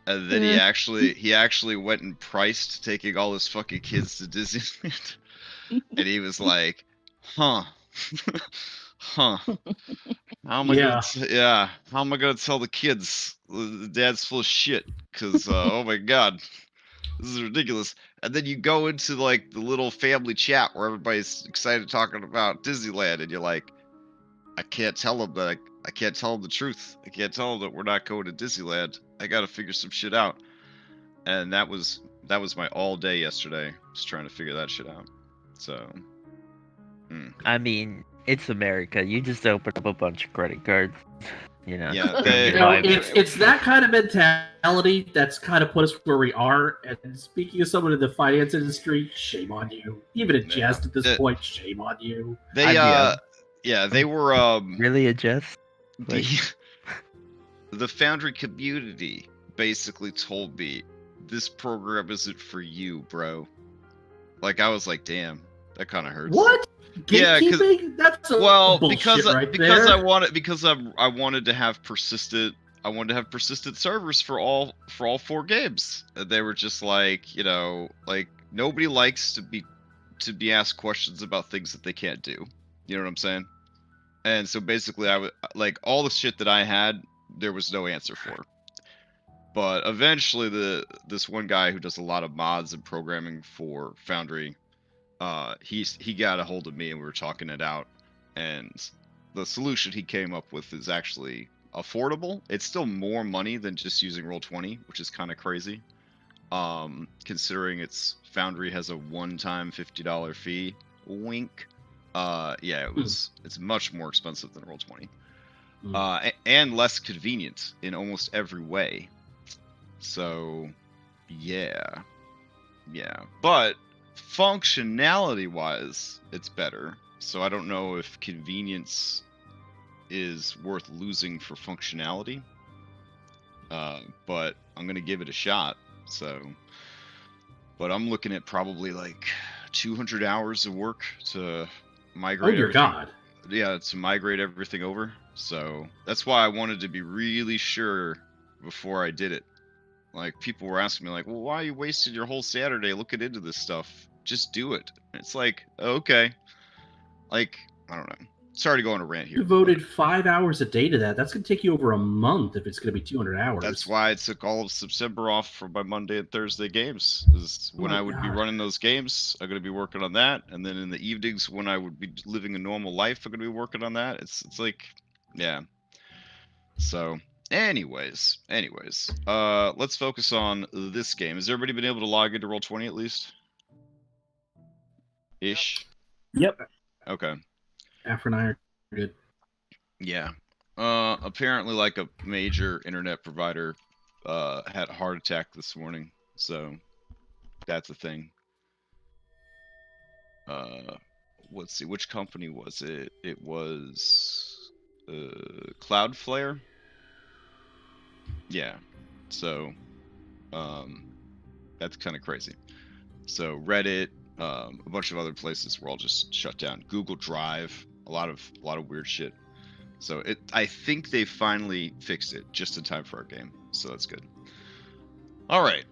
And then he actually went and priced taking all his fucking kids to Disneyland. And he was like, huh. Huh. How am I gonna how am I gonna tell the kids the dad's full of shit? Cause oh my god, this is ridiculous. And then you go into like the little family chat where everybody's excited talking about Disneyland, and you're like, I can't tell them that I can't tell them the truth. I can't tell them that we're not going to Disneyland. I gotta figure some shit out. And that was my all day yesterday, just trying to figure that shit out. So, I mean, it's America. You just open up a bunch of credit cards. You know, yeah, it's that kind of mentality that's kind of put us where we are. And speaking of someone in the finance industry, shame on you. Even in jest at this point, shame on you. They they were really a jest. Like... The Foundry community basically told me this program isn't for you, bro. Like I was like, damn, that kind of hurts. What? Gatekeeping? That's a bullshit because I wanted to have persistent servers for all 4 games. And they were just like, you know, like nobody likes to be asked questions about things that they can't do. You know what I'm saying? And so basically I would like all the shit that I had, there was no answer for. But eventually this one guy who does a lot of mods and programming for Foundry, he got a hold of me and we were talking it out, and the solution he came up with is actually affordable. It's still more money than just using Roll20, which is kind of crazy, considering Foundry has a one-time $50 fee. Wink. It's much more expensive than Roll20, and less convenient in almost every way. So yeah, but functionality wise it's better, so I don't know if convenience is worth losing for functionality, but I'm gonna give it a shot. So, but I'm looking at probably like 200 hours of work to migrate. Oh dear God. Yeah, to migrate everything over. So that's why I wanted to be really sure before I did it. Like, people were asking me, like, well, why you wasted your whole Saturday looking into this stuff? Just do it. And it's like, okay. Like, I don't know. Sorry to go on a rant here. You devoted 5 hours a day to that. That's going to take you over a month if it's going to be 200 hours. That's why I took all of September off for my Monday and Thursday games. Is when I would be running those games, I'm going to be working on that. And then in the evenings when I would be living a normal life, I'm going to be working on that. It's like, yeah. So... Anyways, let's focus on this game. Has everybody been able to log into Roll20 at least? Ish? Yep. Okay. After and I are good. Yeah. Apparently, like, a major internet provider had a heart attack this morning, so that's a thing. Let's see, which company was it? It was Cloudflare. Yeah, so that's kind of crazy. So Reddit, a bunch of other places were all just shut down. Google Drive, a lot of weird shit. So I think they finally fixed it just in time for our game. So that's good. All right,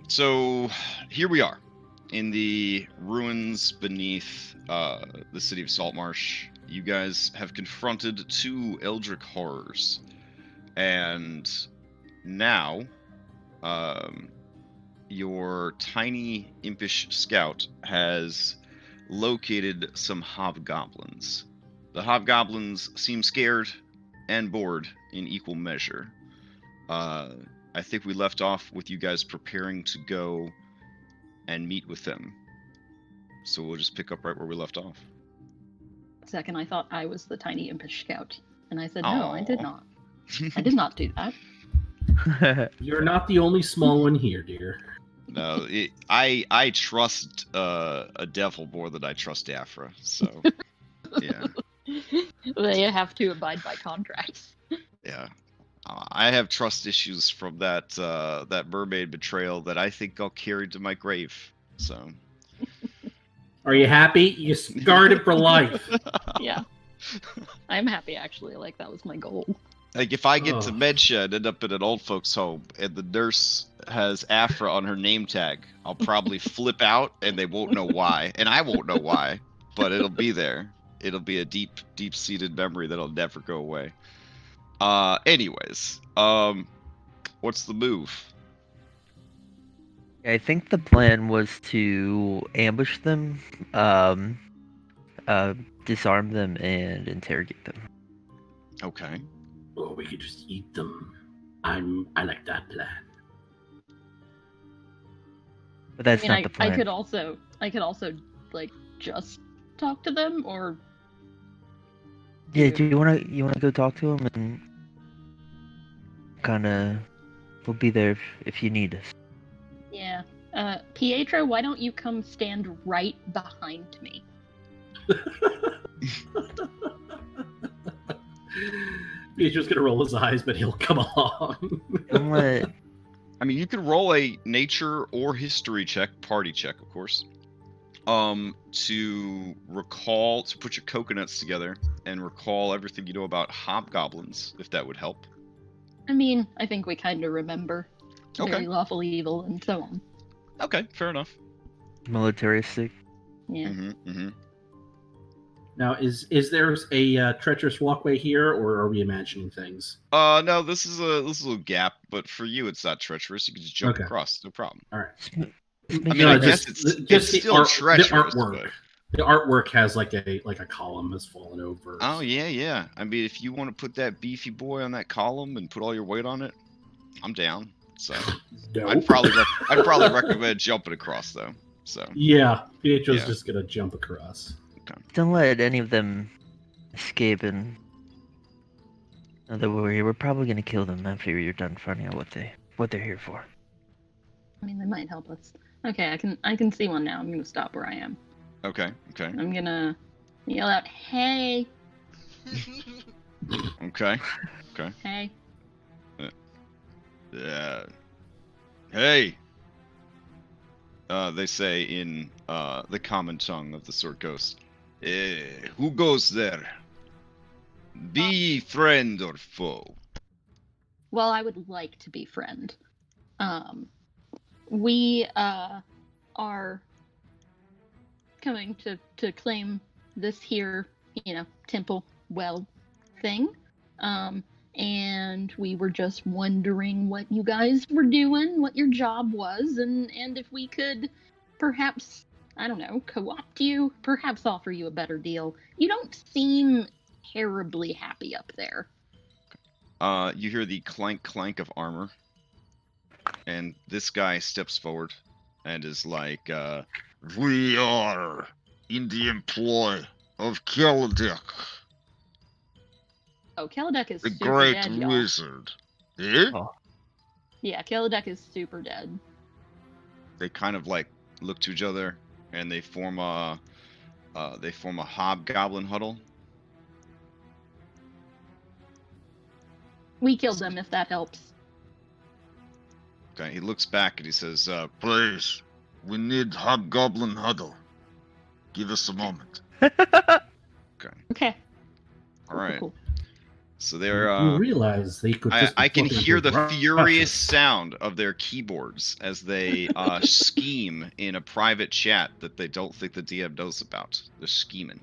so here we are in the ruins beneath the city of Saltmarsh. You guys have confronted 2 Eldritch horrors, and now, your tiny impish scout has located some hobgoblins. The hobgoblins seem scared and bored in equal measure. I think we left off with you guys preparing to go and meet with them. So we'll just pick up right where we left off. Second, I thought I was the tiny impish scout, and I said, no, I did not. I did not do that. You're not the only small one here, dear. No, I trust a devil more than I trust Afra, so yeah. They have to abide by contracts. Yeah, I have trust issues from that mermaid betrayal that I think I'll carry to my grave. So, are you happy? You scarred it for life. Yeah, I'm happy actually. Like, that was my goal. Like if I get Ugh. dementia and end up in an old folks home and the nurse has Afra on her name tag, I'll probably flip out and they won't know why, and I won't know why, but it'll be there. It'll be a deep seated memory that'll never go away. Anyways, what's the move? I think the plan was to ambush them, um, disarm them, and interrogate them. Okay. Or we could just eat them. I like that plan. But that's I mean, not the plan. I could also like just talk to them, or Yeah, do you wanna go talk to him and kind of we'll be there if you need us. yeah. Pietro, why don't you come stand right behind me? Pietro's gonna roll his eyes, but he'll come along. Don't let I mean, you can roll a nature or history check, party check, of course, to put your coconuts together and recall everything you know about hobgoblins, if that would help. I mean, I think we kind of remember Okay. very lawful evil and so on. Okay, fair enough. militaristic. Yeah. Mm-hmm. Now, is there a treacherous walkway here, or are we imagining things? No, this is a little gap, but for you, it's not treacherous. You can just jump Okay. across, no problem. All right. I mean, I guess it's still treacherous. The artwork. But... The artwork has like a column has fallen over. Oh yeah. I mean, if you want to put that beefy boy on that column and put all your weight on it, I'm down. So Nope. I'd probably recommend jumping across though. So yeah, Pietro's Yeah. just gonna jump across. Don't let any of them escape and know that we're here. We're probably gonna kill them after you're done finding out what they're here for. I mean, they might help us. Okay, I can see one now. I'm gonna stop where I am. Okay. I'm gonna yell out, "Hey, Okay. hey!" Yeah. Hey. They say in the common tongue of the Sword Coast. Who goes there? Be friend or foe? Well, I would like to be friend. We are coming to claim this here, temple well thing. And we were just wondering what you guys were doing, what your job was, and if we could perhaps, I don't know, co-opt you, perhaps offer you a better deal. You don't seem terribly happy up there. You hear the clank of armor, and this guy steps forward and is like, "We are in the employ of Keldek, Oh, Keldek is the super great dead, y'all. wizard." Eh? Oh. Yeah, Keldek is super dead. They kind of like look to each other, and they form a hobgoblin huddle. We killed them, if that helps. Okay, he looks back and he says, "Please, we need hobgoblin huddle. Give us a moment." Okay. All right. Cool. So they're You realize they could just. I can be hear the fucking furious Russians. sound of their keyboards as they scheme in a private chat that they don't think the DM knows about. They're scheming.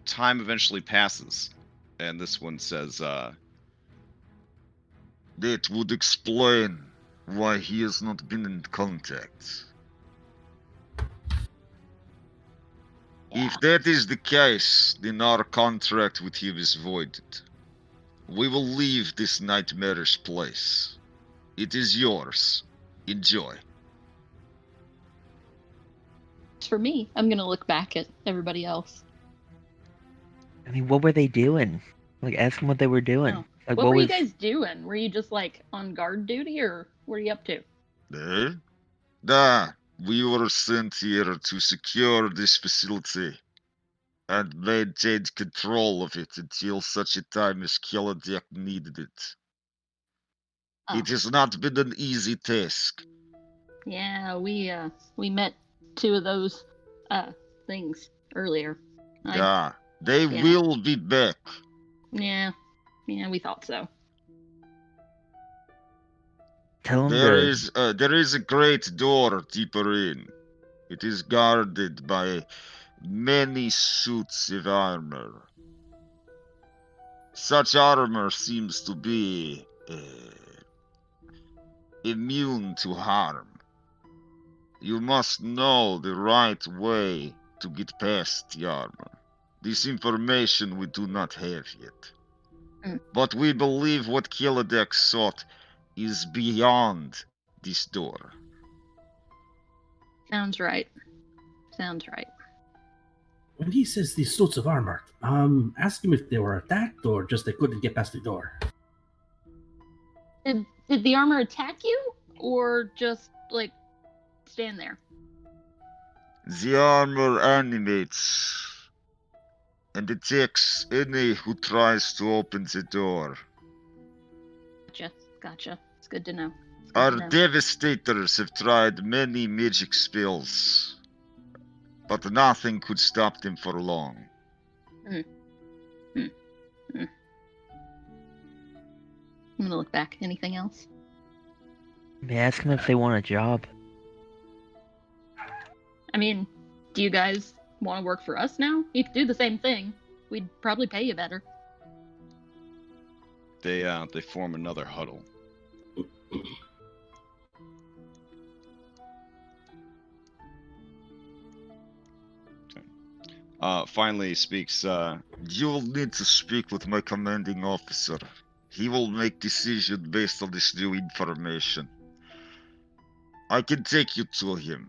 Time eventually passes, and this one says, "That would explain why he has not been in contact. Yeah. If that is the case, then our contract with him is voided. We will leave this nightmarish place. It is yours. Enjoy." For me, I'm gonna look back at everybody else. I mean, what were they doing? Like, ask them what they were doing. Oh. Like, What were was you guys doing? Were you just like on guard duty, or what are you up to? We were sent here to secure this facility and maintain control of it until such a time as Keladek needed it. Oh. It has not been an easy task. Yeah, we met two of those things earlier. Yeah, they Yeah. will be back. Yeah, we thought so. Tell him There to. is a great door deeper in. It is guarded by many suits of armor. Such armor seems to be immune to harm. You must know the right way to get past the armor. This information we do not have yet. But we believe what Kilodek sought is beyond this door. Sounds right. Sounds right. When he says these suits of armor, ask him if they were attacked or just they couldn't get past the door. Did the armor attack you, or just like stand there? The armor animates and attacks any who tries to open the door. Gotcha. It's good to know. Our devastators have tried many magic spells, but nothing could stop them for long. I'm gonna look back. Anything else? Ask him if they want a job. I mean, do you guys want to work for us now? You could do the same thing. We'd probably pay you better. They form another huddle. Finally speaks. You will need to speak with my commanding officer. He will make decisions based on this new information. I can take you to him.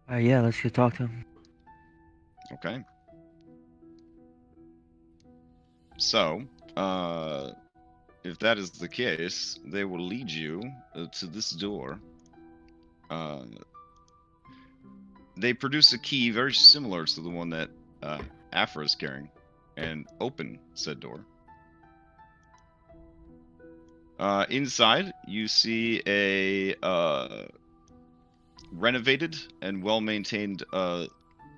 Yeah, let's go talk to him. Okay. So, if that is the case, they will lead you to this door. They produce a key very similar to the one that Afra is carrying, and open said door. Inside, you see a renovated and well-maintained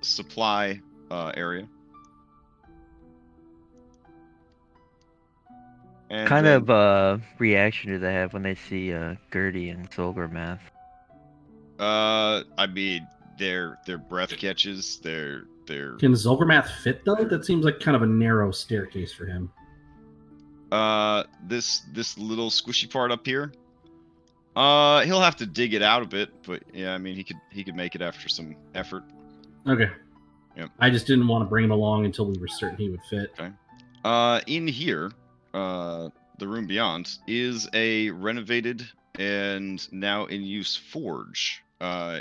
supply area. And Kind then, of reaction do they have when they see Gertie and Solgormath? I mean, their breath catches. Their Can Zolgramath fit though? That seems like kind of a narrow staircase for him. this little squishy part up here. He'll have to dig it out a bit, but yeah, I mean, he could make it after some effort. Okay. Yep. I just didn't want to bring him along until we were certain he would fit. Okay. In here, the room beyond is a renovated and now in use forge.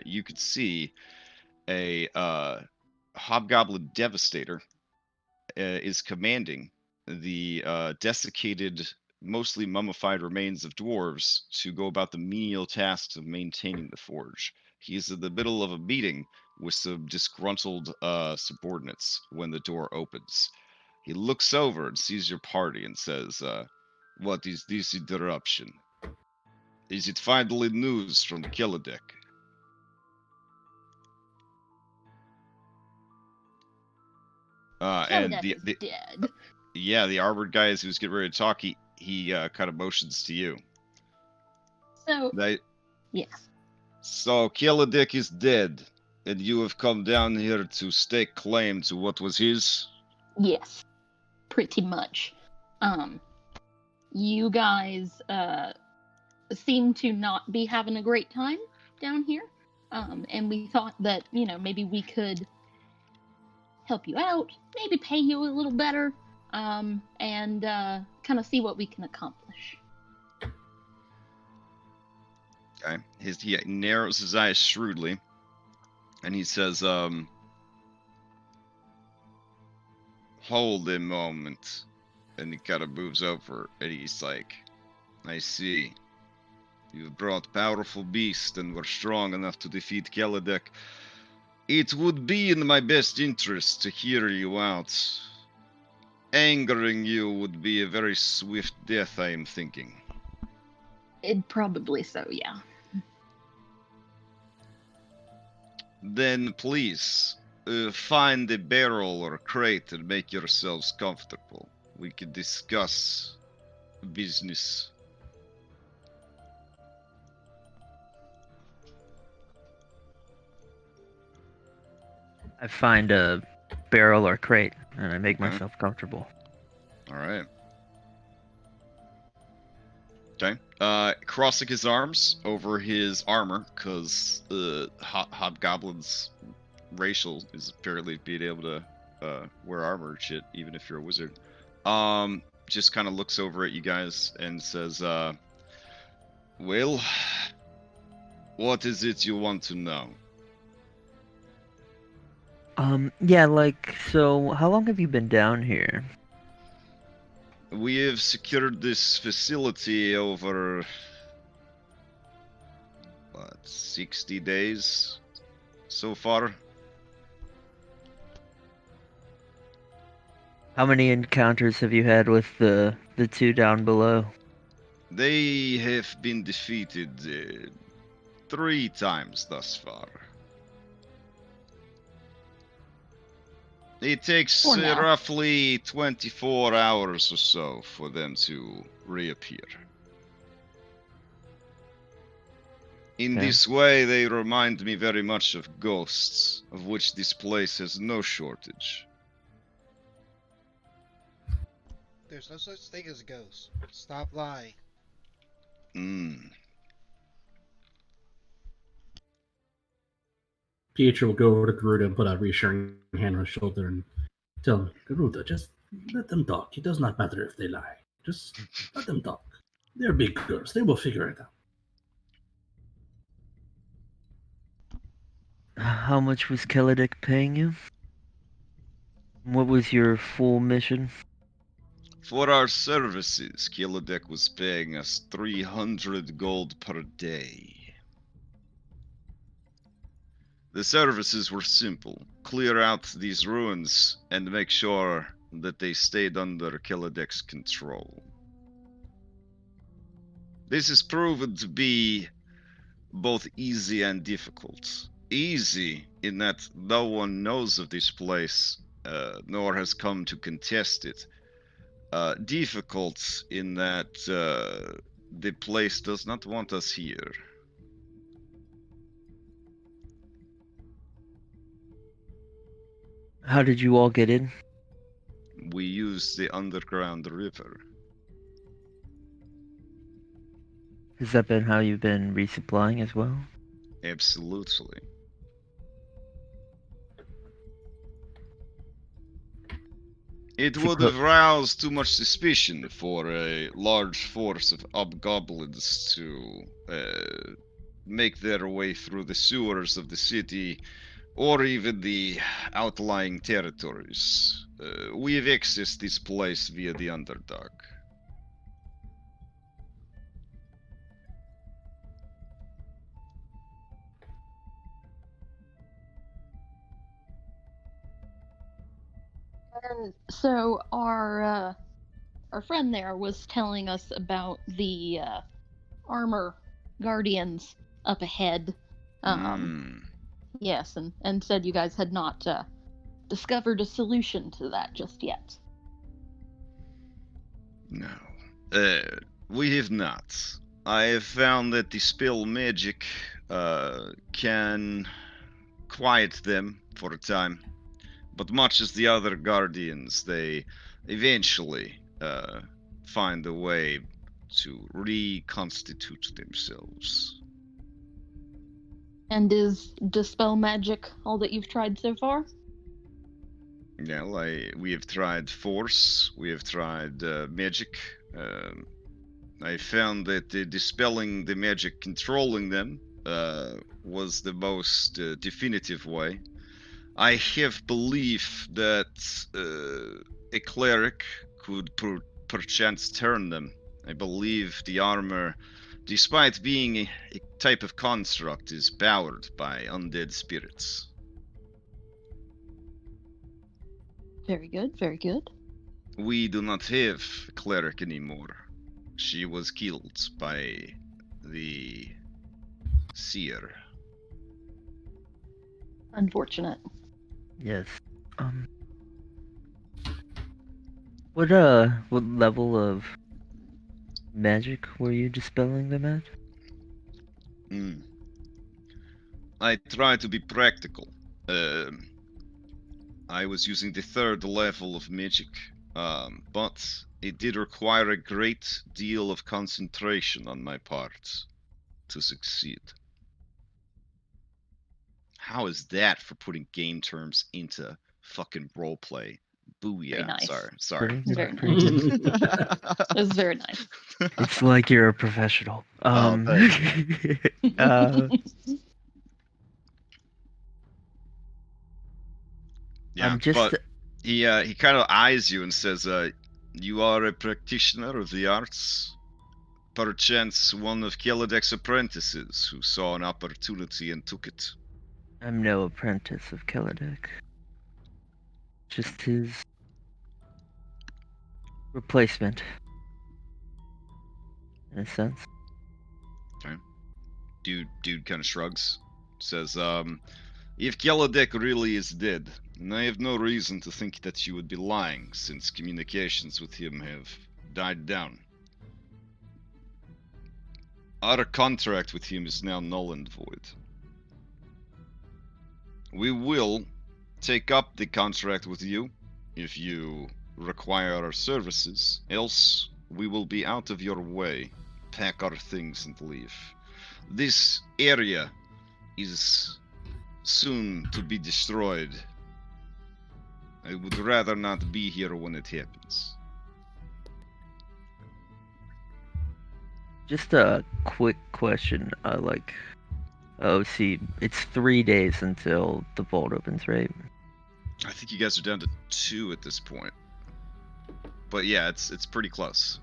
You could see a hobgoblin devastator is commanding the desiccated, mostly mummified remains of dwarves to go about the menial tasks of maintaining the forge. He's in the middle of a meeting with some disgruntled subordinates when the door opens. He looks over and sees your party and says, "What is this interruption? Is it finally news from Kelodek?" And Kelodek is dead. Yeah, the armored guy who's getting ready to talk, he kind of motions to you. So, yes. So Kelodek is dead, and you have come down here to stake claim to what was his? Yes, pretty much. You guys seem to not be having a great time down here. And we thought that, maybe we could help you out, maybe pay you a little better, and kind of see what we can accomplish. Okay. He narrows his eyes shrewdly, and he says, "Hold a moment." And he kind of moves over, and he's like, "I see. You've brought powerful beasts and were strong enough to defeat Kelodek. It would be in my best interest to hear you out. Angering you would be a very swift death, I am thinking." It probably so, yeah. Then please, find a barrel or crate and make yourselves comfortable. We can discuss business. I find a barrel or crate and I make Huh? myself comfortable. All right. Okay. Crossing his arms over his armor, because Hobgoblin's racial is apparently being able to wear armor and shit, even if you're a wizard. Just kind of looks over at you guys and says, well, what is it you want to know? Yeah, like, so how long have you been down here? We have secured this facility over, 60 days so far? How many encounters have you had with the two down below? They have been defeated 3 times thus far. It takes For now. roughly 24 hours or so for them to reappear. In Okay. this way, they remind me very much of ghosts, of which this place has no shortage. There's no such thing as a ghost. Stop lying. Pietro will go over to Garuda and put a reassuring hand on his shoulder and tell him, Garuda, just let them talk. It does not matter if they lie. Just let them talk. They're big girls. They will figure it out. How much was Kelladek paying you? What was your full mission? For our services, Kilodek was paying us 300 gold per day. The services were simple. Clear out these ruins and make sure that they stayed under Kilodek's control. This is proven to be both easy and difficult. Easy in that no one knows of this place, nor has come to contest it. Difficult in that the place does not want us here. How did you all get in? We use the underground river. Has that been how you've been resupplying as well? Absolutely. It To would co- have roused too much suspicion for a large force of hobgoblins to make their way through the sewers of the city or even the outlying territories. We have accessed this place via the Underdark. And so our friend there was telling us about the armor guardians up ahead. Yes, and said you guys had not discovered a solution to that just yet. No. We have not. I have found that dispel magic can quiet them for a time, but much as the other guardians, they eventually find a way to reconstitute themselves. And is dispel magic all that you've tried so far? Yeah, we have tried force, we have tried magic. I found that dispelling the magic controlling them was the most definitive way. I have belief that a cleric could perchance turn them. I believe the armor, despite being a type of construct, is powered by undead spirits. Very good, very good. We do not have a cleric anymore. She was killed by the seer. Unfortunate. Yes. What level of magic were you dispelling them at? Hmm. I try to be practical. I was using the 3rd level of magic, but it did require a great deal of concentration on my part to succeed. How is that for putting game terms into fucking roleplay? Very Booyah. nice. Sorry. Very Pretty nice. good. It was very nice. It's like you're a professional. Oh, Yeah, just but he kind of eyes you and says, "You are a practitioner of the arts, perchance one of Kelladek's apprentices who saw an opportunity and took it." I'm no apprentice of Kelladek. Just his replacement, in a sense. Dude kind of shrugs, says, "If Kelladek really is dead, and I have no reason to think that you would be lying, since communications with him have died down. Our contract with him is now null and void. We will take up the contract with you if you require our services, else we will be out of your way, pack our things and leave. This area is soon to be destroyed. I would rather not be here when it happens." Just a quick question. See, it's 3 days until the vault opens, right? I think you guys are down to 2 at this point. But yeah, it's pretty close.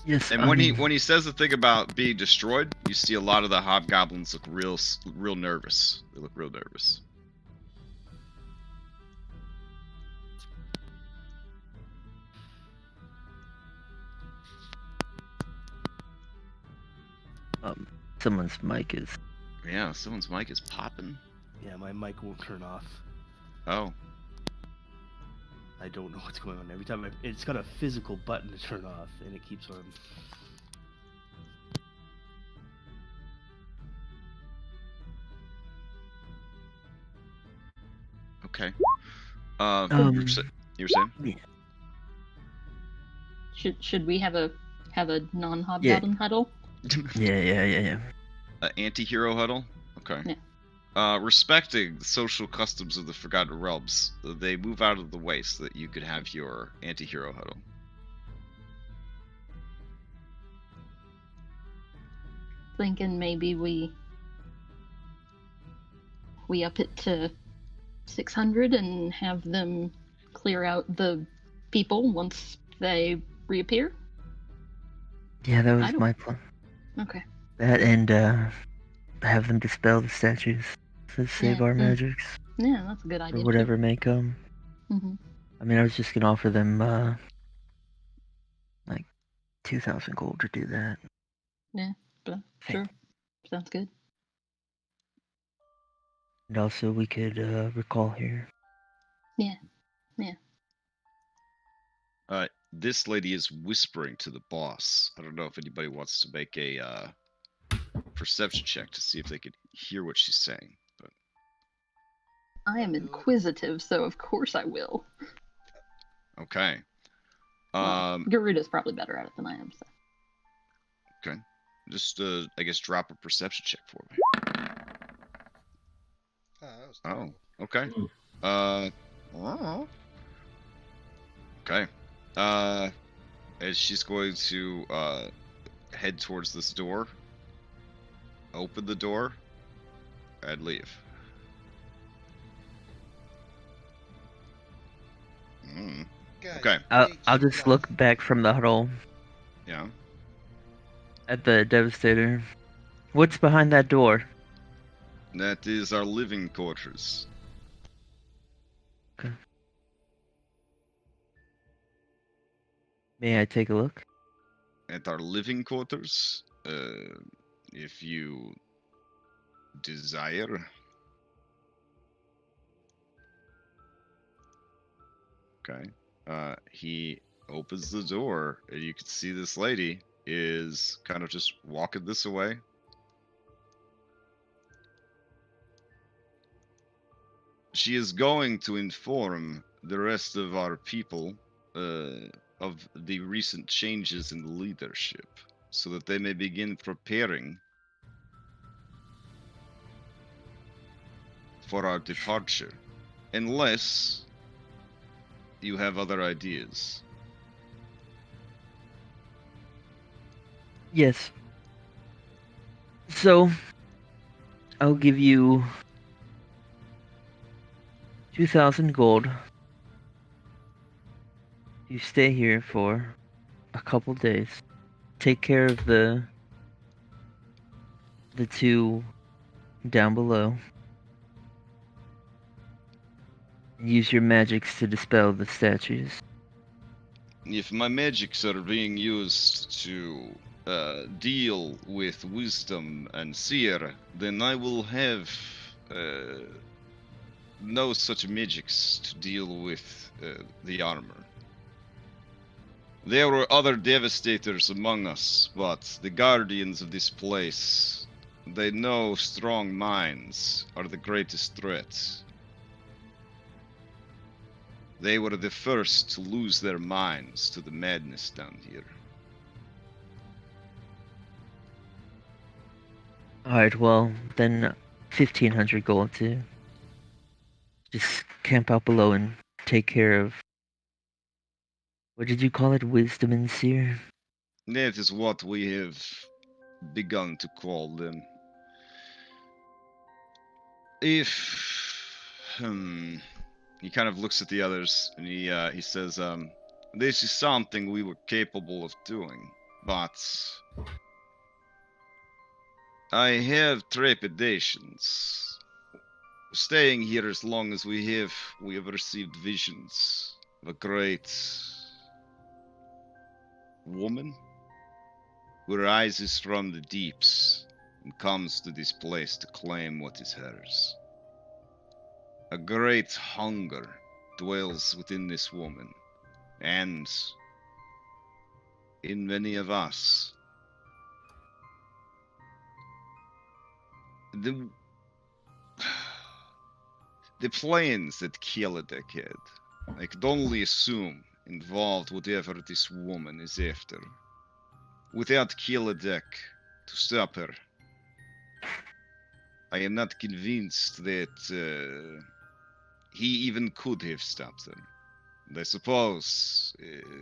Yes. And when he says the thing about being destroyed, you see a lot of the hobgoblins look real nervous. They look real nervous. Someone's mic is. Yeah, someone's mic is popping. Yeah, my mic won't turn off. Oh. I don't know what's going on. Every time it's got a physical button to turn off, and it keeps on. Okay. You were saying? Should we have a non-hobgoblin huddle? Yeah. Anti-hero huddle? Okay. Yeah. Respecting the social customs of the Forgotten Realms, they move out of the way so that you could have your anti-hero huddle. Thinking maybe we up it to 600 and have them clear out the people once they reappear? Yeah, that was my plan. Okay. That and have them dispel the statues to save our magics. Yeah, that's a good idea. Or whatever may come. Mm-hmm. I mean, I was just gonna offer them like 2,000 gold to do that. Yeah, but sure. Sounds good. And also, we could recall here. Yeah. This lady is whispering to the boss. I don't know if anybody wants to make a perception check to see if they could hear what she's saying. But I am inquisitive, so of course I will. okay. Garuda's probably better at it than I am. So. Okay. Just I guess drop a perception check for me. Oh, okay. Okay. As she's going to head towards this door, open the door, and leave. Okay. I'll just look back from the huddle. Yeah. At the Devastator. What's behind that door? That is our living quarters. Okay. May I take a look? at our living quarters, if you desire. Okay. He opens the door, and you can see this lady is kind of just walking this away. She is going to inform the rest of our people of the recent changes in the leadership, so that they may begin preparing for our departure, unless you have other ideas. Yes. So, I'll give you 2,000 gold. You stay here for a couple days. Take care of the two down below. Use your magics to dispel the statues. If my magics are being used to deal with wisdom and seer, then I will have no such magics to deal with the armor. There were other devastators among us, but the guardians of this place, they know strong minds are the greatest threat. They were the first to lose their minds to the madness down here. Alright, well, then 1,500 gold to just camp out below and take care of... What did you call it? Wisdom and seer? That is what we have begun to call them. If... He kind of looks at the others, and he says, this is something we were capable of doing, but I have trepidations. Staying here as long as we have received visions of a great woman who rises from the deeps and comes to this place to claim what is hers. A great hunger dwells within this woman, and in many of us. The plans that Kielidek had, I could only assume, involved whatever this woman is after. Without Kielidek to stop her, I am not convinced that he even could have stopped them. And I suppose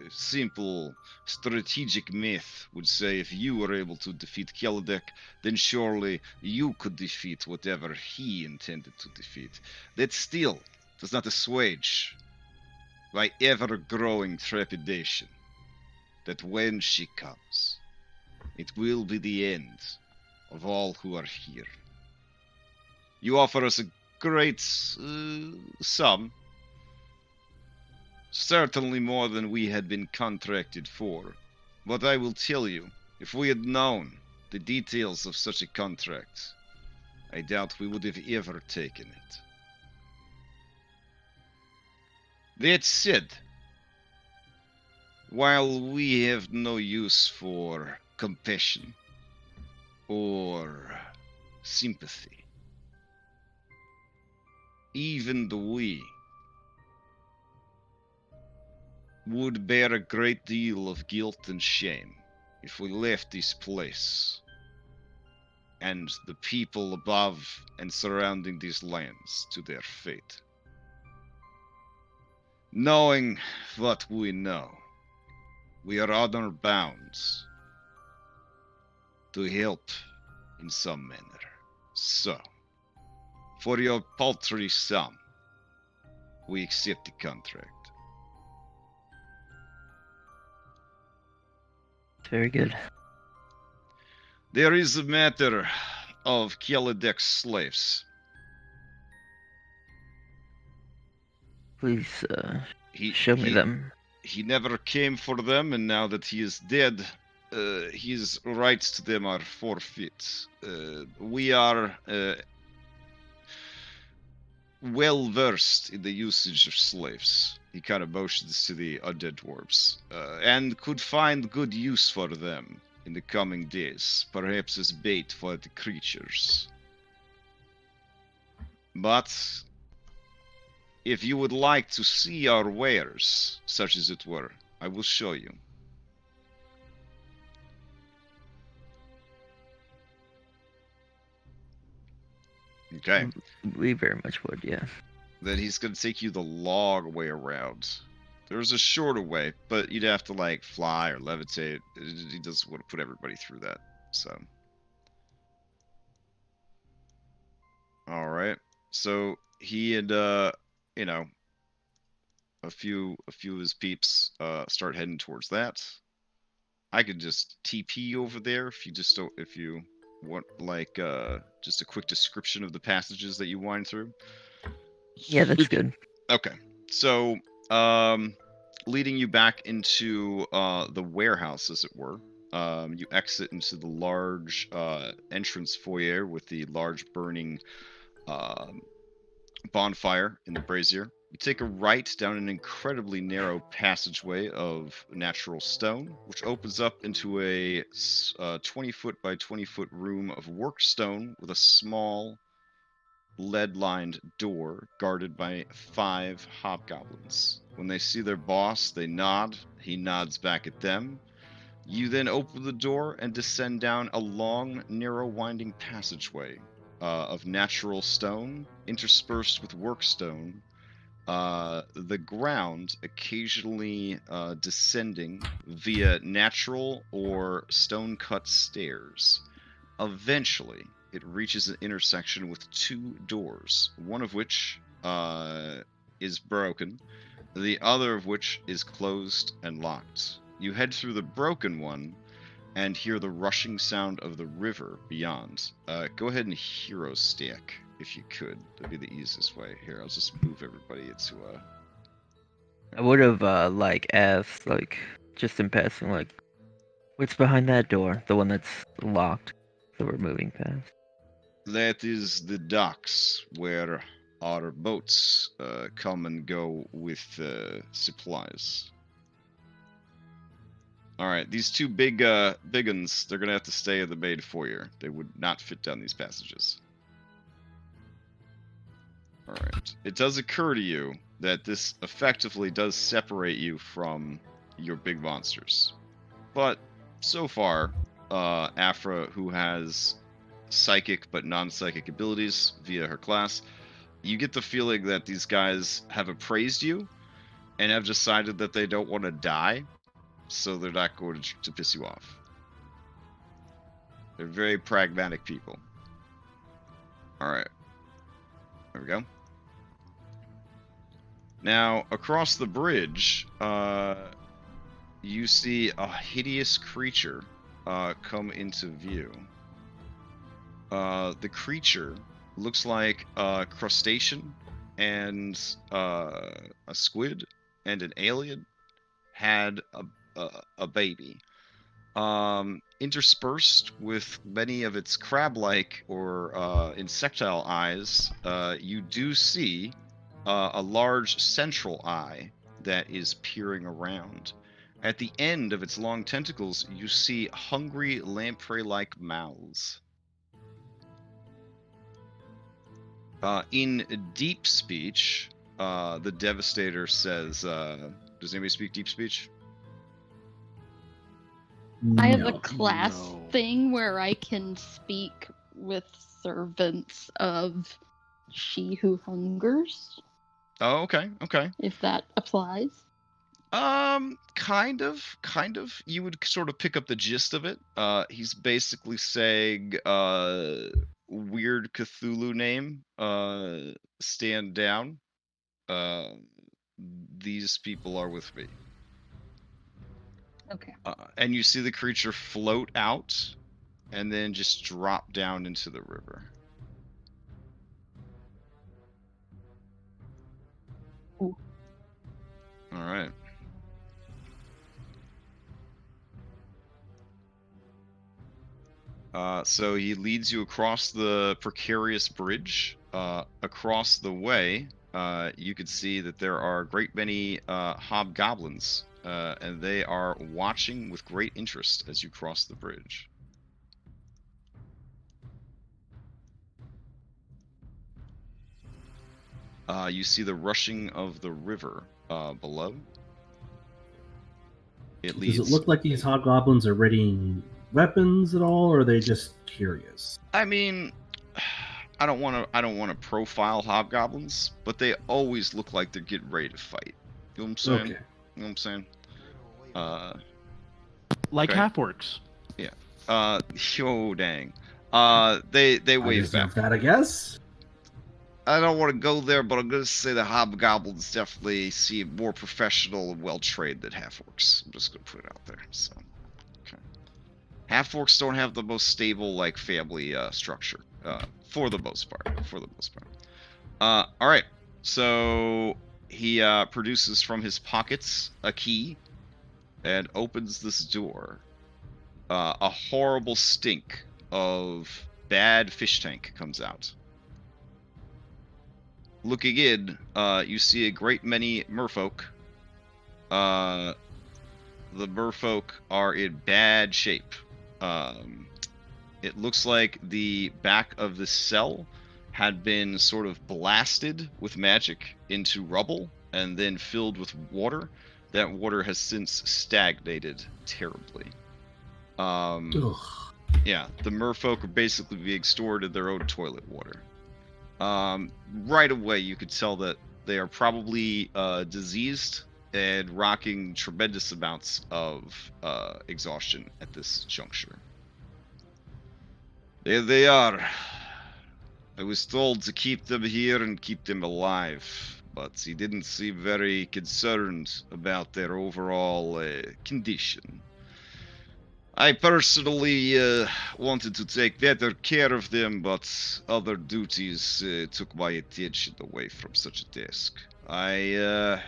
simple strategic myth would say if you were able to defeat Kielidek, then surely you could defeat whatever he intended to defeat. That still does not assuage my ever-growing trepidation that when she comes, it will be the end of all who are here. You offer us a great sum, certainly more than we had been contracted for. But I will tell you, if we had known the details of such a contract, I doubt we would have ever taken it. That said, while we have no use for compassion or sympathy, even we would bear a great deal of guilt and shame if we left this place and the people above and surrounding these lands to their fate. Knowing what we know, we are honor bound to help in some manner. So, for your paltry sum, we accept the contract. Very good. There is a matter of Kielidek's slaves. Please, show me them. He never came for them, and now that he is dead, his rights to them are forfeit. We are well versed in the usage of slaves. He kind of motions to the undead dwarves, and could find good use for them in the coming days, perhaps as bait for the creatures. But if you would like to see our wares, such as it were, I will show you. Okay. We very much would, yeah. Then he's gonna take you the long way around. There's a shorter way, but you'd have to like fly or levitate. He doesn't want to put everybody through that. So, all right. So he and you know, a few of his peeps start heading towards that. I could just TP over there if you just don't, if you want like just a quick description of the passages that you wind through. Yeah, that's good. Okay. So, leading you back into the warehouse, as it were. You exit into the large entrance foyer with the large burning bonfire in the brazier. You take a right down an incredibly narrow passageway of natural stone, which opens up into a 20-foot by 20-foot room of worked stone with a small lead-lined door guarded by 5 hobgoblins. When they see their boss, they nod. He nods back at them. You then open the door and descend down a long, narrow, winding passageway of natural stone interspersed with workstone. The ground occasionally descending via natural or stone-cut stairs. Eventually, it reaches an intersection with 2 doors, one of which is broken, the other of which is closed and locked. You head through the broken one and hear the rushing sound of the river beyond. Go ahead and hero stack if you could. That'd be the easiest way. Here, I'll just move everybody into a... I would have like asked, like, just in passing, like, what's behind that door? The one that's locked that we're moving past. That is the docks where our boats come and go with supplies. All right, these 2 big uns, they're gonna have to stay in the main foyer. They would not fit down these passages. All right. It does occur to you that this effectively does separate you from your big monsters, but so far, Afra, who has psychic but non-psychic abilities via her class, you get the feeling that these guys have appraised you and have decided that they don't want to die, so they're not going to piss you off. They're very pragmatic people. Alright. There we go. Now, across the bridge, you see a hideous creature come into view. The creature looks like a crustacean and a squid and an alien had a baby. Interspersed with many of its crab-like or insectile eyes, you do see a large central eye that is peering around. At the end of its long tentacles, you see hungry lamprey-like mouths. In deep speech, the Devastator says, does anybody speak deep speech? I have a No. class No. thing where I can speak with servants of she who hungers, Oh, okay, okay. if that applies. Kind of. You would sort of pick up the gist of it. He's basically saying, weird Cthulhu name, stand down. These people are with me. Okay. And you see the creature float out and then just drop down into the river. Ooh. All right. So he leads you across the precarious bridge. Across the way, you could see that there are a great many hobgoblins, and they are watching with great interest as you cross the bridge. You see the rushing of the river below. It leads. Does it look like these hobgoblins are readying weapons at all, or are they just curious? I mean, I don't want to profile hobgoblins, but they always look like they're getting ready to fight. You know what I'm saying? Okay. You know what I'm saying? Like okay. half-orcs. Yeah. Yo, dang. They I wave back. deserve that, I guess. I don't want to go there, but I'm gonna say the hobgoblins definitely seem more professional and well-trained than half-orcs. I'm just gonna put it out there. So, okay. Half-orcs don't have the most stable, like, family structure. For the most part. For the most part. All right. So he produces from his pockets a key and opens this door. A horrible stink of bad fish tank comes out. Looking in, you see a great many merfolk. The merfolk are in bad shape. It looks like the back of the cell had been sort of blasted with magic into rubble and then filled with water. That water has since stagnated terribly. Yeah, the merfolk are basically being stored in their own toilet water. Right away, you could tell that they are probably diseased and rocking tremendous amounts of exhaustion at this juncture. There they are. I was told to keep them here and keep them alive, but he didn't seem very concerned about their overall condition. I personally wanted to take better care of them, but other duties took my attention away from such a task. I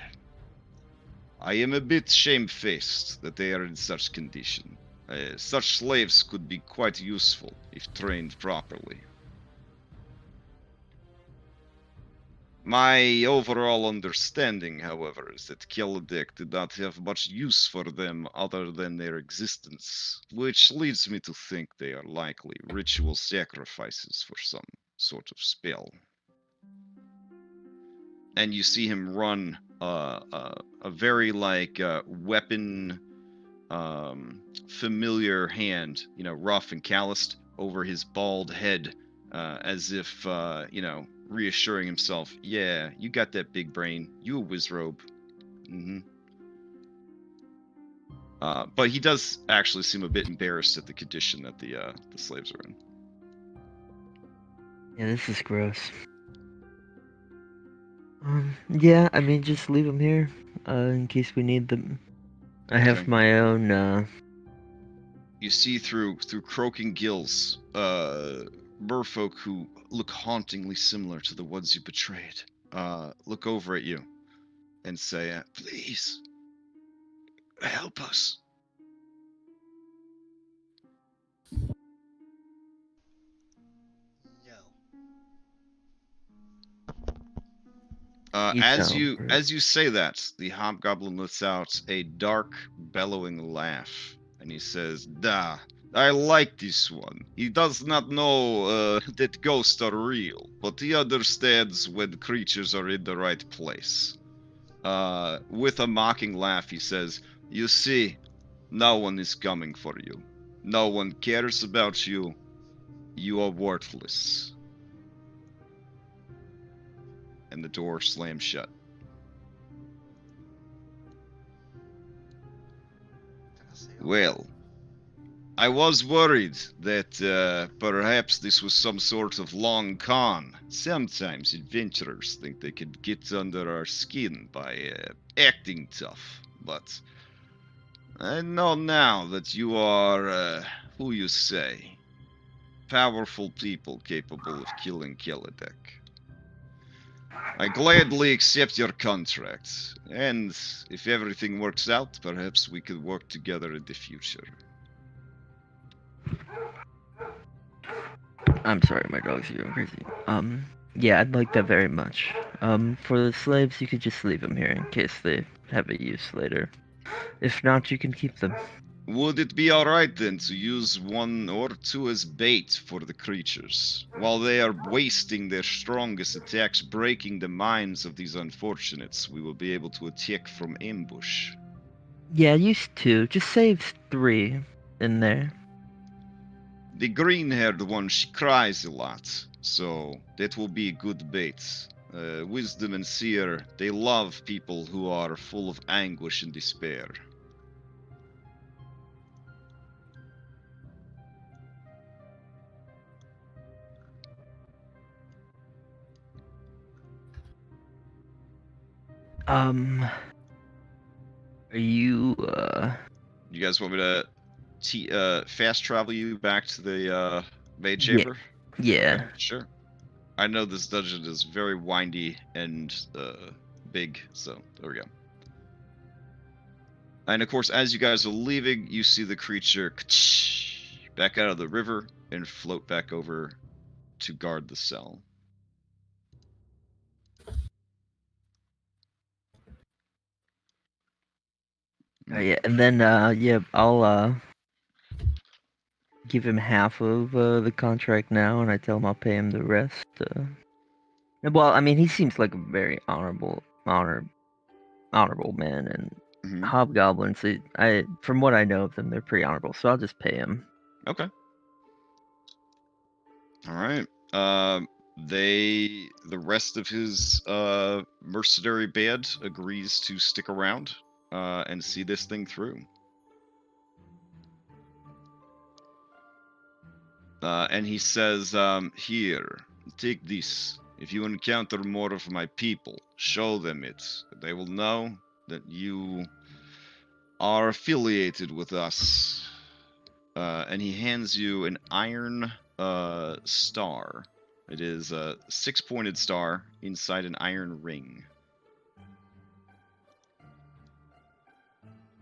am a bit shamefaced that they are in such condition. Such slaves could be quite useful if trained properly. My overall understanding, however, is that Kelladek did not have much use for them other than their existence, which leads me to think they are likely ritual sacrifices for some sort of spell. And you see him run a very weapon familiar hand, rough and calloused over his bald head, as if reassuring himself, yeah, you got that big brain, you a wizrobe. But he does actually seem a bit embarrassed at the condition that the slaves are in. Yeah, this is gross. Yeah, I mean, just leave them here, in case we need them. I have my own, You see through croaking gills, merfolk who look hauntingly similar to the ones you betrayed, look over at you and say, please, help us. As you say that, the hobgoblin lets out a dark, bellowing laugh, and he says, "Da, I like this one. He does not know that ghosts are real, but he understands when creatures are in the right place." With a mocking laugh, he says, "You see, no one is coming for you. No one cares about you. You are worthless." And the door slams shut. Well, I was worried that perhaps this was some sort of long con. Sometimes adventurers think they could get under our skin by acting tough, but I know now that you are, who you say, powerful people capable of killing Kelladek. I gladly accept your contract, and if everything works out, perhaps we could work together in the future. I'm sorry, my dog's going crazy. Yeah, I'd like that very much. For the slaves, you could just leave them here in case they have a use later. If not, you can keep them. Would it be alright then to use 1 or 2 as bait for the creatures? While they are wasting their strongest attacks breaking the minds of these unfortunates, we will be able to attack from ambush. Yeah, use 2. Just save 3 in there. The green-haired one, she cries a lot, so that will be a good bait. Wisdom and Seer, they love people who are full of anguish and despair. Are you, You guys want me to fast travel you back to the main Yeah. chamber? Yeah. Okay, sure. I know this dungeon is very windy and big, so there we go. And of course, as you guys are leaving, you see the creature back out of the river and float back over to guard the cell. Yeah, and then, yeah, I'll, give him half of, the contract now, and I tell him I'll pay him the rest, Well, I mean, he seems like a very honorable man, and Mhm. hobgoblins, from what I know of them, they're pretty honorable, so I'll just pay him. Okay. All right. The rest of his mercenary band agrees to stick around and see this thing through. And he says, here, take this. If you encounter more of my people, show them it. They will know that you are affiliated with us. And he hands you an iron star. It is a 6-pointed star inside an iron ring.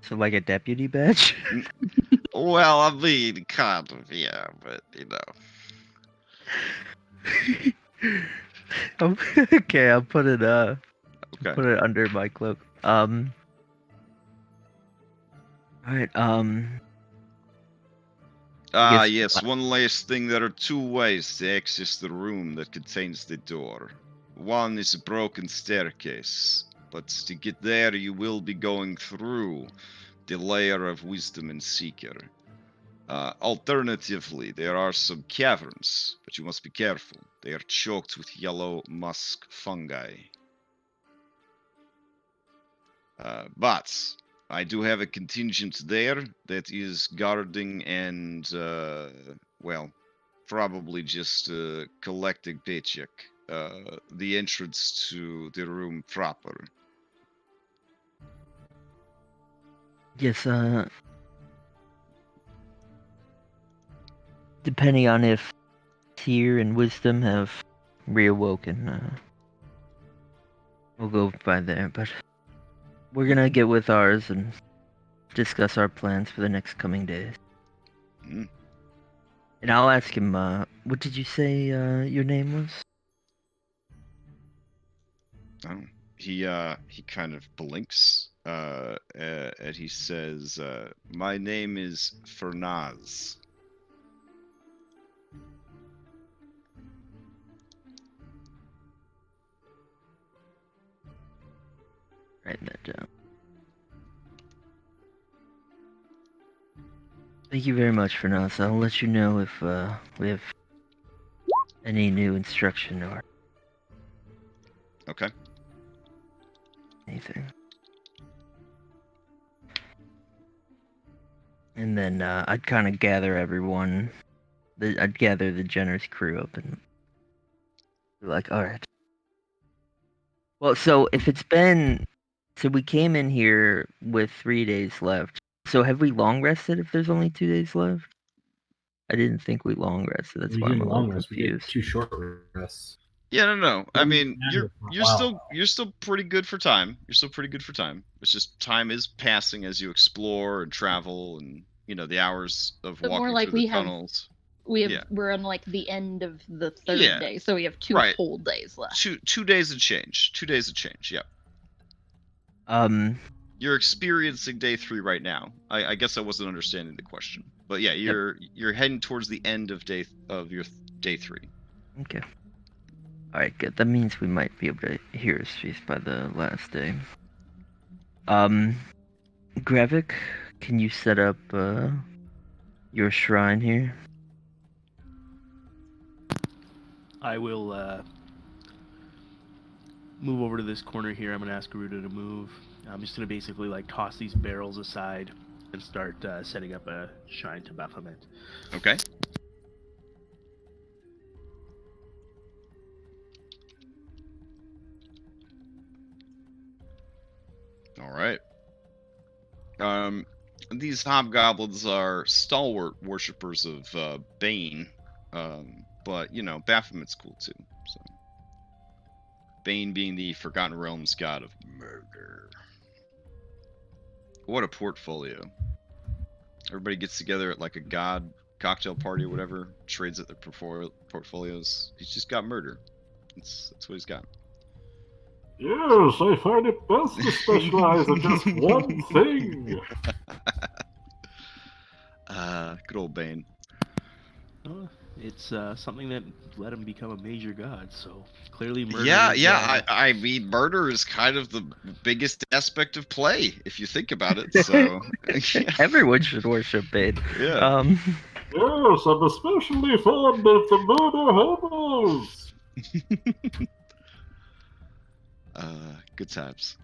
So, like a deputy badge? Well, I mean, kind of, yeah, but you know. Okay, I'll put it, Okay. put it under my cloak. Alright, Ah, guess yes, one last thing. There are 2 ways to access the room that contains the door. One is a broken staircase, but to get there you will be going through the layer of Wisdom and Seeker. Alternatively, there are some caverns, but you must be careful. They are choked with yellow musk fungi. But I do have a contingent there that is guarding and, well, probably just collecting paycheck. The entrance to the room proper. Yes, depending on if Tear and Wisdom have reawoken, we'll go by there, but we're gonna get with ours and discuss our plans for the next coming days. Mm. And I'll ask him, what did you say, your name was? Oh. He kind of blinks, and he says, my name is Fernaz. Write that down. Thank you very much, Fernaz. I'll let you know if, we have any new instruction or Okay. anything. And then, I'd kind of gather everyone. I'd gather the Jenner's crew up and be like, alright. Well, so if it's been... So we came in here with 3 days left. So have we long rested if there's only 2 days left? I didn't think we long rested. That's We why I'm a didn't little long rest. We did confused. 2 short rests. Yeah, no. I mean, Wow. you're still pretty good for time. You're still pretty good for time. It's just time is passing as you explore and travel, and you know the hours of But more walking like through we the have- tunnels. We're on like the end of the third Yeah. day, so we have 2 Right. whole days left. 2 days of change. 2 days of change. Yep. You're experiencing day 3 right now. I guess I wasn't understanding the question, but yeah, you're heading towards the end of your day 3. Okay. All right, good. That means we might be able to hear his face by the last day. Gravik, can you set up your shrine here? I will move over to this corner here. I'm gonna ask Garuda to move. I'm just gonna basically like toss these barrels aside and start setting up a shrine to Baphomet. Okay. All right. These hobgoblins are stalwart worshippers of Bane, but you know Baphomet's cool too. So, Bane being the Forgotten Realms god of murder. What a portfolio! Everybody gets together at like a god cocktail party or whatever, trades at their portfolios. He's just got murder. That's what he's got. Yes, I find it best to specialize in just one thing. Good old Bane. Oh, it's something that let him become a major god. So clearly, murder. Yeah. I mean, murder is kind of the biggest aspect of play if you think about it. So Everyone should worship Bane. Yeah. Yes, I'm especially fond of the murder hobos. Good times.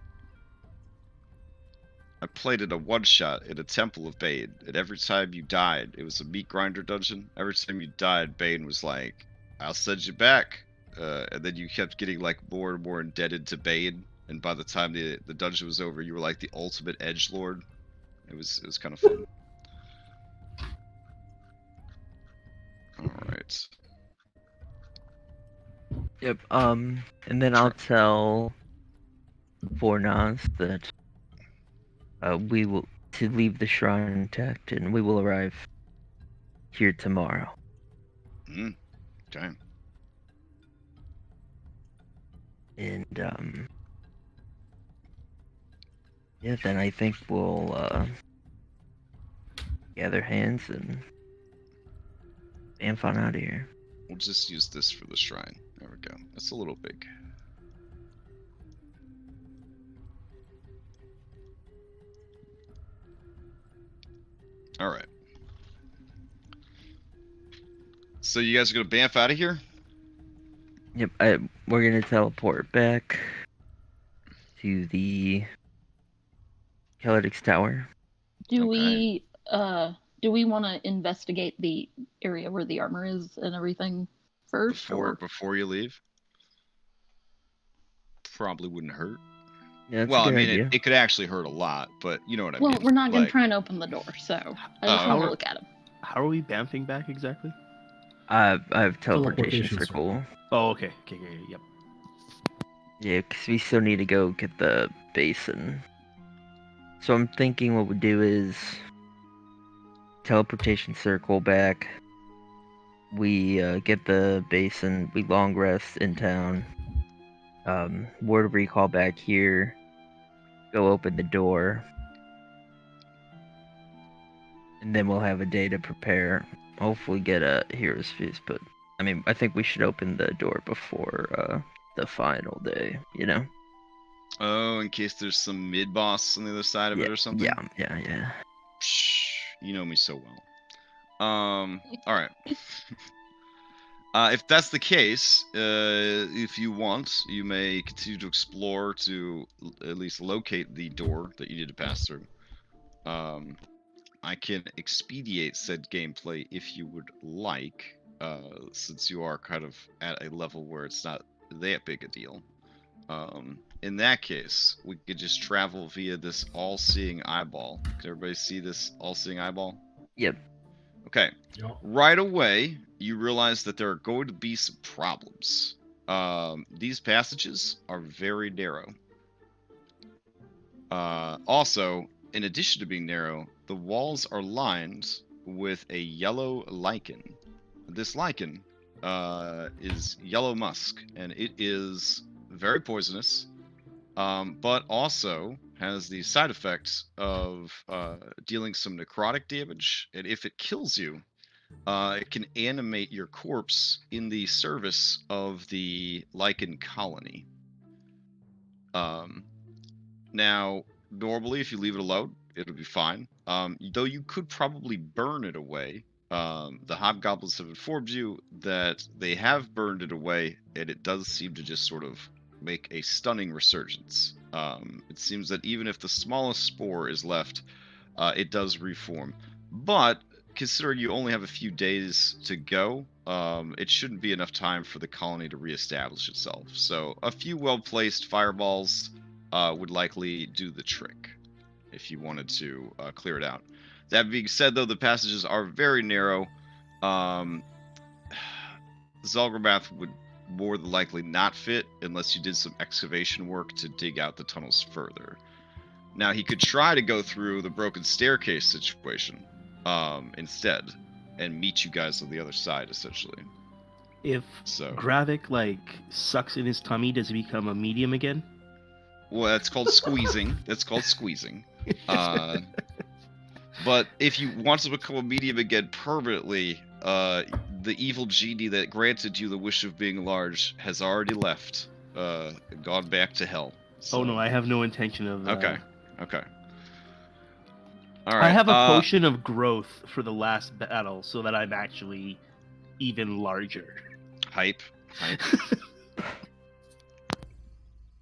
I played it a one-shot in a Temple of Bane, and every time you died, it was a meat grinder dungeon. Every time you died, Bane was like, "I'll send you back," and then you kept getting like more and more indebted to Bane. And by the time the dungeon was over, you were like the ultimate edgelord. It was kind of fun. All right. Yep. And then I'll tell Fornaz that we will to leave the shrine intact, and we will arrive here tomorrow. Okay. And yeah, then I think we'll gather hands and bamf on out of here. We'll just use this for the shrine. There we go. That's a little big. All right. So you guys are gonna bamf out of here? Yep. We're gonna teleport back to the Celtics Tower. Do we want to investigate the area where the armor is and everything first? Before you leave? Probably wouldn't hurt. Yeah, that's well, a good I mean, idea. it could actually hurt a lot, but you know what I mean. Well, we're not going to try and open the door, so I just want to look at him. How are we bamfing back exactly? I have teleportation circle. Oh, okay. Yep. Yeah, because we still need to go get the basin. So I'm thinking what we do is teleportation circle back. We get the basin. We long rest in town. Word of recall back here. Go open the door. And then we'll have a day to prepare. Hopefully get a hero's feast, but I mean, I think we should open the door before the final day, you know? Oh, in case there's some mid-boss on the other side of it or something? Yeah. Psh, you know me so well. Alright. If that's the case, if you want, you may continue to explore to at least locate the door that you need to pass through. I can expedite said gameplay if you would like, since you are kind of at a level where it's not that big a deal. In that case, we could just travel via this all-seeing eyeball. Can everybody see this all-seeing eyeball? Yep. Okay. Yep. Right away, you realize that there are going to be some problems. These passages are very narrow. Also, in addition to being narrow, the walls are lined with a yellow lichen. this lichen is yellow musk, and it is very poisonous, but also has the side effects of dealing some necrotic damage, and if it kills you, it can animate your corpse in the service of the lichen colony. Now, normally, if you leave it alone, it'll be fine. Though you could probably burn it away. The hobgoblins have informed you that they have burned it away, and it does seem to just sort of make a stunning resurgence. It seems that even if the smallest spore is left, it does reform. But considering you only have a few days to go, it shouldn't be enough time for the colony to reestablish itself. So a few well-placed fireballs would likely do the trick if you wanted to clear it out. That being said, though, the passages are very narrow. Zalgramath would more than likely not fit unless you did some excavation work to dig out the tunnels further. Now, he could try to go through the broken staircase situation instead and meet you guys on the other side, essentially. If Gravik, sucks in his tummy, does he become a medium again? Well, that's called squeezing. That's called squeezing. But if you want to become a medium again permanently, the evil genie that granted you the wish of being large has already left, gone back to hell. So. Oh no, I have no intention of. Okay. All right. I have a potion of growth for the last battle, so that I'm actually even larger. Hype.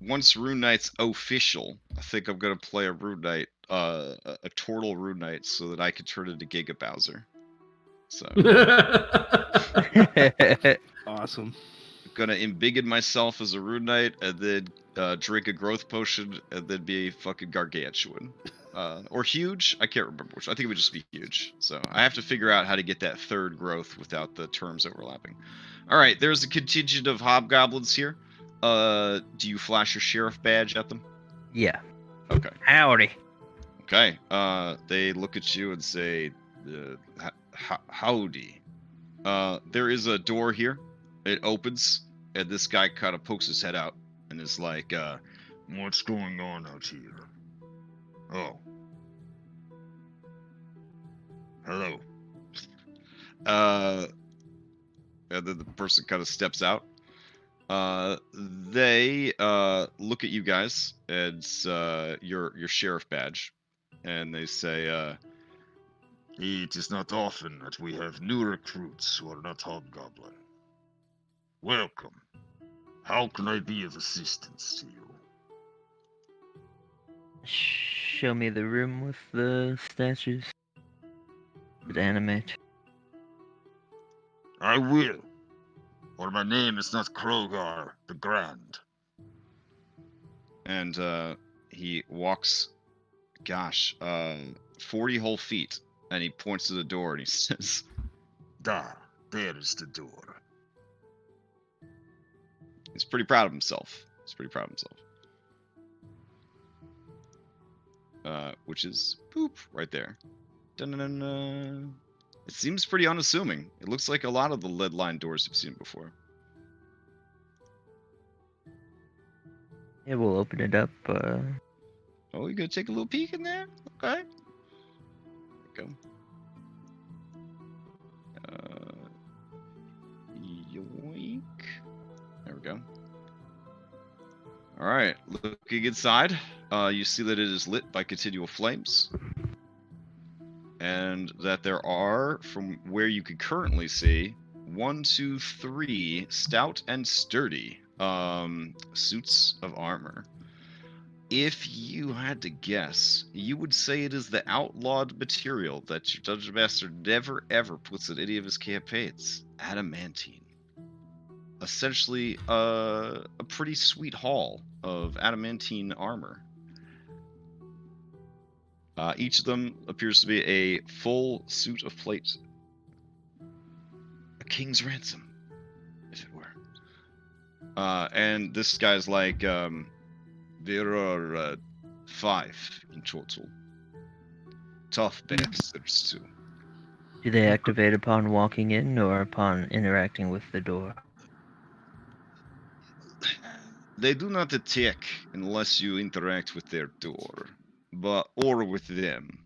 Once Rune Knight's official, I think I'm gonna play a Rune Knight, a Turtle Rune Knight, so that I can turn into Giga Bowser. So. Awesome. Gonna embiggen myself as a Rune Knight, and then drink a growth potion, and then be a fucking gargantuan. Or huge? I can't remember which. I think it would just be huge. So I have to figure out how to get that third growth without the terms overlapping. Alright, there's a contingent of hobgoblins here. Do you flash your sheriff badge at them? Yeah. Okay. Howdy. Okay. They look at you and say, howdy. There is a door here. It opens, and this guy kind of pokes his head out and is like, what's going on out here? Oh. Hello. And then the person kind of steps out. They look at you guys and your sheriff badge, and they say, it is not often that we have new recruits who are not hobgoblin. Welcome. How can I be of assistance to you? Show me the room with the statues that animate. I will. Or my name is not Krogar the Grand. And he walks, 40 whole feet, and he points to the door and he says, there is the door. He's pretty proud of himself. Which is boop right there. Dun-dun-dun-dun. It seems pretty unassuming. It looks like a lot of the lead line doors you've seen before. Yeah, we'll open it up. Oh, you gonna take a little peek in there? Okay. There we go. Yoink. There we go. Alright, looking inside, you see that it is lit by continual flames. And that there are, from where you can currently see, 1, 2, 3 stout and sturdy suits of armor. If you had to guess, you would say it is the outlawed material that your Dungeon Master never ever puts in any of his campaigns. Adamantine. Essentially, a pretty sweet haul of adamantine armor. Each of them appears to be a full suit of plate. A king's ransom, if it were. And this guy's like, there are 5 in total. Tough bastards too. Do they activate upon walking in or upon interacting with the door? They do not attack unless you interact with their door, or with them.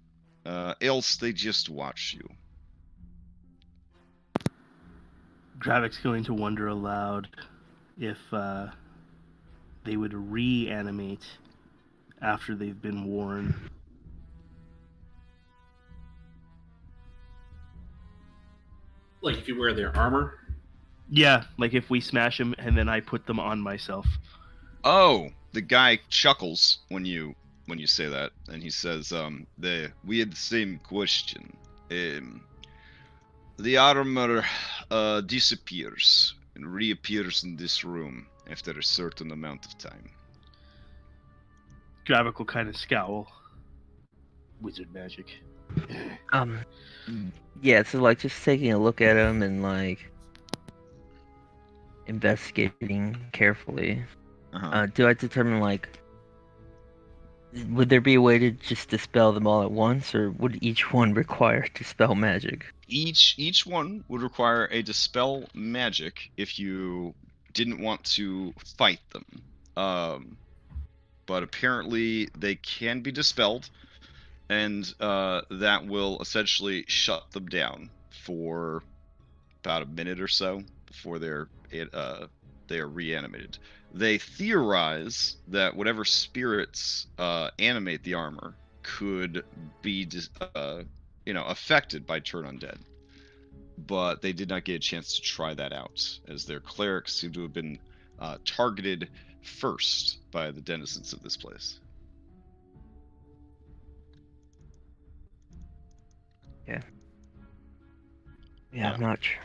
Else they just watch you. Gravik's going to wonder aloud if they would reanimate after they've been worn. Like if you wear their armor. Yeah, like if we smash them and then I put them on myself. Oh, the guy chuckles when you say that, and he says, we had the same question. The armor disappears and reappears in this room after a certain amount of time. Gravik will kind of scowl. Wizard magic. Yeah, so like just taking a look at him and like investigating carefully. Do I determine like would there be a way to just dispel them all at once, or would each one require dispel magic? Each one would require a dispel magic if you didn't want to fight them. But apparently they can be dispelled, and that will essentially shut them down for about a minute or so before they are reanimated. They theorize that whatever spirits animate the armor could be affected by turn undead, but they did not get a chance to try that out, as their clerics seem to have been targeted first by the denizens of this place. Yeah, I'm not sure.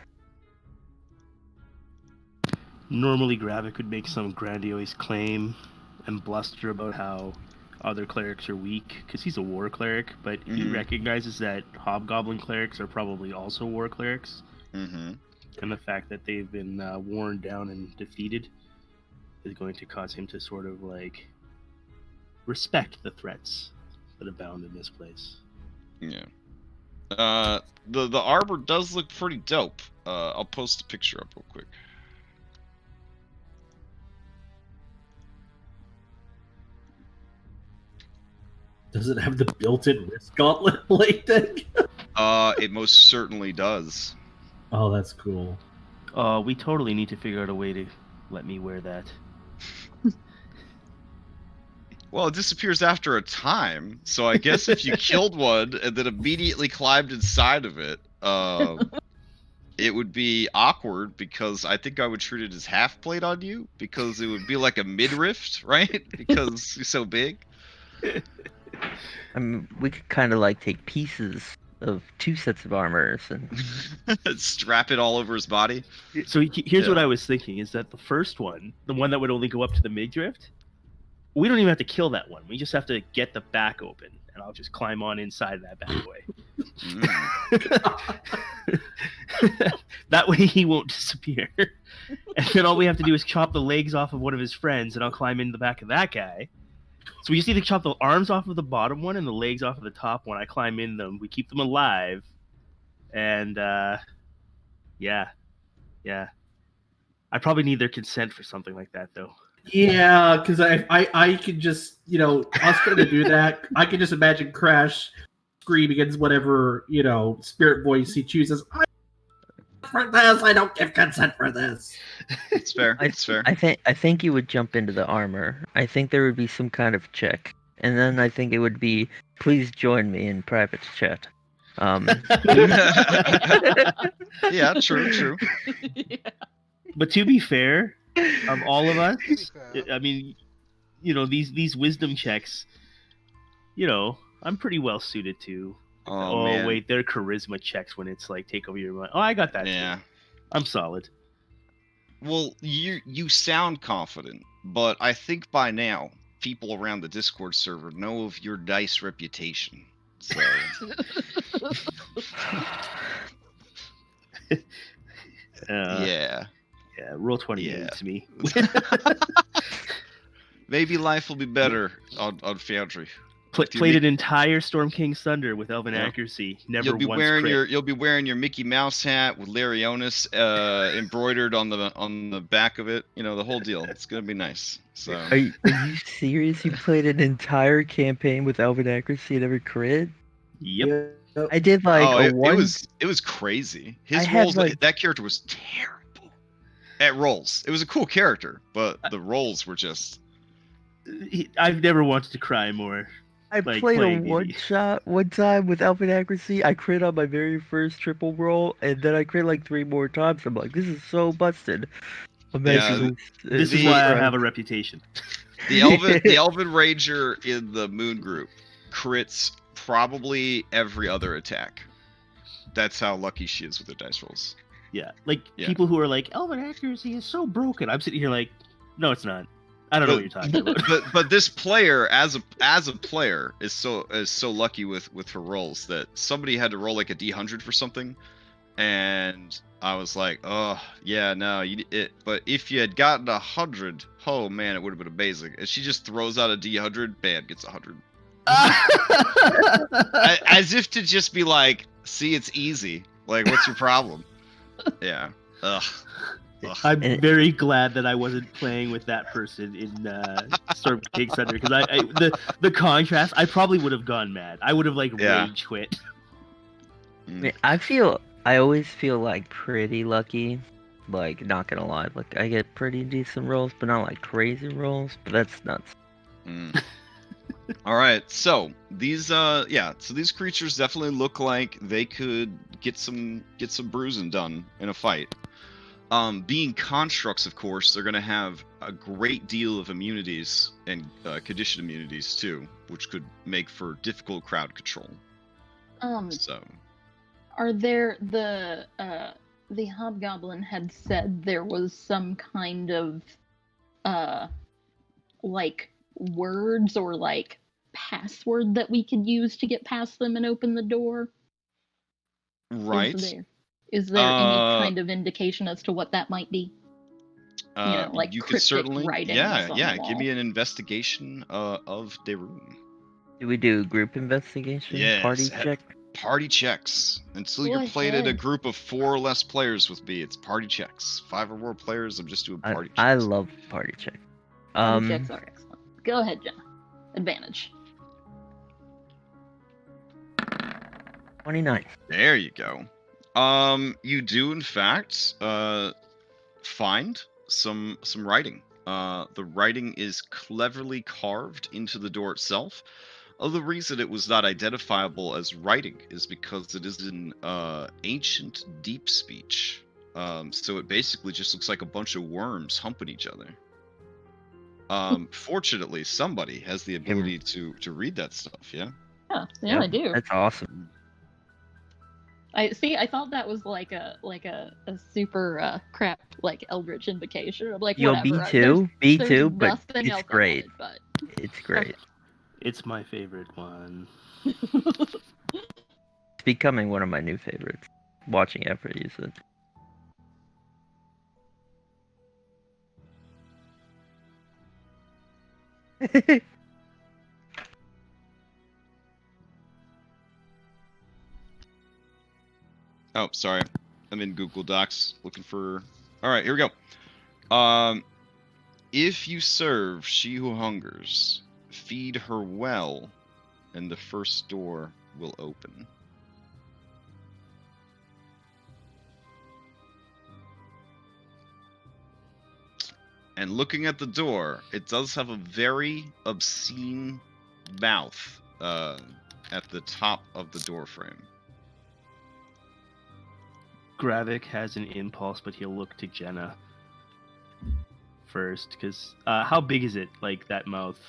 Normally, Gravik would make some grandiose claim and bluster about how other clerics are weak, because he's a war cleric, but he recognizes that hobgoblin clerics are probably also war clerics. And the fact that they've been worn down and defeated is going to cause him to sort of like respect the threats that abound in this place. Yeah. The armor does look pretty dope. I'll post a picture up real quick. Does it have the built-in wrist gauntlet blade thing? It most certainly does. Oh, that's cool. We totally need to figure out a way to let me wear that. Well, it disappears after a time, so I guess if you killed one and then immediately climbed inside of it, it would be awkward, because I think I would treat it as half plate on you, because it would be like a midriff, right? Because you're so big. I mean, we could kind of like take pieces of two sets of armors and strap it all over his body. So here's what I was thinking, is that the first one, the one that would only go up to the midriff, we don't even have to kill that one. We just have to get the back open, and I'll just climb on inside that bad boy. That way he won't disappear. And then all we have to do is chop the legs off of one of his friends, and I'll climb in the back of that guy. So we just need to chop the arms off of the bottom one and the legs off of the top one. I climb in them. We keep them alive. And, yeah. I probably need their consent for something like that, though. Yeah, because I could just, us trying to do that, I could just imagine Crash scream against whatever, spirit voice he chooses. For this, I don't give consent for this. It's fair. It's fair. I think you would jump into the armor. I think there would be some kind of check, and then I think it would be, please join me in private chat. Yeah, true. Yeah. But to be fair, all of us, I mean, these wisdom checks, I'm pretty well suited to. Oh man. Wait, they're charisma checks when it's like take over your mind. Oh, I got that. Yeah, too. I'm solid. Well, you sound confident, but I think by now people around the Discord server know of your dice reputation. So. Yeah. Roll20 needs me. Maybe life will be better on Foundry. Played an entire Storm King's Thunder with Elven accuracy. Never You'll be once wearing crit. you'll be wearing your Mickey Mouse hat with Larionis embroidered on the back of it. You know, the whole deal. It's gonna be nice. So Are you serious? You played an entire campaign with Elven accuracy and every crit? Yep. I did like oh, a it, one. it was crazy. His I had, rolls like- that character was terrible at rolls. It was a cool character, but the rolls were just. I've never wanted to cry more. I like, played a playing one DD. shot one time with Elven accuracy. I crit on my very first triple roll, and then I crit like 3 more times. I'm like, this is so busted. Yeah, This is why I have a reputation. The Elven Ranger in the Moon group crits probably every other attack. That's how lucky she is with her dice rolls. Yeah, people who are like, Elven accuracy is so broken. I'm sitting here like, no, it's not. I don't know what you're talking about. But this player, as a player, is so lucky with her rolls that somebody had to roll like a D100 for something, and I was like, oh yeah, no, but if you had gotten 100, oh man, it would have been amazing. And she just throws out a D100, bam, gets 100. As if to just be like, see, it's easy. Like, what's your problem? Yeah. Ugh. I'm very glad that I wasn't playing with that person in Storm King Thunder, because the contrast, I probably would have gone mad. I would have rage quit. I mean, I always feel like pretty lucky. Like, not gonna lie, like I get pretty decent rolls, but not like crazy rolls. But that's nuts. All right, so these these creatures definitely look like they could get some bruising done in a fight. Being constructs, of course, they're going to have a great deal of immunities and condition immunities too, which could make for difficult crowd control. So, are there the hobgoblin had said there was some kind of like words or like password that we could use to get past them and open the door? Right. Is there any kind of indication as to what that might be? Like you cryptic could certainly, writings on the wall. give me an investigation of the room. Do we do group investigation? Yes, Party check? Party checks. Until Go you're playing in a ahead. group of 4 or less players with me, it's party checks. 5 or more players, I'm just doing party checks. I love party check. Party checks are excellent. Go ahead, Jenna. Advantage. 29. There you go. You do in fact find some writing. The writing is cleverly carved into the door itself. The reason it was not identifiable as writing is because it is in ancient deep speech. So it basically just looks like a bunch of worms humping each other. Fortunately, somebody has the ability to read that stuff. Yeah. Yeah, I do. That's awesome. I thought that was like a super crap like Eldritch invocation. I'm like, Yo, whatever. B2, but nothing it's else great. on it, but It's great. It's my favorite one. It's becoming one of my new favorites. Watching Effort use it. Oh, sorry. I'm in Google Docs looking for. All right, here we go. If you serve she who hungers, feed her well, and the first door will open. And looking at the door, it does have a very obscene mouth at the top of the door frame. Gravik has an impulse, but he'll look to Jenna first, because how big is it, like, that mouth?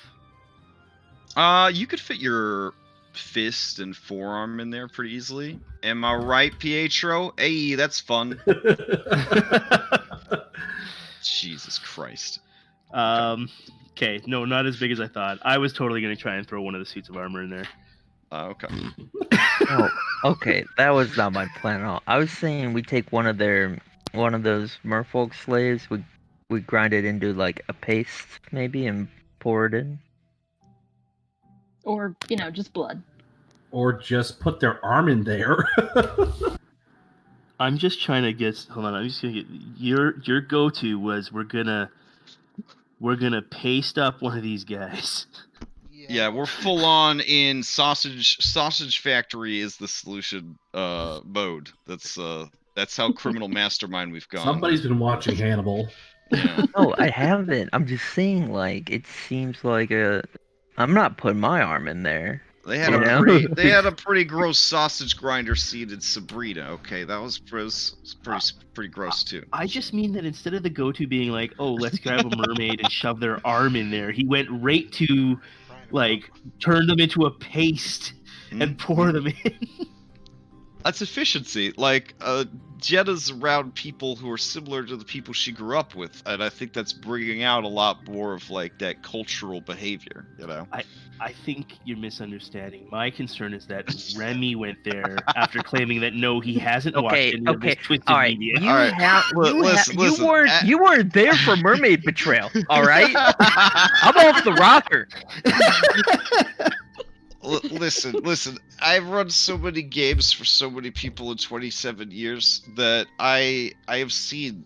You could fit your fist and forearm in there pretty easily. Am I right, Pietro? Hey, that's fun. Jesus Christ. Okay, no, not as big as I thought. I was totally going to try and throw one of the suits of armor in there. Okay. Oh, okay, that was not my plan at all. I was saying we take one of those merfolk slaves, we grind it into like a paste maybe and pour it in. Or, just blood. Or just put their arm in there. I'm just trying to get. Hold on. I'm just gonna get your go-to was we're gonna paste up one of these guys. Yeah, we're full on in sausage factory is the solution mode. That's how criminal mastermind we've gone. Somebody's been watching Hannibal. Yeah. No, I haven't. I'm just saying, like, it seems like I'm not putting my arm in there. They had a pretty gross sausage grinder scene in Sabrina. Okay, that was pretty gross too. I just mean that instead of the go-to being like, oh, let's grab a mermaid and shove their arm in there, he went right to, like, turn them into a paste and pour them in. That's efficiency. Like, Jenna's around people who are similar to the people she grew up with, and I think that's bringing out a lot more of, like, that cultural behavior, I think you're misunderstanding. My concern is that Remy went there after claiming that no, he hasn't watched any of this twisted media. You weren't there for mermaid betrayal, all right? I'm off the rocker. Listen. I've run so many games for so many people in 27 years that I have seen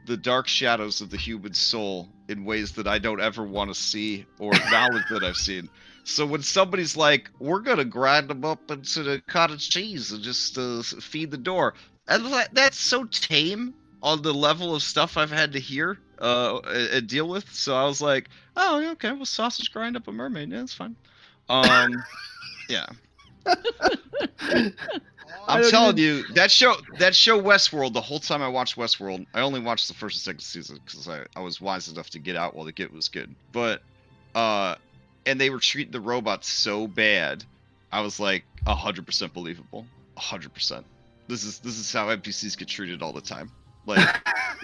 the dark shadows of the human soul in ways that I don't ever want to see or acknowledge that I've seen. So when somebody's like, "We're gonna grind them up into the cottage cheese and just feed the door," and that's so tame on the level of stuff I've had to hear and deal with. So I was like, "Oh, okay, well, sausage grind up a mermaid. Yeah, that's fine." Yeah. I'm telling you, that show Westworld, the whole time I watched Westworld, I only watched the first and second season because I was wise enough to get out while the get was good. But and they were treating the robots so bad, I was like 100% believable. 100%. This is how NPCs get treated all the time. Like,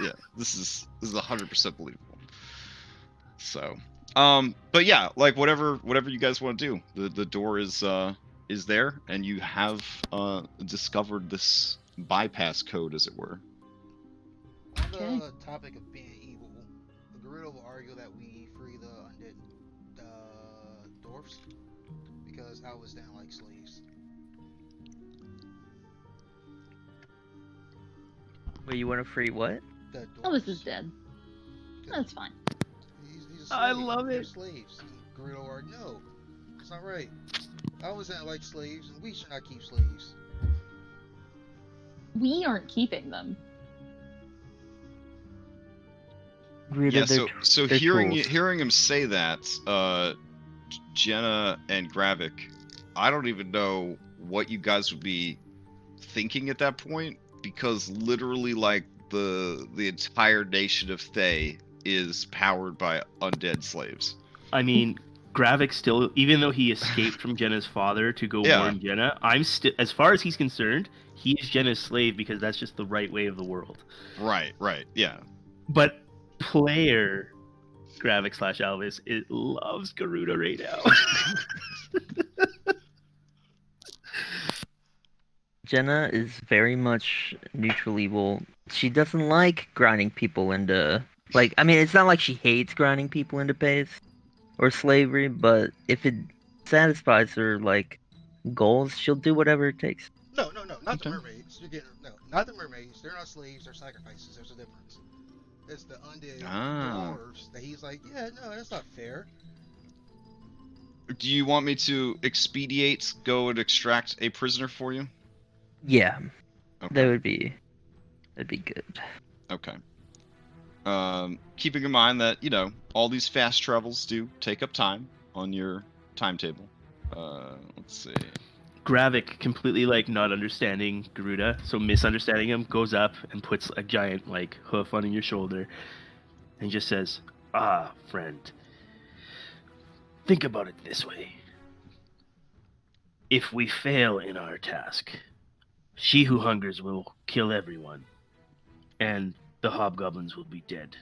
yeah, this is 100% believable. So, but yeah, like whatever you guys want to do, the door is there, and you have discovered this bypass code, as it were. On the topic of being evil, the Gerudo will argue that we free the undead dwarfs because I was down like slaves. Wait, you want to free what? Elvis is dead. That's fine. He's a slave. I love They're it. slaves. Gerudo will argue, no, it's not right. I was down like slaves, and we should not keep slaves. We aren't keeping them. Yeah, so hearing him say that, Jenna and Gravik, I don't even know what you guys would be thinking at that point, because literally, like, the entire nation of Thay is powered by undead slaves. I mean, Gravik still, even though he escaped from Jenna's father to go warn Jenna, I'm still, as far as he's concerned, he is Jenna's slave because that's just the right way of the world. Right, yeah. But player Gravik / Elvis, it loves Gerudo right now. Jenna is very much neutral evil. She doesn't like grinding people into, like, I mean, it's not like she hates grinding people into paste or slavery, but if it satisfies her, like, goals, she'll do whatever it takes. No, not the mermaids. Not the mermaids. They're not slaves. They're sacrifices. There's a difference. It's the undead dwarves that he's like, yeah, no, that's not fair. Do you want me to expedite, go and extract a prisoner for you? Yeah, okay. that'd be good. Okay. Keeping in mind that, all these fast travels do take up time on your timetable. Let's see. Gravik, completely, like, not understanding Garuda, so misunderstanding him, goes up and puts a giant, like, hoof on your shoulder and just says, "Ah, friend, think about it this way. If we fail in our task, she who hungers will kill everyone, and the hobgoblins will be dead,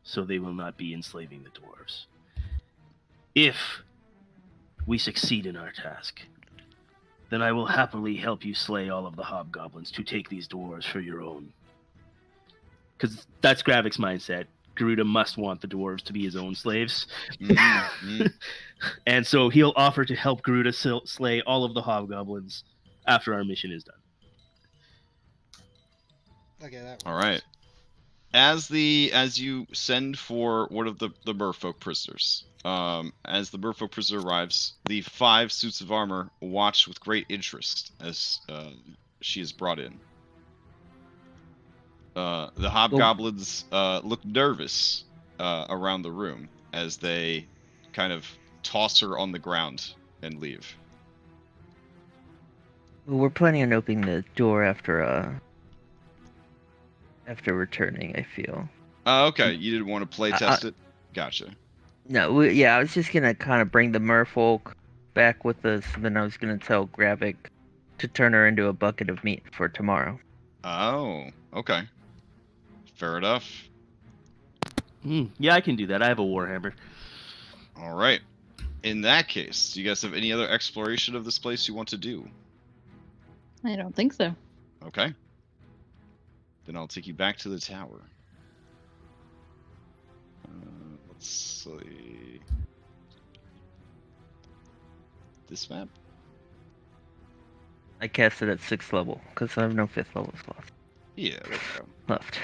so they will not be enslaving the dwarves. If we succeed in our task, then I will happily help you slay all of the hobgoblins to take these dwarves for your own." Because that's Gravik's mindset. Garuda must want the dwarves to be his own slaves. Mm-hmm. And so he'll offer to help Garuda slay all of the hobgoblins after our mission is done. Okay, that works. All right. As you send for one of the merfolk prisoners, as the merfolk prisoner arrives, the 5 suits of armor watch with great interest as she is brought in. The hobgoblins look nervous around the room as they kind of toss her on the ground and leave. Well, we're planning on opening the door after returning, I feel. Okay, you didn't want to play test it? Gotcha. No, I was just gonna kind of bring the merfolk back with us, and then I was gonna tell Gravik to turn her into a bucket of meat for tomorrow. Oh, okay. Fair enough. Yeah, I can do that. I have a warhammer. All right. In that case, do you guys have any other exploration of this place you want to do? I don't think so. Okay. Then I'll take you back to the tower. Let's see. This map? I cast it at 6th level, because I have no 5th level slots Yeah, there we go. left.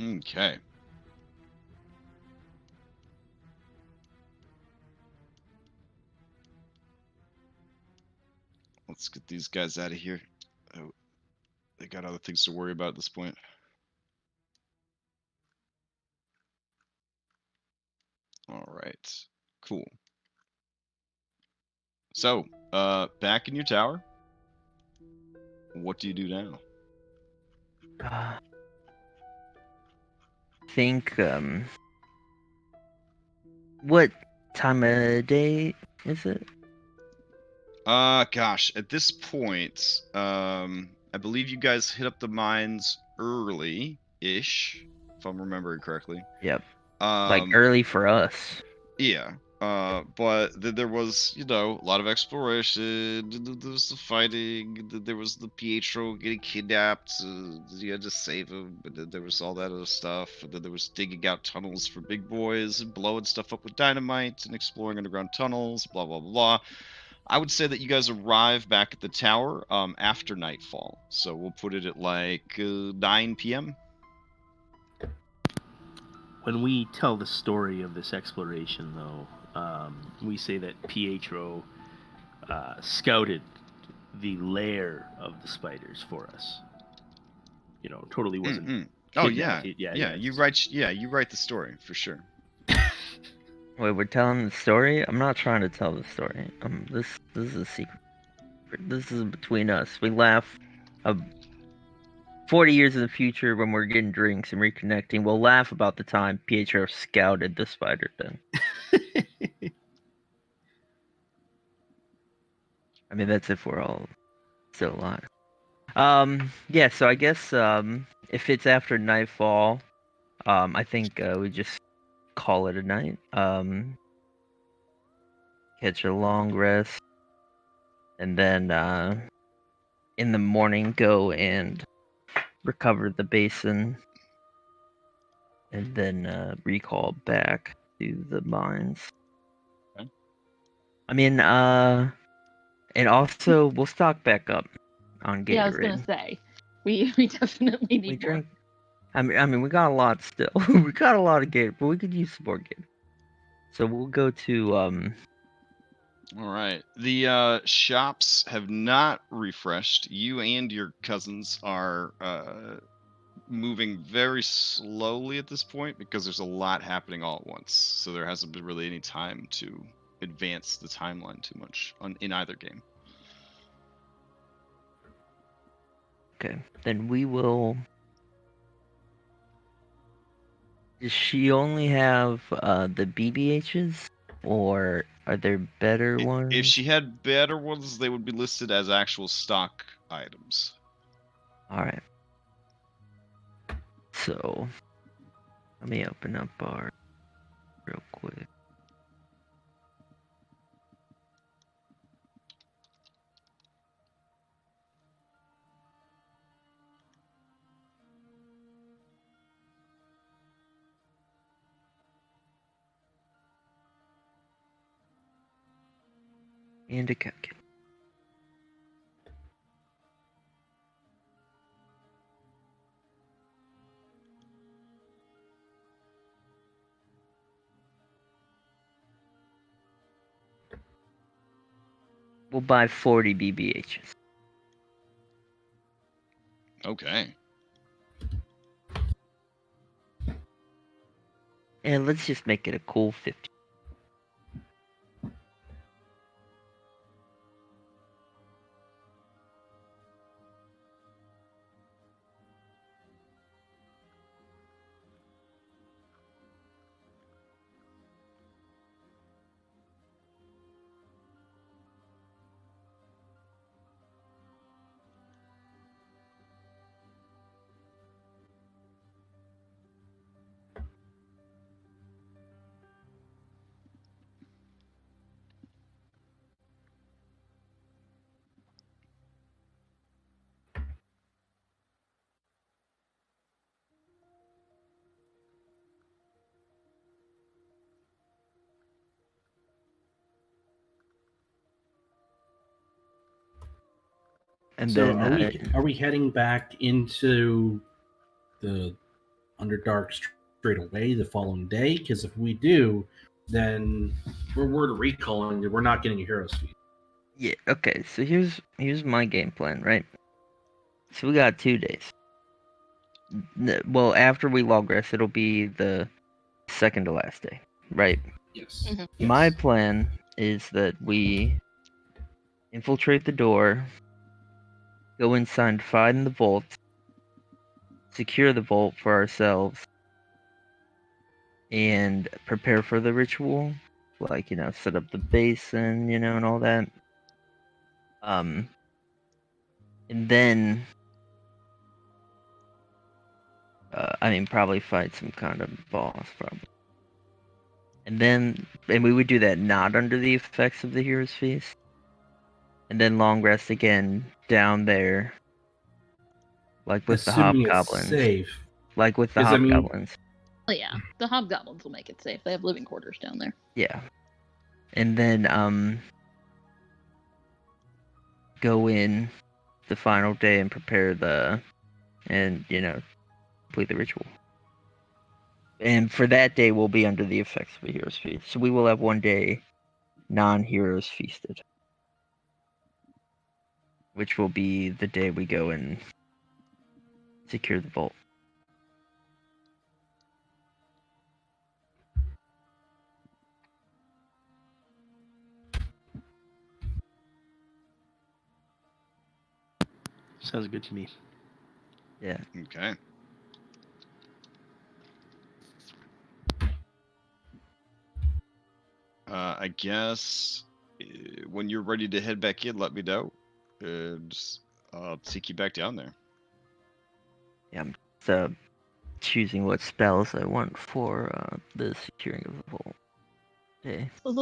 Okay. Let's get these guys out of here. Oh, they got other things to worry about at this point. All right. Cool. So, back in your tower. What do you do now? Think, what time of day is it? Gosh, at this point, I believe you guys hit up the mines early-ish, if I'm remembering correctly. Yep. Like early for us. Yeah. But then there was, a lot of exploration. There was the fighting. There was the Pietro getting kidnapped. You had to save him. And then there was all that other stuff. And then there was digging out tunnels for big boys and blowing stuff up with dynamite and exploring underground tunnels. Blah blah blah. I would say that you guys arrive back at the tower after nightfall. So we'll put it at like 9 p.m. When we tell the story of this exploration, though, we say that Pietro scouted the lair of the spiders for us. Totally wasn't. Oh yeah. Yeah. You write the story for sure. Wait, we're telling the story? I'm not trying to tell the story. This is a secret. This is between us. We laugh. 40 years in the future, when we're getting drinks and reconnecting, we'll laugh about the time Pietro scouted the spider den. I mean, that's if we're all still alive. Yeah, so I guess if it's after nightfall, I think we just call it a night. Catch a long rest, and then in the morning go and recover the basin, and then recall back to the mines. Okay. I mean, and also we'll stock back up on Gatorade. Yeah, I was gonna say, we definitely need more. Drink. I mean, we got a lot still. We got a lot of Gatorade, but we could use some more Gatorade. So we'll go to All right. The shops have not refreshed. You and your cousins are moving very slowly at this point because there's a lot happening all at once. So there hasn't been really any time to advance the timeline too much in either game. Okay, then we will. Does she only have the BBHs, or are there better ones? If she had better ones, they would be listed as actual stock items. All right. So let me open up our real quick. And a calculator. We'll buy 40 BBHs. Okay. And let's just make it a cool 50. And So then are we heading back into the Underdark straight away the following day? Because if we do, then we're recalling that we're not getting a hero's feat. yeah, okay, so here's my game plan, right? So we got 2 days. Well, after we log rest, it'll be the second to last day, right? Yes. Mhm. Yes. My plan is that we infiltrate the door, go inside, find the vault, secure the vault for ourselves, and prepare for the ritual. Like, set up the basin, and all that. And then, probably fight some kind of boss, probably. And we would do that not under the effects of the Hero's Feast. And then long rest again down there, like with Assuming the it's hobgoblins. safe. Like with the 'Cause, I mean- hobgoblins. Well, yeah, the hobgoblins will make it safe. They have living quarters down there. Yeah. And then go in the final day and prepare complete the ritual. And for that day, we'll be under the effects of a Hero's Feast. So we will have 1 day non-Heroes Feasted. Which will be the day we go and secure the vault. Sounds good to me. Yeah. Okay. I guess when you're ready to head back in, let me know. And I'll take you back down there. Yeah, I'm just choosing what spells I want for the securing of the vault. Okay. So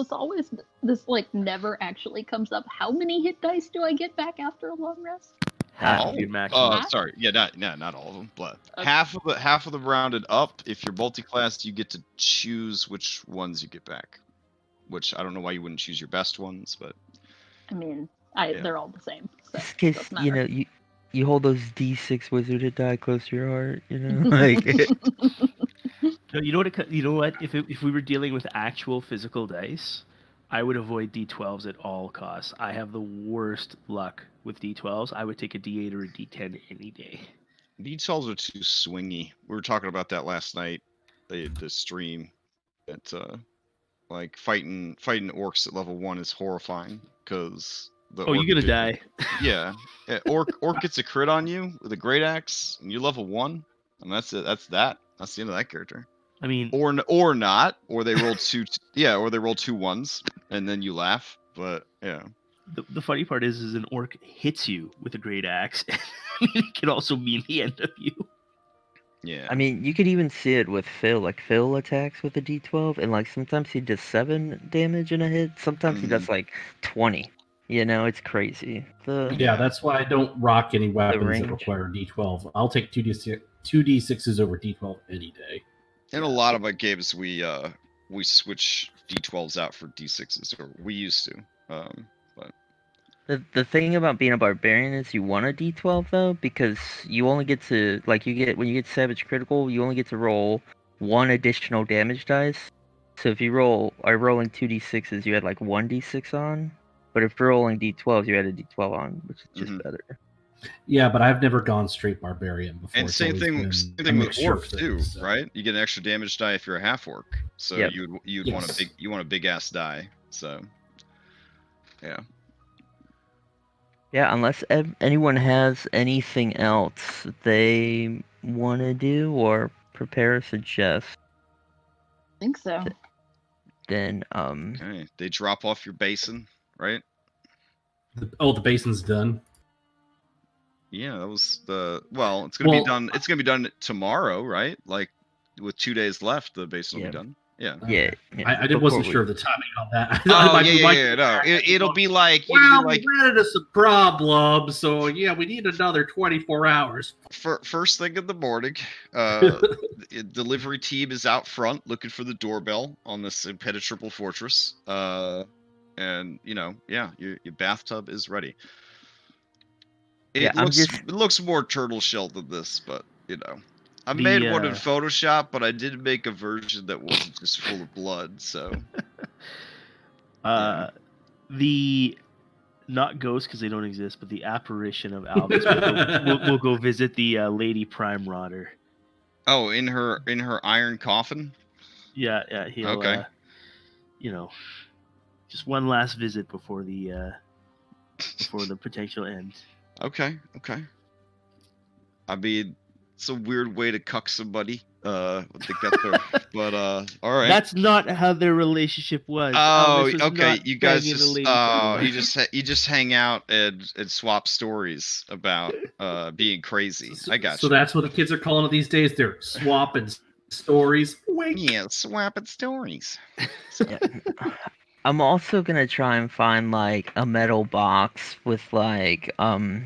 this never actually comes up. How many hit dice do I get back after a long rest? Half of your maximum. Half? Sorry. Yeah, not all of them, but Okay. half of the rounded up. If you're multi-class, you get to choose which ones you get back. Which I don't know why you wouldn't choose your best ones, but I mean, Yeah. they're all the same. So Just in it case, doesn't matter. you hold those D6 wizarded die close to your heart, like. No, you know what? If we were dealing with actual physical dice, I would avoid D12s at all costs. I have the worst luck with D12s. I would take a D8 or a D10 any day. D12s are too swingy. We were talking about that last night, the stream. That like fighting orcs at level 1 is horrifying because the Oh, you're gonna die. Yeah, orc gets a crit on you with a great axe, and you level 1, and that's it. That's the end of that character. I mean, Or not, or they roll or they roll 2 ones, and then you laugh. But yeah, the funny part is an orc hits you with a great axe. It can also mean the end of you. yeah. I mean, you could even see it with Phil. Like, Phil attacks with a D12, and, like, sometimes he does 7 damage in a hit. Sometimes he does, like, 20. It's crazy. Yeah, that's why I don't rock any weapons that range. require D12. I'll take 2d6s over D12 any day. In a lot of my games, we switch D12s out for D6s, or we used to. But The thing about being a barbarian is you want a D12 though, because you only get to when you get savage critical, you only get to roll 1 additional damage dice. So if you are rolling 2d6s, you had like 1d6 on, but if you're rolling d12s, you had a d12 on, which is just better. Yeah, but I've never gone straight barbarian before. And same thing with orc too, right? You get an extra damage die if you're a half orc. So Yep. you'd want a big ass die. So yeah. Yeah, unless anyone has anything else they want to do or prepare or suggest. I think so. Then Okay, they drop off your basin, right? The basin's done. Yeah, that was it's gonna be done. It's gonna be done tomorrow, right? Like with 2 days left, the basin will be done. Yeah. Yeah. I wasn't sure of the timing on that. Oh yeah. No, it'll be like. We ran into some problems, so yeah, we need another 24 hours. First thing in the morning, delivery team is out front looking for the doorbell on this impenetrable fortress. And your bathtub is ready. It looks more turtle shell than this, but I made one in Photoshop, but I did make a version that wasn't just full of blood. So, the not ghosts because they don't exist, but the apparition of Albus will go visit the Lady Prime Rotter. Oh, in her iron coffin. Yeah. He'll, okay. Just one last visit before the potential end. Okay. I mean, it's a weird way to cuck somebody. But all right. That's not how their relationship was. Oh, okay. You guys you just hang out and swap stories about being crazy. I got you. So that's what the kids are calling it these days. They're swapping stories. Wink. Yeah, swapping stories. Yeah. I'm also gonna try and find like a metal box with like like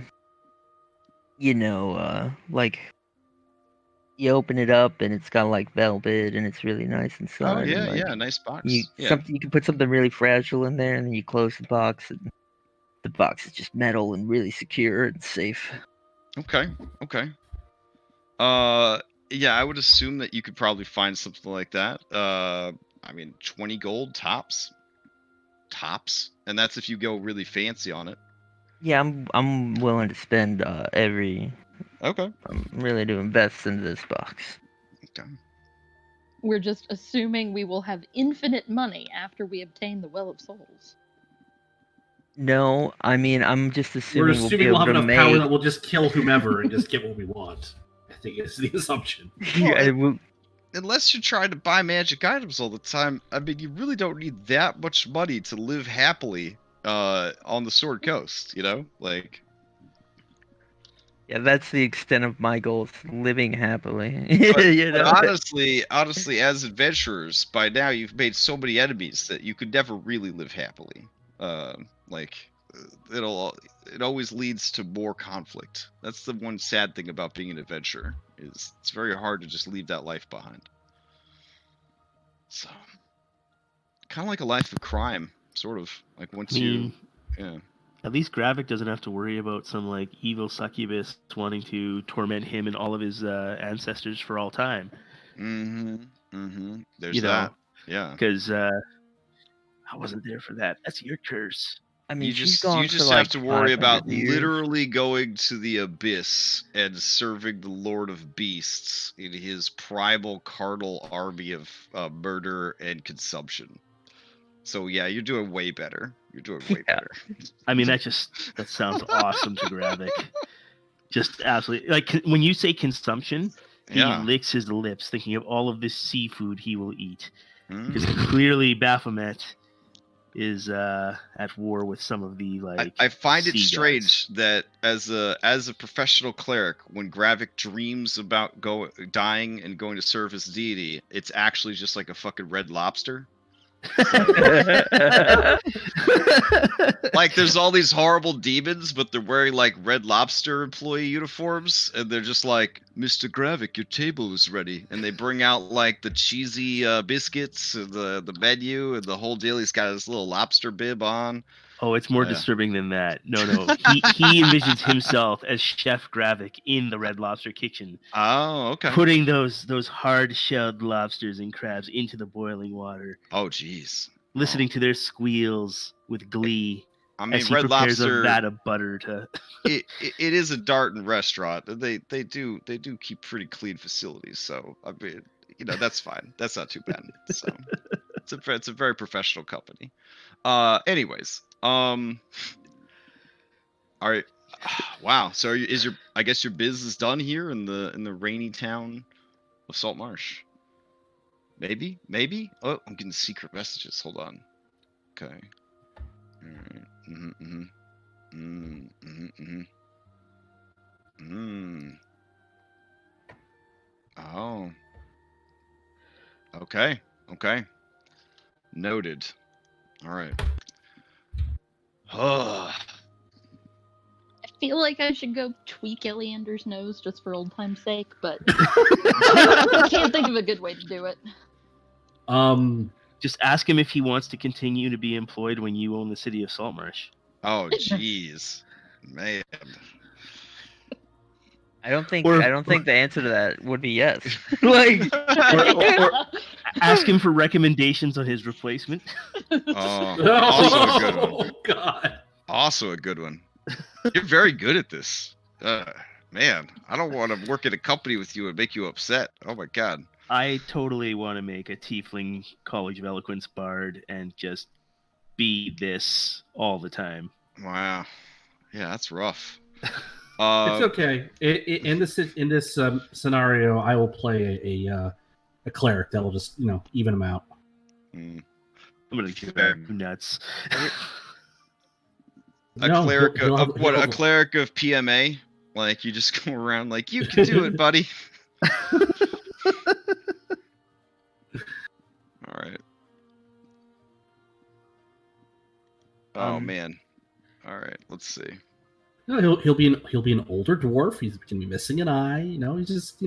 you open it up and it's got like velvet and it's really nice inside. Oh yeah, and, like, nice box. You can put something really fragile in there and then you close the box and the box is just metal and really secure and safe. Okay. Yeah, I would assume that you could probably find something like that. I mean, 20 gold tops, and that's if you go really fancy on it. Yeah, I'm willing to spend every. Okay. I'm really to invest in this box. Okay. We're just assuming we will have infinite money after we obtain the Well of Souls. No, I mean I'm just assuming we'll have enough power that we'll just kill whomever and just get what we want. I think is the assumption. Unless you're trying to buy magic items all the time, I mean, you really don't need that much money to live happily on the Sword Coast, like. Yeah, that's the extent of my goals, living happily. But honestly, as adventurers, by now you've made so many enemies that you could never really live happily. It always leads to more conflict. That's the one sad thing about being an adventurer, is it's very hard to just leave that life behind. So, kind of like a life of crime, sort of. Like once At least Gravik doesn't have to worry about some like evil succubus wanting to torment him and all of his ancestors for all time. There's that. Yeah. Because I wasn't there for that. That's your curse. I mean, you just have to worry about literally going to the abyss and serving the Lord of Beasts in his primal carnal army of murder and consumption. So yeah, you're doing way better. Better. I mean, that sounds awesome to Gravik. Just absolutely, like when you say consumption, he licks his lips thinking of all of this seafood he will eat. Because clearly Baphomet is at war with some of the like. I find it strange that as a professional cleric, when Gravik dreams about dying and going to serve his deity, it's actually just like a fucking Red Lobster. Like there's all these horrible demons, but they're wearing like Red Lobster employee uniforms, and they're just like, Mr. Gravik, your table is ready, and they bring out like the cheesy biscuits and the menu and the whole deal. He's got his little lobster bib on, Oh, it's more disturbing than that. No. He envisions himself as Chef Gravik in the Red Lobster kitchen. Oh, okay. Putting those hard-shelled lobsters and crabs into the boiling water. Oh, jeez. Listening to their squeals with glee. I mean, as he Red prepares Lobster. A vat of butter to. it is a Darton restaurant. They do keep pretty clean facilities. So I mean, that's fine. That's not too bad. So it's a very professional company. Anyways, all right. Wow. So I guess your biz is done here in the rainy town of Saltmarsh. Maybe. Oh, I'm getting secret messages. Hold on. Okay. All right. Oh. Okay. Noted. All right. I feel like I should go tweak Eleander's nose just for old time's sake, but I can't think of a good way to do it. Just ask him if he wants to continue to be employed when you own the city of Saltmarsh. Oh, jeez, man. I don't think the answer to that would be yes. Like, or ask him for recommendations on his replacement. Also a good one. Oh God. Also a good one. You're very good at this. Man, I don't want to work at a company with you and make you upset. Oh my God. I totally want to make a tiefling College of Eloquence bard and just be this all the time. Wow. Yeah, that's rough. It's okay. In this scenario, I will play a cleric that will just even them out. I'm gonna get nuts. A cleric of PMA? Like you just go around like you can do it, buddy. All right. Oh man. All right. Let's see. He'll be an older dwarf. He's gonna be missing an eye. He's just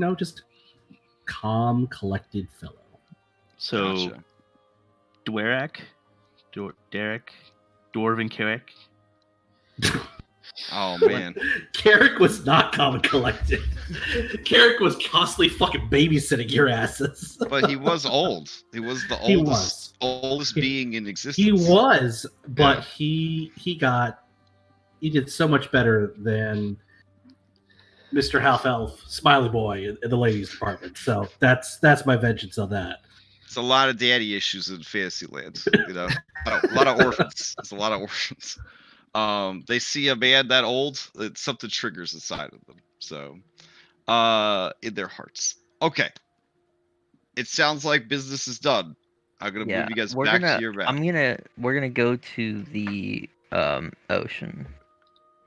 calm, collected fellow. So, Gotcha. Derek, Dwarven Carrick. Oh man. Carrick was not calm and collected. Carrick was constantly fucking babysitting your asses. But he was old. He was the oldest being in existence. He was, but he did so much better than Mr. Half Elf, Smiley Boy in the ladies department. So that's my vengeance on that. It's a lot of daddy issues in Fantasyland. A lot of orphans. It's a lot of orphans. They see a man that old, something triggers inside of them. So, in their hearts. Okay. It sounds like business is done. I'm gonna move you guys back to your back. We're gonna go to the ocean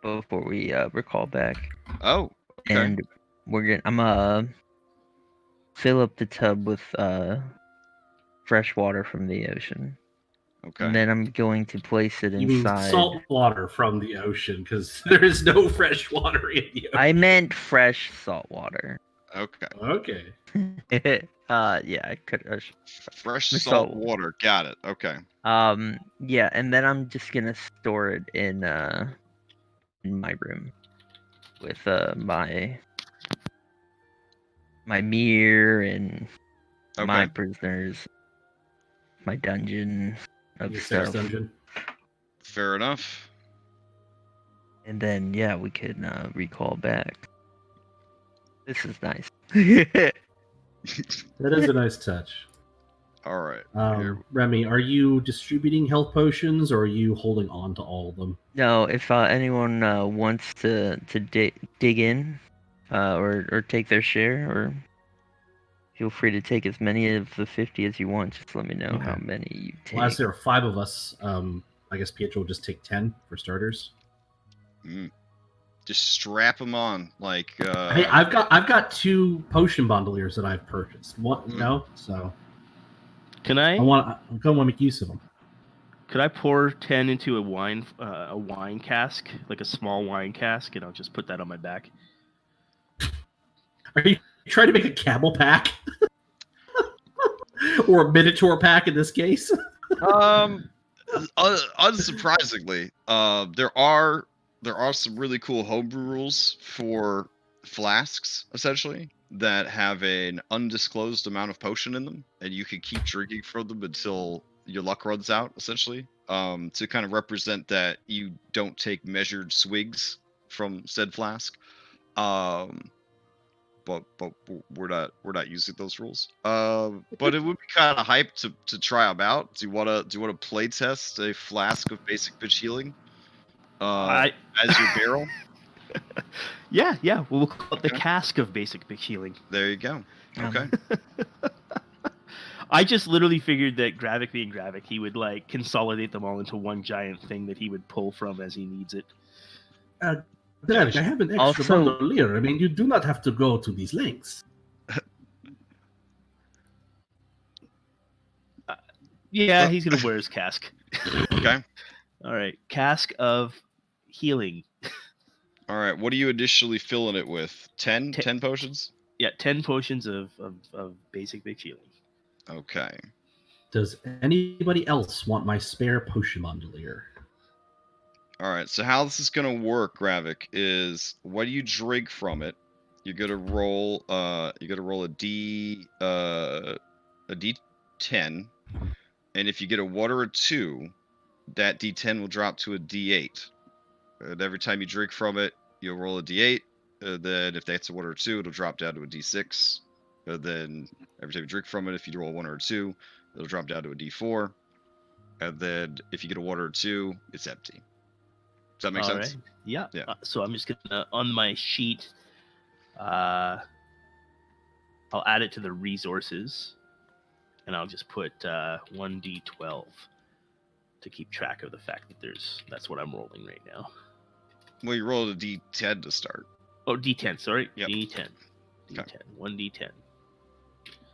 before we recall back. Oh. Okay. And I'm gonna fill up the tub with fresh water from the ocean. Okay. And then I'm going to place it inside. Salt water from the ocean, because there is no fresh water in the ocean. I meant fresh salt water. Okay. Yeah, I could. Fresh salt water. Got it. Okay. Yeah, and then I'm just gonna store it in my room with my mirror and my prisoners, my dungeon of stuff. Dungeon. Fair enough. And then we could recall back. This is nice. That is a nice touch. All right. Remy, are you distributing health potions, or are you holding on to all of them? No, if anyone wants to dig in, or take their share, or feel free to take as many of the 50 as you want. Just let me know how many you take. Well, as there are 5 of us, I guess Pietro will just take 10 for starters. Just strap them on, like. Hey, I've got 2 potion bondoliers that I've purchased. What so. Can I? I'm gonna make use of them. Could I pour 10 into a wine cask, like a small wine cask, and I'll just put that on my back? Are you trying to make a camel pack? Or a minotaur pack in this case? Unsurprisingly, there are some really cool homebrew rules for flasks, essentially, that have an undisclosed amount of potion in them, and you can keep drinking from them until your luck runs out, essentially, to kind of represent that you don't take measured swigs from said flask. Um, but we're not using those rules. But it would be kind of hype to try them out. Do you wanna play test a flask of basic bitch healing? I As your barrel? yeah, we'll call it the Okay. cask of basic bitch healing. There you go. Okay. I just literally figured that Gravik being Gravik, he would like consolidate them all into one giant thing that he would pull from as he needs it. Derek, I have an extra Also- bandolier. I mean, you do not have to go to these lengths. Yeah, he's gonna wear his cask. Okay. All right, cask of healing. All right. What are you initially filling it with? 10 potions? Yeah, 10 potions of basic bitch healing. Okay. Does anybody else want my spare potion bandolier? All right. So how this is gonna work, Gravik, is when you drink from it, you're gonna roll. You gotta roll a D10, and if you get a 1 or a 2, that D10 will drop to a D8. And every time you drink from it, you'll roll a D8. Then if that's a 1 or a 2, it'll drop down to a D6. Then every time you drink from it, if you roll a 1 or a 2, it'll drop down to a D4. And then if you get a 1 or a 2, it's empty. Does that make All sense? right. Yeah. Yeah. So I'm just gonna on my sheet. I'll add it to the resources, and I'll just put 1d12 to keep track of the fact that that's what I'm rolling right now. Well, you rolled a D10 to start. Oh, D10. Sorry. Yep. D10. D10. Okay. 1d10.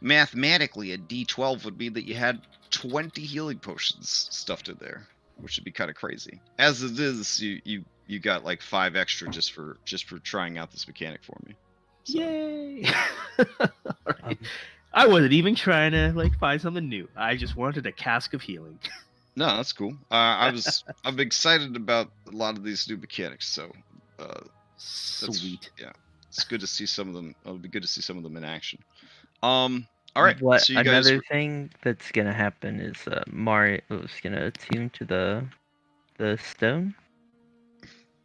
Mathematically, a D12 would mean that you had 20 healing potions stuffed in there, which would be kind of crazy. As it is, you got like 5 extra just for trying out this mechanic for me. So. Yay! All right. I wasn't even trying to like find something new. I just wanted a cask of healing. No, that's cool. I'm excited about a lot of these new mechanics. So, Sweet. Yeah, it's good to see some of them. It'll be good to see some of them in action. All right. What So you guys another thing that's gonna happen is Mario is gonna attune to the stone,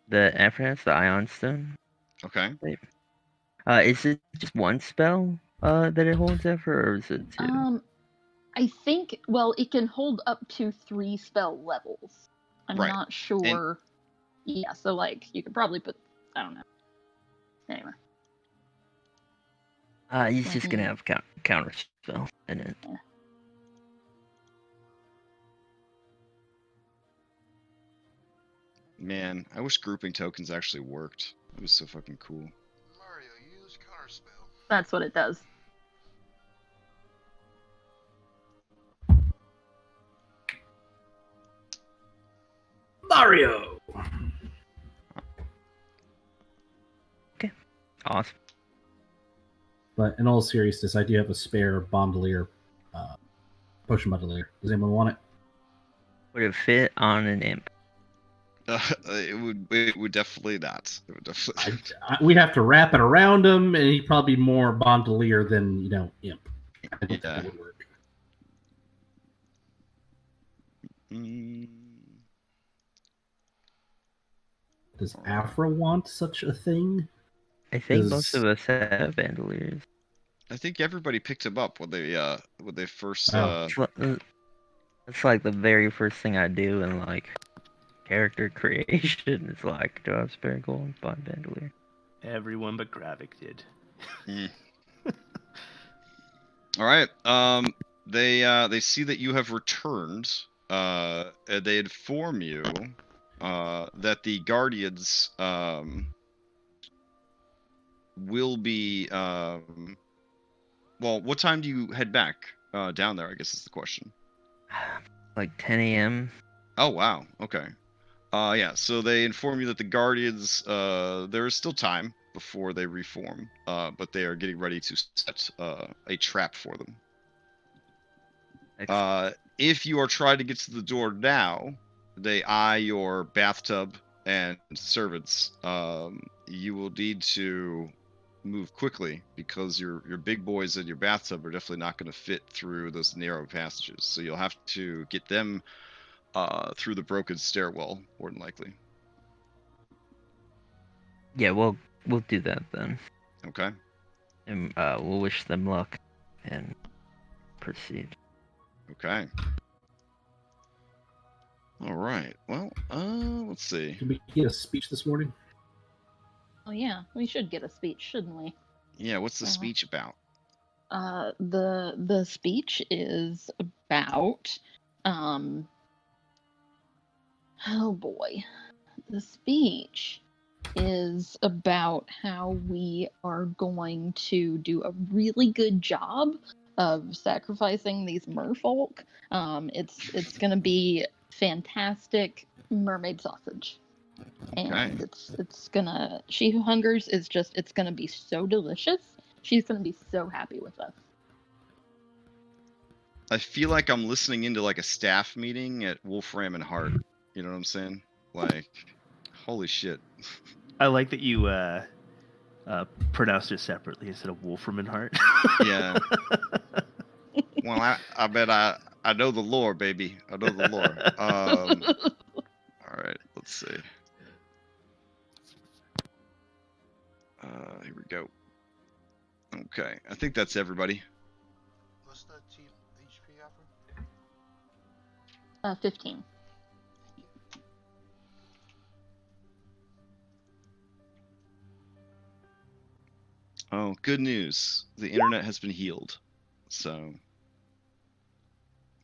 the Aphrodite, the Ion Stone. Okay. Is it just one spell that it holds ever, or is it two? I think, well, it can hold up to 3 spell levels. I'm Right. not sure. Yeah, so like you could probably put, I don't know. Anyway. He's just gonna have counter spell in it. Yeah. Man, I wish grouping tokens actually worked. It was so fucking cool. Mario, use counterspell. That's what it does. Mario! Okay, awesome. But in all seriousness, I do have a spare bandolier, potion bandolier. Does anyone want it? Would it fit on an imp? It would definitely not. It would definitely. We'd have to wrap it around him, and he'd probably be more bandolier than imp. I don't think it would work. Does Afra want such a thing? I think most of us have bandoliers. I think everybody picked him up when they first. It's like the very first thing I do in like character creation. It's like, do I have spare gold? Buy bandolier. Everyone but Gravik did. All right. They see that you have returned. And they inform you that the Guardians will be well, what time do you head back down there, I guess is the question. Like 10 a.m. Oh wow, okay. Yeah, so they inform you that the Guardians there is still time before they reform, but they are getting ready to set a trap for them. If you are trying to get to the door now, they eye your bathtub and servants. You will need to move quickly because your big boys in your bathtub are definitely not going to fit through those narrow passages. So you'll have to get them through the broken stairwell, more than likely. Yeah, we'll do that then. Okay. And we'll wish them luck and proceed. Okay. All right. Well, let's see. Did we get a speech this morning? Oh yeah, we should get a speech, shouldn't we? Yeah, what's the speech about? The speech is about oh boy. The speech is about how we are going to do a really good job of sacrificing these merfolk. It's gonna be fantastic mermaid sausage. And it's gonna, she who hungers is just, it's gonna be so delicious. She's gonna be so happy with us. I feel like I'm listening into like a staff meeting at Wolfram and Hart. You know what I'm saying? Like, holy shit. I like that you pronounced it separately instead of Wolfram and Hart. Yeah. Well, I bet I know the lore, baby. I know the lore. All right, let's see. Here we go. Okay, I think that's everybody. What's the team HP offer? 15. Oh, good news. The internet has been healed. So, in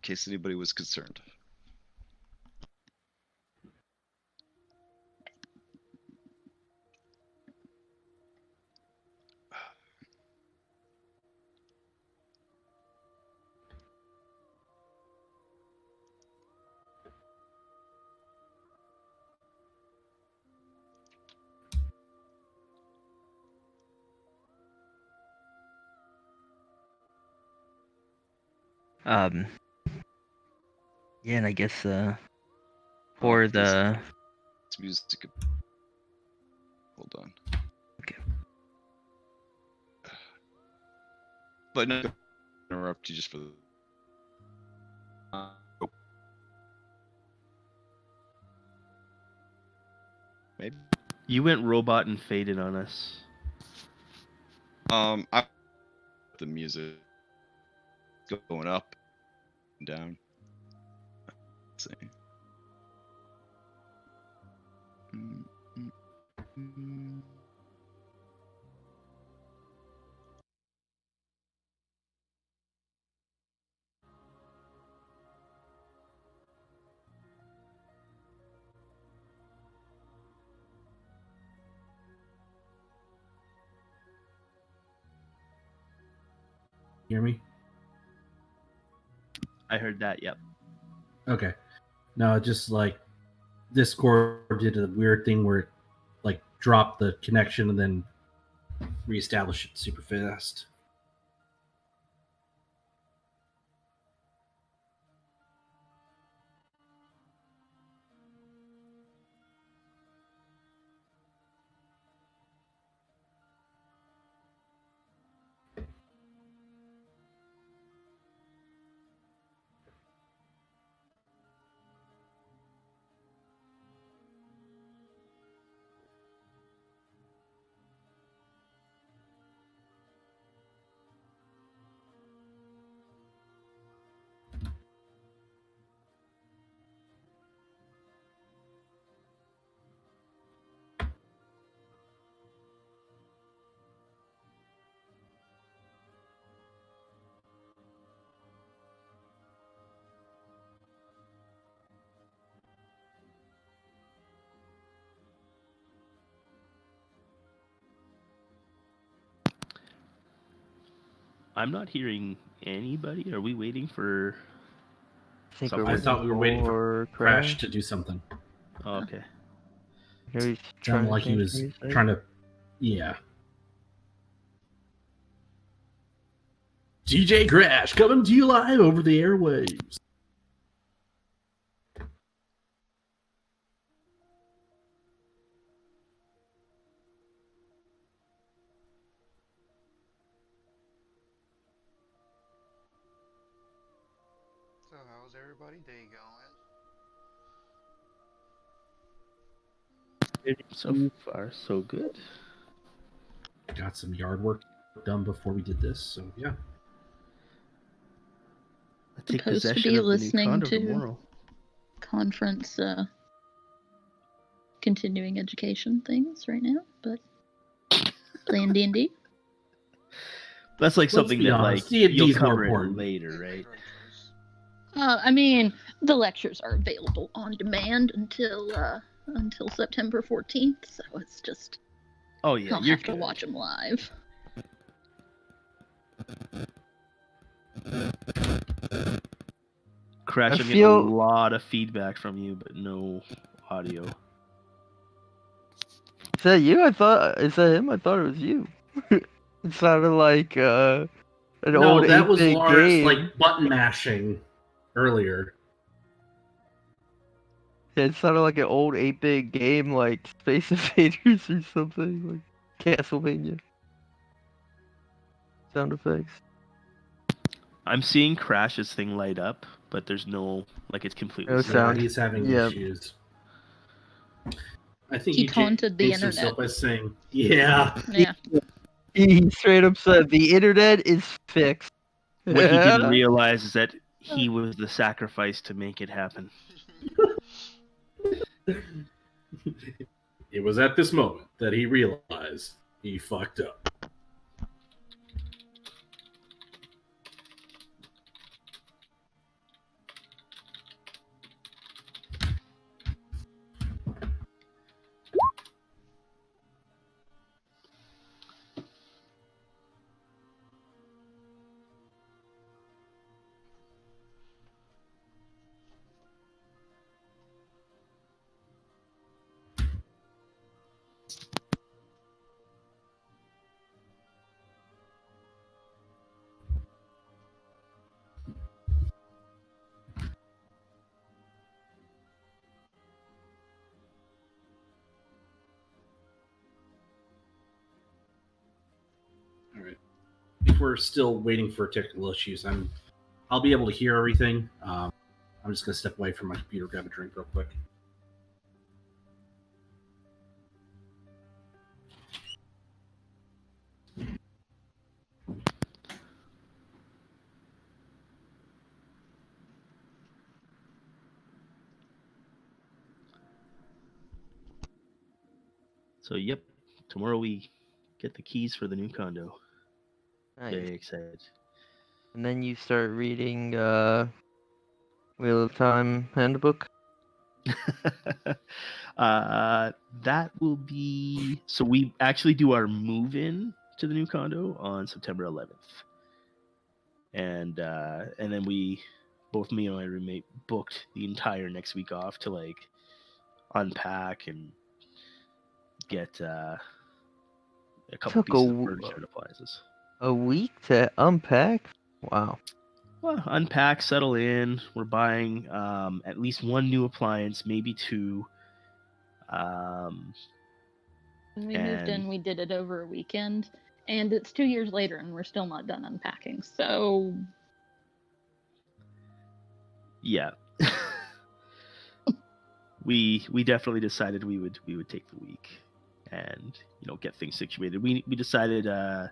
case anybody was concerned. Yeah, and I guess for the It's music. Hold on. Okay. But no, interrupt you just for the. Maybe. You went robot and faded on us. I the music going up and down. Let's see. Hear me? I heard that, yep. Okay. No, just like Discord did a weird thing where it like dropped the connection and then reestablished it super fast. I'm not hearing anybody. Are we waiting for... I think I thought we were waiting for Crash to do something. Oh, okay. He's Sounded like he was trying to... Yeah. DJ Crash coming to you live over the airwaves. So how's everybody day going? So far, so good. Got some yard work done before we did this, so yeah. I take Supposed to possession be of the new listening condo to tomorrow. conference continuing education things right now, but playing D&D. That's like Let's something be that honest, like D&D you'll is more cover it important. later, right? I mean, the lectures are available on demand until September 14th, so it's just Oh yeah, I'll you're have to good. watch them live. Crash, I I'm getting a feel- lot of feedback from you, but no audio. Is that you? Is that him? I thought it was you. It sounded like an No, old that was 8-bit Lars game. like button mashing earlier. Yeah, it sounded like an old 8-bit game, like Space Invaders or something, like Castlevania. Sound effects. I'm seeing Crash's thing light up, but there's no like it's completely No silent. sound. He's having Yep. issues. I think He taunted the jinxed himself internet. by saying, "Yeah." Yeah. He straight up said the internet is fixed. What he didn't realize is that he was the sacrifice to make it happen. It was at this moment that he realized he fucked up. All right. If we're still waiting for technical issues, I'll be able to hear everything. I'm just gonna step away from my computer, grab a drink real quick. So yep, tomorrow we get the keys for the new condo. Nice. Very excited. And then you start reading Wheel of Time handbook. That will be so we actually do our move-in to the new condo on September 11th, and then both me and my roommate booked the entire next week off to like unpack and get a couple Took pieces of furniture and appliances. A week to unpack? Wow. Well, unpack, settle in. We're buying at least one new appliance, maybe two. When we moved in, we did it over a weekend, and it's 2 years later, and we're still not done unpacking. So, yeah, we definitely decided we would take the week and get things situated. We decided to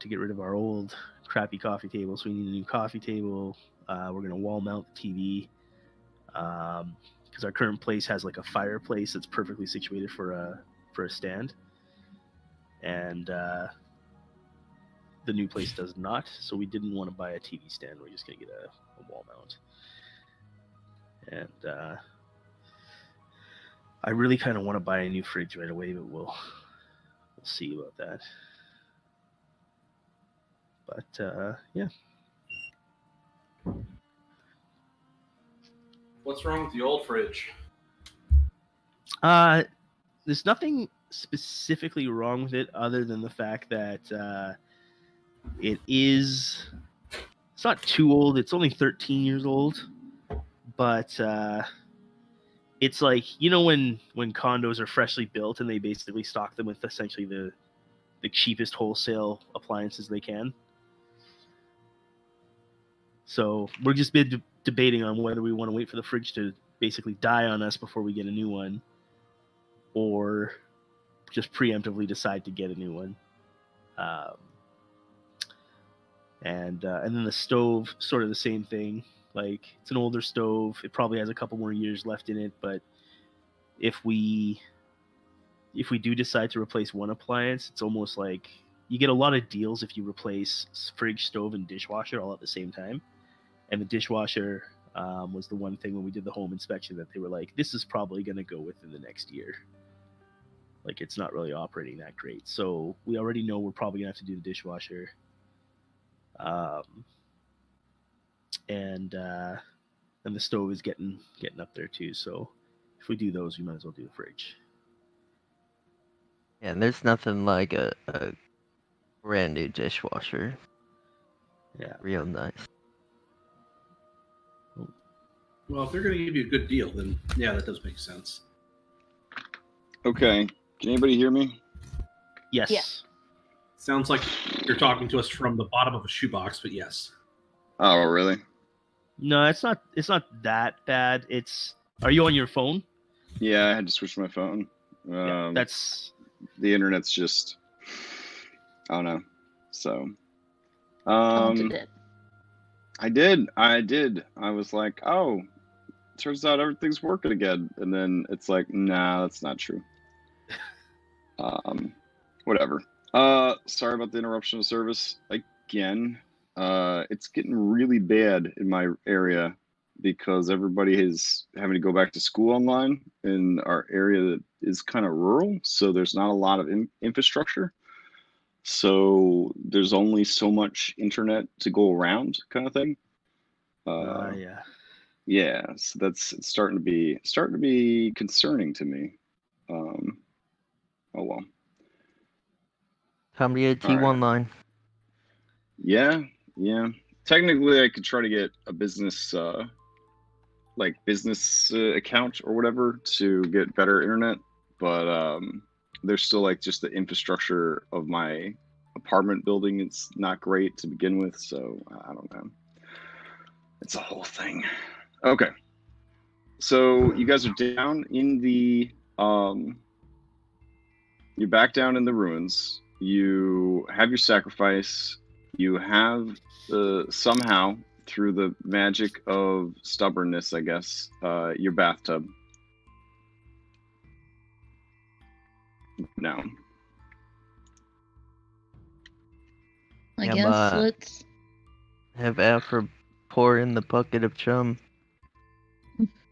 get rid of our old crappy coffee table, so we need a new coffee table. We're gonna wall mount the TV because our current place has like a fireplace that's perfectly situated for a stand, and the new place does not. So we didn't want to buy a TV stand. We're just gonna get a wall mount, and I really kind of want to buy a new fridge right away, but we'll see about that. But yeah. What's wrong with the old fridge? There's nothing specifically wrong with it other than the fact that It's not too old. It's only 13 years old, but it's like, you know, when condos are freshly built and they basically stock them with essentially the cheapest wholesale appliances they can. So we're just been debating on whether we want to wait for the fridge to basically die on us before we get a new one, or just preemptively decide to get a new one. And then the stove, sort of the same thing. Like, it's an older stove. It probably has a couple more years left in it, but if we do decide to replace one appliance, it's almost like you get a lot of deals if you replace fridge, stove, and dishwasher all at the same time. And the dishwasher was the one thing when we did the home inspection that they were like, this is probably going to go within the next year. Like, it's not really operating that great. So we already know we're probably going to have to do the dishwasher. And the stove is getting up there too. So if we do those, we might as well do the fridge. Yeah, and there's nothing like a brand new dishwasher. Yeah. Real nice. Well, if they're going to give you a good deal, then yeah, that does make sense. Okay. Can anybody hear me? Yes. Yeah. Sounds like you're talking to us from the bottom of a shoebox, but yes. Oh, really? No, it's not that bad. Are you on your phone? Yeah, I had to switch my phone. Yeah, that's the internet's just, I don't know. So, Talented it. I did. I was like, oh, turns out everything's working again. And then it's like, nah, that's not true. Whatever. Sorry about the interruption of service again. It's getting really bad in my area because everybody is having to go back to school online in our area that is kind of rural. So there's not a lot of infrastructure. So there's only so much internet to go around, kind of thing. yeah. Yeah, so it's starting to be concerning to me. Oh well. Come to T1 line. Yeah. Technically, I could try to get a business account or whatever to get better internet, but there's still like just the infrastructure of my apartment building. It's not great to begin with, so I don't know. It's a whole thing. Okay. So you guys are down in the you're back down in the ruins. You have your sacrifice. You have somehow, through the magic of stubbornness, I guess, your bathtub. No. I guess let's have Afra pour in the bucket of chum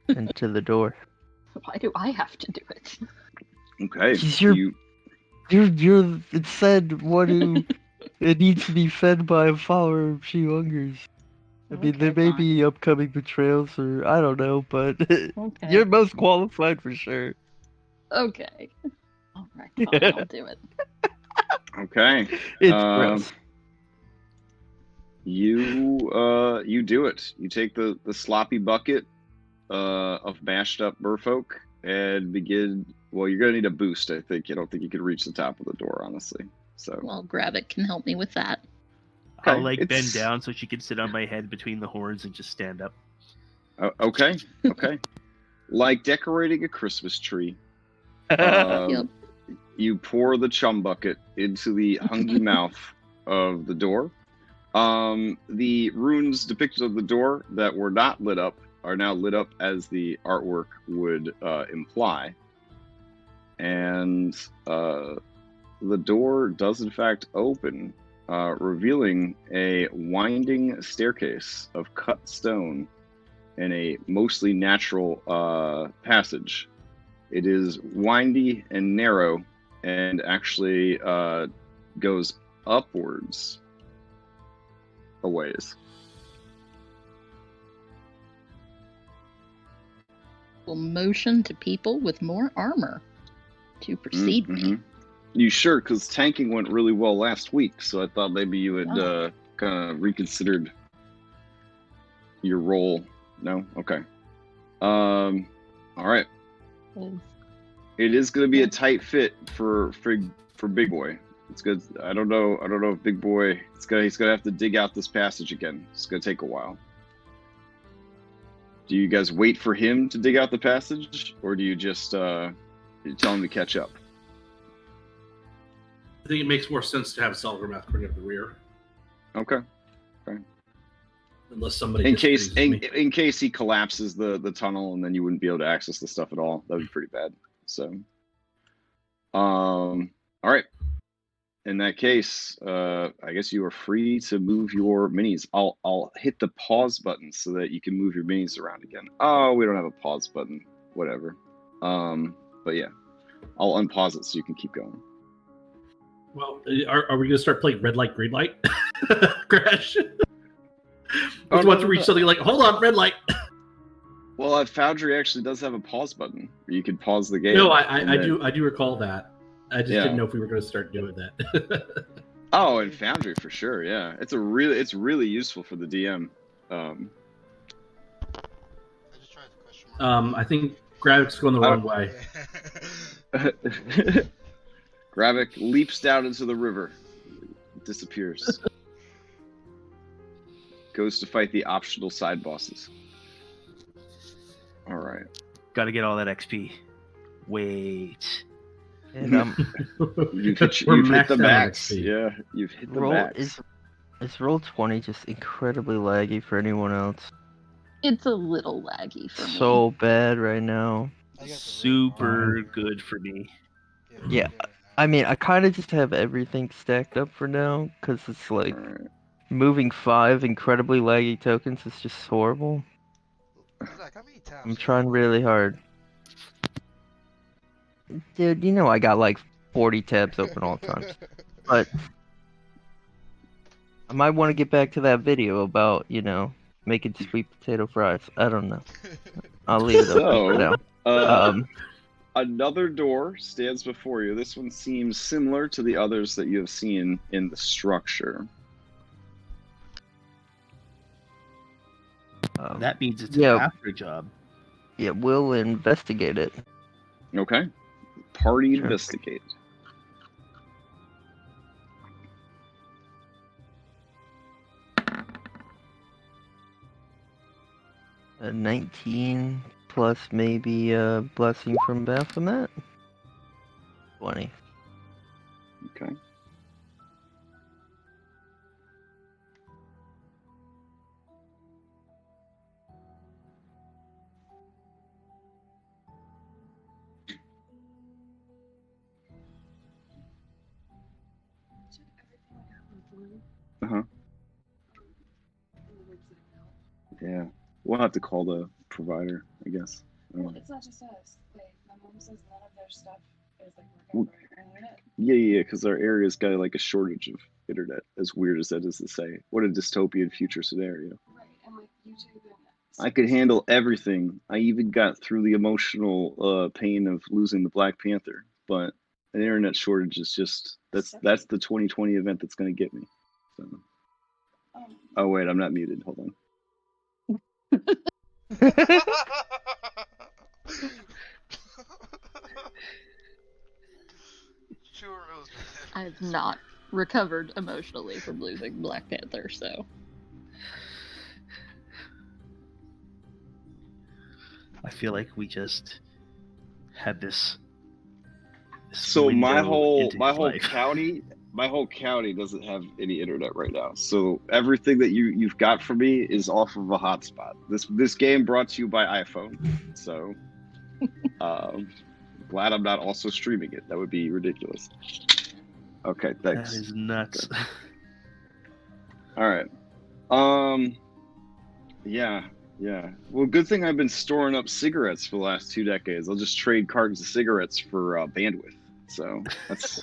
into the door. Why do I have to do it? Okay. You're it said what do it needs to be fed by a follower of She Hungers. I mean, there may be upcoming betrayals, or I don't know, but you're most qualified for sure. Okay. All right, fine, I'll do it. Okay. It's gross. You do it. You take the sloppy bucket of mashed up merfolk and begin. Well, you're gonna need a boost, I think. I don't think you could reach the top of the door, honestly. So. Well, Gravik can help me with that. I'll bend down so she can sit on my head between the horns and just stand up. Okay. Like decorating a Christmas tree. Yep. You pour the chum bucket into the hungry mouth of the door. The runes depicted on the door that were not lit up are now lit up as the artwork would imply. And the door does in fact open, revealing a winding staircase of cut stone and a mostly natural passage. It is windy and narrow and actually goes upwards a ways. Will motion to people with more armor to precede me. You sure? Because tanking went really well last week, so I thought maybe you had Oh. kind of reconsidered your role. No? Okay. All right. It is going to be a tight fit for Big Boy. It's good. I don't know if Big Boy. He's gonna have to dig out this passage again. It's gonna take a while. Do you guys wait for him to dig out the passage, or do you just tell him to catch up? I think it makes more sense to have Saltmarsh bring up the rear. Okay. Unless somebody in case he collapses the tunnel and then you wouldn't be able to access the stuff at all. That would be pretty bad. So, all right. In that case, I guess you are free to move your minis. I'll hit the pause button so that you can move your minis around again. Oh, we don't have a pause button. Whatever. But yeah, I'll unpause it so you can keep going. Well, are we going to start playing red light, green light? Crash. Oh, want to reach something like, hold on, red light. Well, Foundry actually does have a pause button where you can pause the game. No, I do recall that. I just didn't know if we were going to start doing that. Oh, and Foundry for sure. Yeah, it's really useful for the DM. I think Gravic's going the wrong way. Gravic leaps down into the river, disappears. Goes to fight the optional side bosses. All right. Got to get all that XP. Wait. And you've hit the max. Yeah, you've hit the max. Is Roll20 just incredibly laggy for anyone else? It's a little laggy for me. So bad right now. Super good for me. Yeah, I mean, I kind of just have everything stacked up for now, because it's like moving 5 incredibly laggy tokens is just horrible. I'm trying really hard. Dude, you know I got like 40 tabs open all the time. But I might want to get back to that video about, making sweet potato fries. I don't know. I'll leave it open for now. Another door stands before you. This one seems similar to the others that you have seen in the structure. That means it's an after job. Yeah, we'll investigate it. Okay. Party investigate. A 19 plus maybe a blessing from Baphomet. 20. Okay. Uh-huh. Yeah. We'll have to call the provider, I guess. Well, it's not just us. Like, my mom says none of their stuff is like working on internet. Yeah, because our area's got like a shortage of internet, as weird as that is to say. What a dystopian future scenario. Right, and like YouTube and I could handle everything. I even got through the emotional pain of losing the Black Panther, but an internet shortage is just that's the 2020 event that's going to get me. So. Oh wait, I'm not muted. Hold on. I've not recovered emotionally from losing Black Panther, so. I feel like we just had this so my whole county doesn't have any internet right now. So everything that you've got from me is off of a hotspot. This game brought to you by iPhone. So glad I'm not also streaming it. That would be ridiculous. Okay, thanks. That is nuts. Okay. All right. Yeah. Well, good thing I've been storing up cigarettes for the last 2 decades. I'll just trade cartons of cigarettes for bandwidth. So that's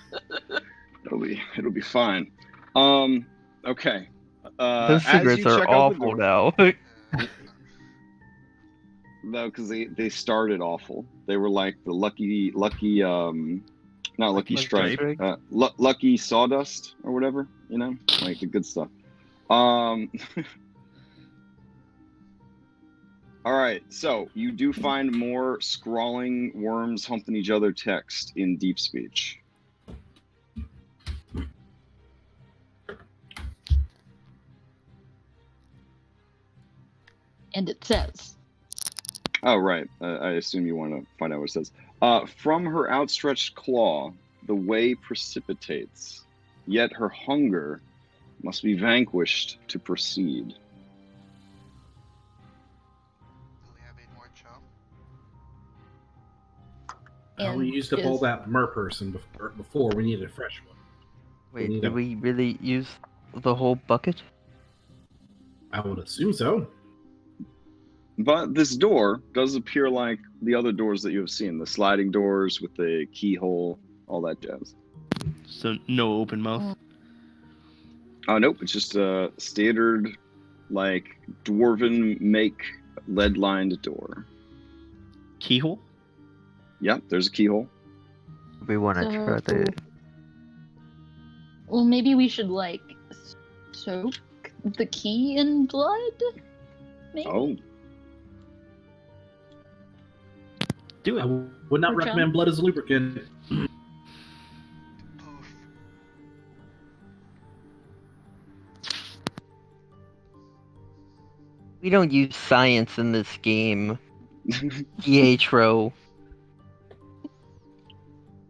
it'll be fine. Okay. Those cigarettes are awful now. No, because they started awful. They were like the lucky Not Lucky Strike. Lucky Sawdust or whatever, you know? Like the good stuff. All right, so you do find more scrawling worms humping each other text in deep speech. And it says. Oh, right. I assume you want to find out what it says. From her outstretched claw, the way precipitates, yet her hunger must be vanquished to proceed. Do we have any more chum? We used up all that mer person before. We needed a fresh one. Wait, did we really use the whole bucket? I would assume so. But this door does appear like the other doors that you have seen. The sliding doors with the keyhole, all that jazz. So no open mouth? Oh, nope. It's just a standard, like, dwarven make lead-lined door. Keyhole? Yep, there's a keyhole. We want to try the... Well, maybe we should, like, soak the key in blood? Maybe? Oh. Do it. I would not recommend blood as a lubricant. We don't use science in this game. Pietro.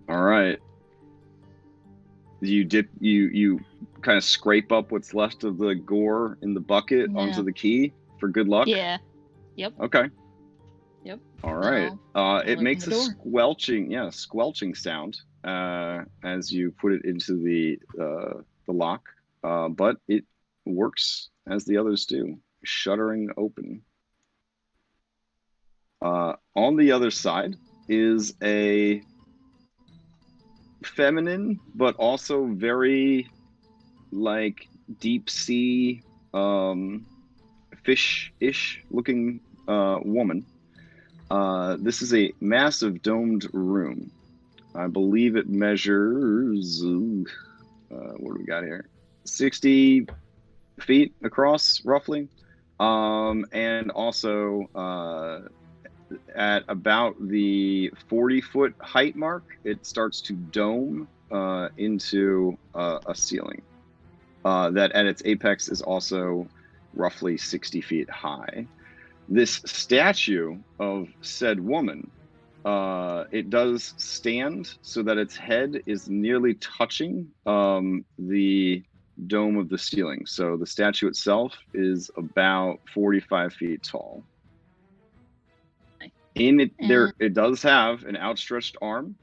All right. You kind of scrape up what's left of the gore in the bucket onto the key for good luck? Yeah. Yep. Okay. Yep. All right. It makes a squelching sound as you put it into the lock, but it works as the others do, shuttering open. On the other side is a feminine, but also very like deep sea fish-ish looking woman. This is a massive domed room. I believe it measures, what do we got here? 60 feet across, roughly. And also at about the 40-foot height mark, it starts to dome into a ceiling. That at its apex is also roughly 60 feet high. This statue of said woman, it does stand so that its head is nearly touching the dome of the ceiling. So the statue itself is about 45 feet tall. In it, it does have an outstretched arm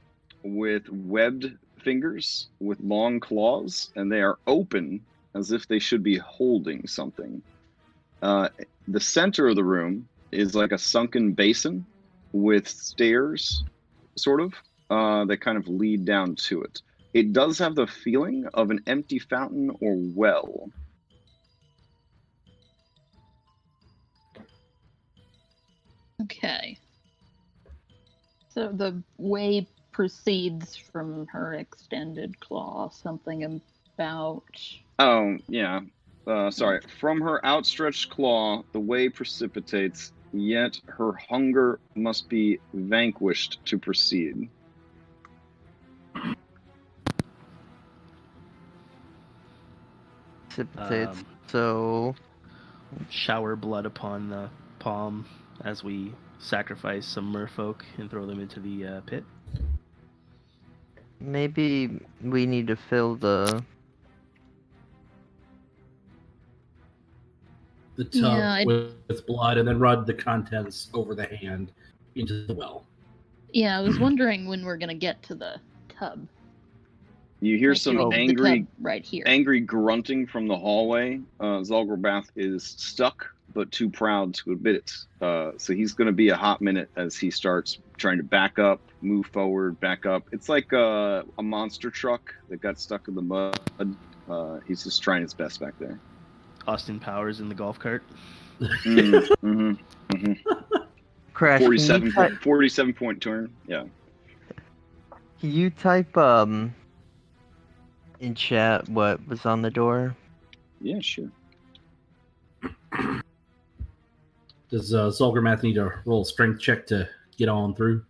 with webbed fingers with long claws, and they are open as if they should be holding something. The center of the room is like a sunken basin with stairs, sort of, that kind of lead down to it. It does have the feeling of an empty fountain or well. Okay. So the way proceeds from her extended claw, something about... Oh, yeah. Sorry. From her outstretched claw, the way precipitates, yet her hunger must be vanquished to proceed. Precipitates, so... Shower blood upon the palm as we sacrifice some merfolk and throw them into the pit. Maybe we need to fill the tub with blood and then run the contents over the hand into the well. Yeah, I was wondering when we're gonna get to the tub. You hear Like, some right here. angry grunting from the hallway. Zalgrabath is stuck, but too proud to admit it. So he's going to be a hot minute as he starts trying to back up, move forward, back up. It's like a monster truck that got stuck in the mud. He's just trying his best back there. Austin Powers in the golf cart. Crash. 47 point turn. Yeah. Can you type in chat what was on the door? Yeah, sure. Does Zolgramath need to roll a strength check to get on through?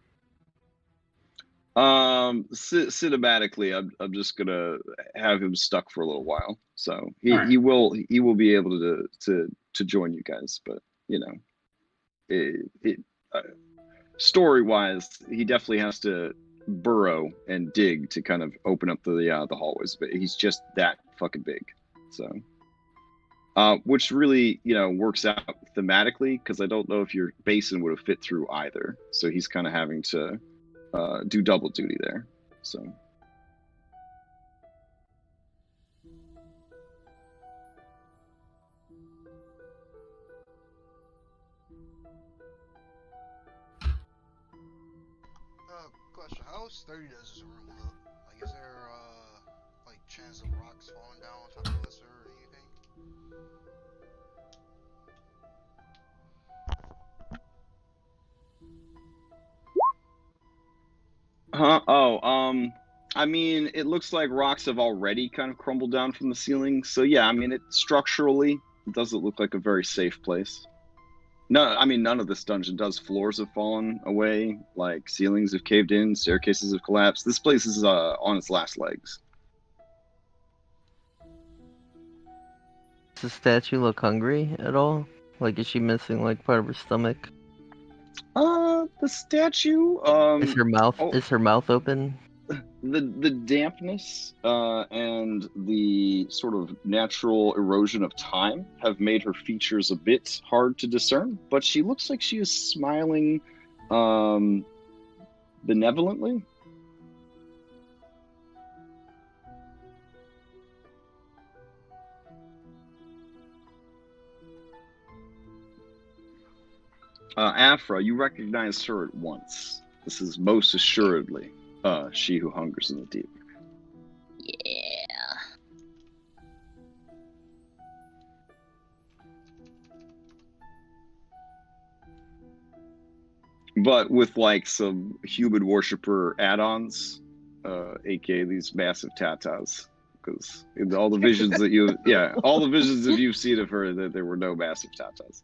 Cinematically, I'm just gonna have him stuck for a little while, so he All right. he will be able to join you guys, but you know, story wise, he definitely has to burrow and dig to kind of open up the hallways, but he's just that fucking big, so. Which really, works out thematically because I don't know if your basin would have fit through either. So he's kind of having to do double duty there. So. Question: how sturdy does this room look? Like, is there like chance of rocks falling down on top of us or anything? Huh? Oh, I mean, it looks like rocks have already kind of crumbled down from the ceiling. So yeah, I mean, it structurally it doesn't look like a very safe place. No, I mean, none of this dungeon does. Floors have fallen away, like ceilings have caved in, staircases have collapsed. This place is on its last legs. Does the statue look hungry at all? Like, is she missing like part of her stomach? The statue. Is her mouth open? The dampness and the sort of natural erosion of time have made her features a bit hard to discern, but she looks like she is smiling benevolently. Afra, you recognize her at once. This is most assuredly she who hungers in the deep. Yeah. But with like some human worshiper add-ons, aka these massive tatas. Because in all the visions that all the visions that you've seen of her, that there were no massive tatas.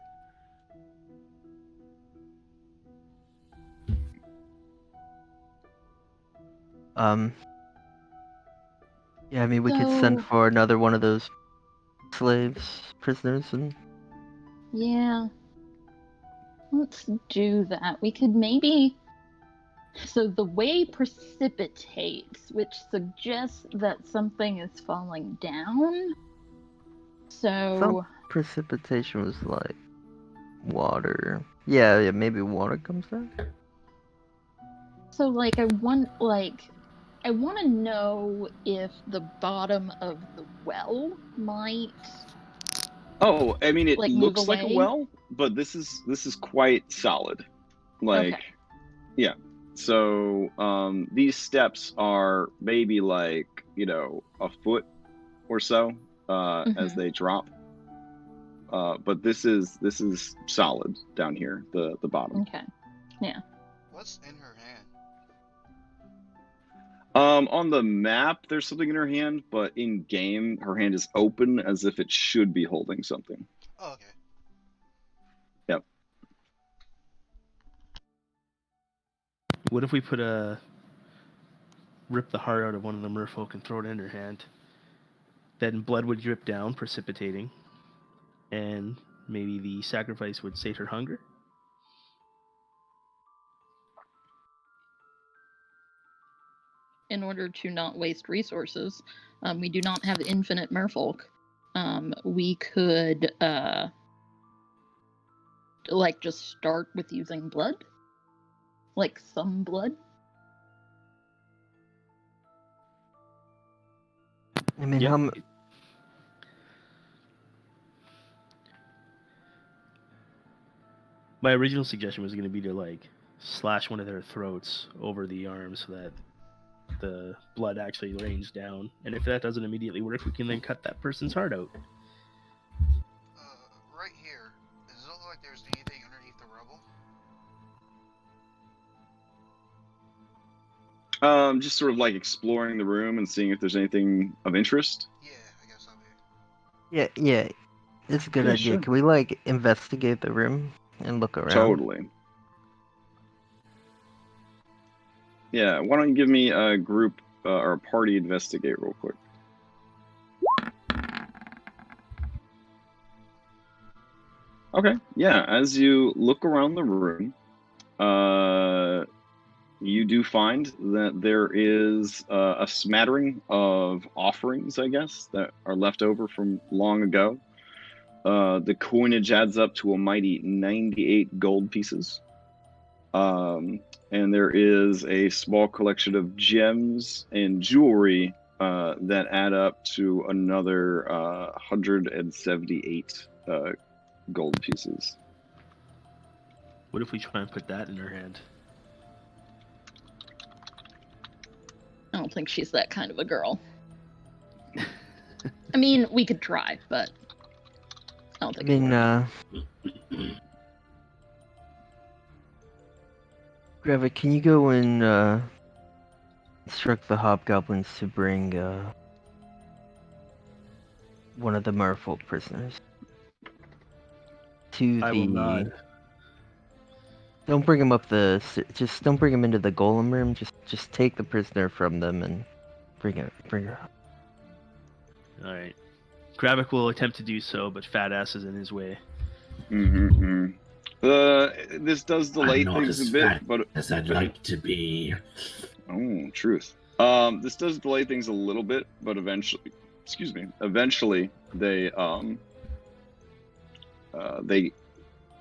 Yeah, I mean, we could send for another one of those prisoners, and... Yeah. Let's do that. We could maybe... So the way precipitates, which suggests that something is falling down. So... Precipitation was like water. Yeah, maybe water comes down. So, like, I want to know if the bottom of the well might. Oh, I mean, it like, looks like a well, but this is quite solid. Like, okay. Yeah. So these steps are maybe like a foot or so as they drop. But this is solid down here, the bottom. Okay. Yeah. What's in her hand? On the map, there's something in her hand, but in game, her hand is open as if it should be holding something. Oh, okay. Yep. What if we rip the heart out of one of the merfolk and throw it in her hand? Then blood would drip down, precipitating, and maybe the sacrifice would sate her hunger? In order to not waste resources, we do not have infinite merfolk. We could just start with using blood, like some blood. I mean, My original suggestion was going to be to slash one of their throats over the arm so that the blood actually rains down, and if that doesn't immediately work, we can then cut that person's heart out. Right here, does it look like there's anything underneath the rubble? Just sort of like exploring the room and seeing if there's anything of interest. Yeah, I guess I'll be. Yeah, it's a good Yeah, idea. sure. Can we like investigate the room and look around? Totally. Yeah, why don't you give me a group or a party investigate real quick? Okay, yeah, as you look around the room, you do find that there is a smattering of offerings, I guess, that are left over from long ago. The coinage adds up to a mighty 98 gold pieces. And there is a small collection of gems and jewelry that add up to another 178 gold pieces. What if we try and put that in her hand? I don't think she's that kind of a girl. I mean, we could try, but I don't think. Gravik, can you go and instruct the hobgoblins to bring one of the merfolk prisoners to I will not. Don't bring him up the. Just don't bring him into the golem room. Just take the prisoner from them and bring her up. All right. Gravik will attempt to do so, but Fat Ass is in his way. This does delay things a bit, but as I'd like to be. Oh, truth. This does delay things a little bit, but eventually, they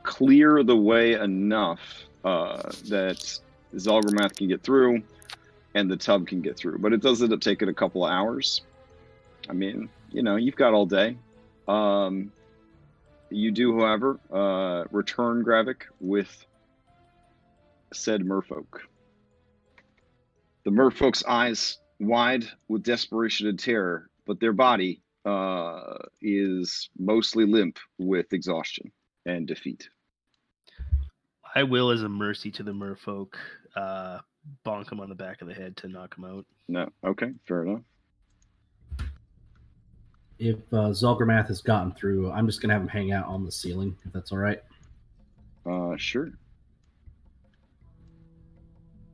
clear the way enough that Zalgramath can get through and the tub can get through. But it does end up taking a couple of hours. I mean, you've got all day. You do, however, return Gravik with said merfolk. The merfolk's eyes wide with desperation and terror, but their body is mostly limp with exhaustion and defeat. I will, as a mercy to the merfolk, bonk him on the back of the head to knock him out. No, okay, fair enough. If Zalgramath has gotten through, I'm just gonna have him hang out on the ceiling, if that's all right. Sure.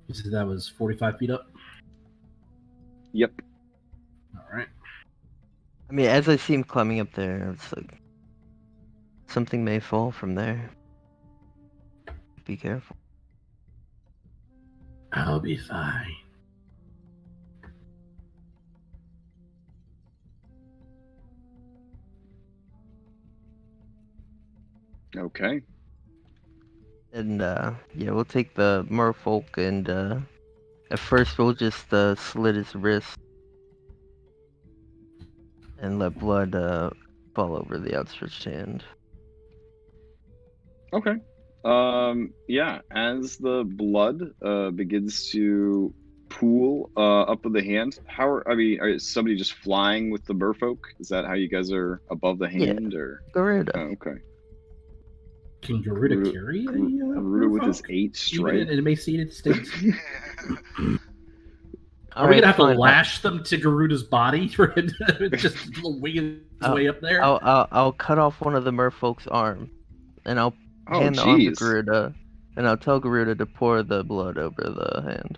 You said that was 45 feet up? Yep. All right. I mean, as I see him climbing up there, it's like something may fall from there. Be careful. I'll be fine. Okay. And yeah, we'll take the merfolk and at first we'll just slit his wrist and let blood fall over the outstretched hand. Okay. Yeah, as the blood begins to pool up in the hand, is somebody just flying with the merfolk? Is that how you guys are above the hand? Yeah. Or Garuda. Oh, okay. Can Garuda carry a Garuda with his merfolk? 8 strength? Even in emaciated states? All Are we right, gonna have fine. to lash them to Garuda's body for it to just wing his way up there? I'll cut off one of the merfolk's arm, and I'll hand the arm to Garuda, and I'll tell Garuda to pour the blood over the hand.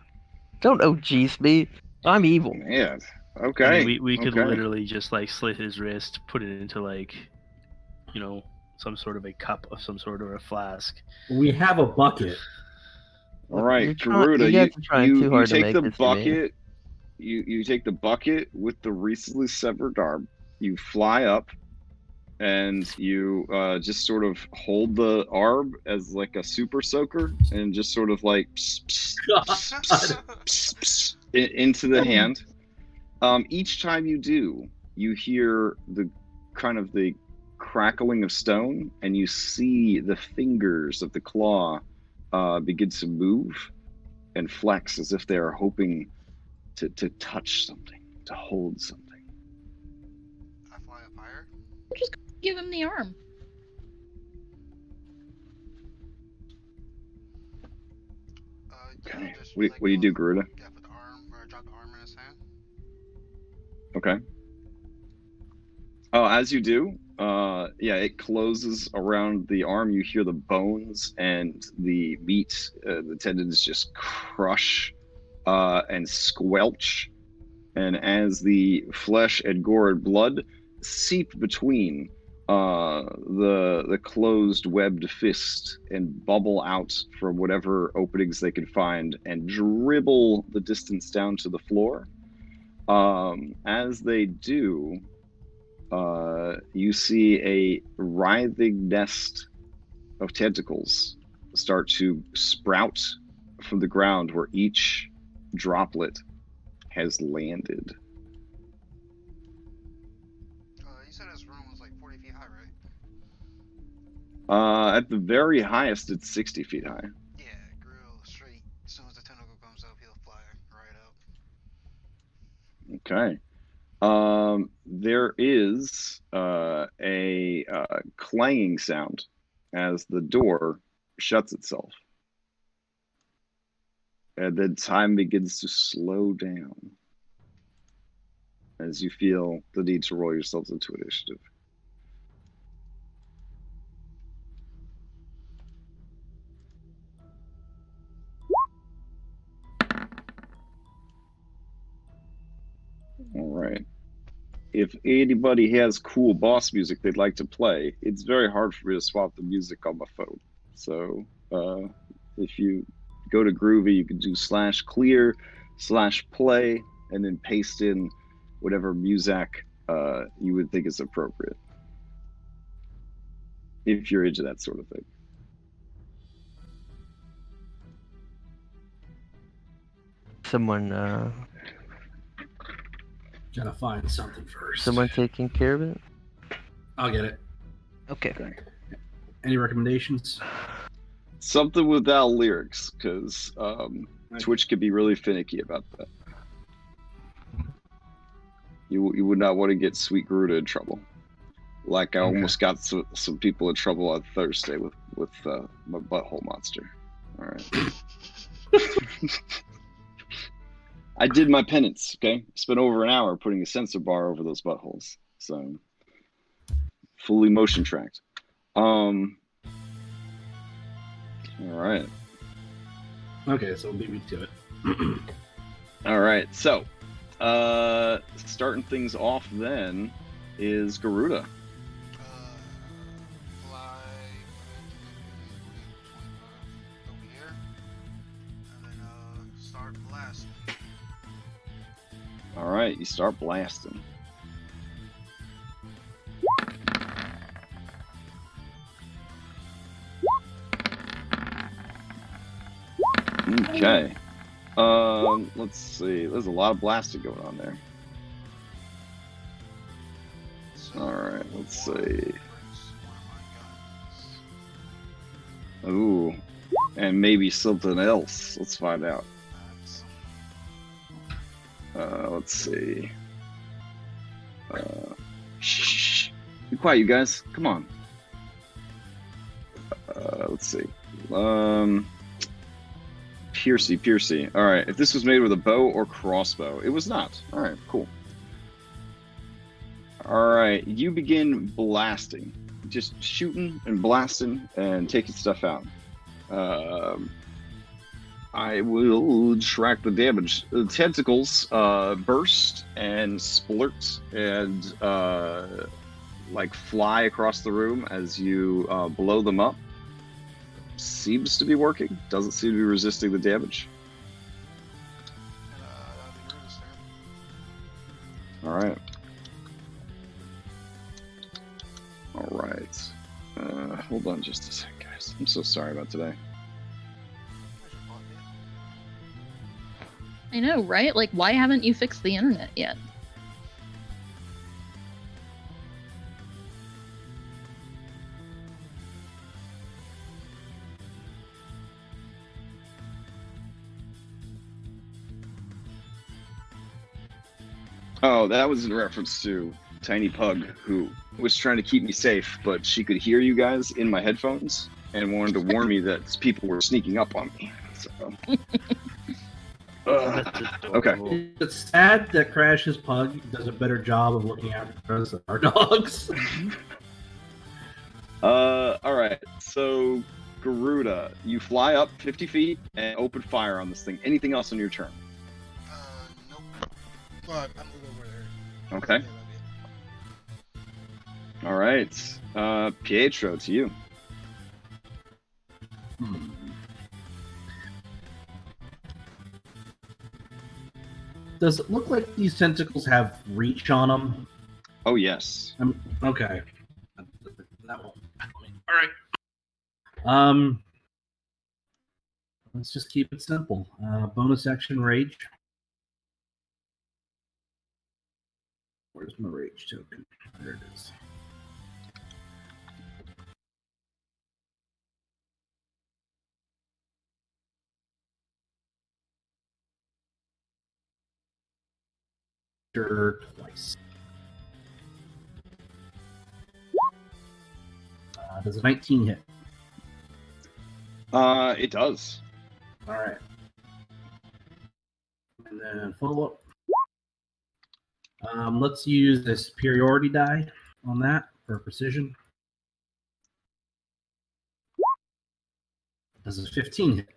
Don't OGs me. I'm evil. Man, okay. I mean, we could literally just like slit his wrist, put it into like, some sort of a cup of some sort or a flask. We have a bucket. All right, Garuda, you take the bucket. You take the bucket with the recently severed arm. You fly up, and you just sort of hold the arm as like a super soaker, and just sort of like into the hand. Each time you do, you hear the kind of the crackling of stone, and you see the fingers of the claw begin to move and flex as if they are hoping to touch something, to hold something. I fly up higher. Just give him the arm. Okay. What do you do, Garuda? Yeah, put the arm Okay. Oh, as you do, yeah, it closes around the arm. You hear the bones and the meat, the tendons just crush and squelch. And as the flesh and gore and blood seep between the closed webbed fist and bubble out from whatever openings they can find and dribble the distance down to the floor, as they do, you see a writhing nest of tentacles start to sprout from the ground where each droplet has landed. You said this room was like 40 feet high, right? At the very highest, it's 60 feet high. Yeah, grill straight. As soon as the tentacle comes up, he'll fly right up. Okay. There is a clanging sound as the door shuts itself. And then time begins to slow down as you feel the need to roll yourselves into initiative. All right. If anybody has cool boss music they'd like to play, it's very hard for me to swap the music on my phone. So if you go to Groovy, you can do /clear/play and then paste in whatever music you would think is appropriate. If you're into that sort of thing. Someone Gotta find something first. someone taking care of it? I'll get it. Okay. Any recommendations? Something without lyrics, because Twitch can be really finicky about that. You would not want to get Sweet Garuda in trouble. Like I almost got some people in trouble on Thursday with my butthole monster. All right. I did my penance, okay? Spent over an hour putting a sensor bar over those buttholes. So, fully motion tracked. All right. Okay, so leave me to it. All right, so, starting things off then is Garuda. Fly over here, and then start blasting. All right, you start blasting. Okay. Let's see. There's a lot of blasting going on there. All right, let's see. Ooh, and maybe something else. Let's find out. Let's see. Shh. Be quiet, you guys. Come on. Let's see. Piercy. All right. If this was made with a bow or crossbow, it was not. All right. Cool. All right. You begin blasting, just shooting and blasting and taking stuff out. I will track the damage. The tentacles burst and splurt and like fly across the room as you blow them up. Seems to be working. Doesn't seem to be resisting the damage. All right. All right. Hold on just a sec, guys. I'm so sorry about today. I know, right? Like, why haven't you fixed the internet yet? Oh, that was in reference to Tiny Pug, who was trying to keep me safe, but she could hear you guys in my headphones and wanted to warn me that people were sneaking up on me. So. That's Okay. adorable. It's sad that Crash's pug does a better job of looking after us than our dogs. All right. So, Garuda, you fly up 50 feet and open fire on this thing. Anything else on your turn? Nope. Well, I move over there. Okay. Yeah, that'll be it. All right. Pietro, to you. Does it look like these tentacles have reach on them? Oh, yes. Okay. That won't. All right. Let's just keep it simple. Bonus action rage. Where's my rage token? There it is. Twice. Does a 19 hit? It does. All right. And then follow up. Let's use the superiority die on that for precision. Does a 15 hit?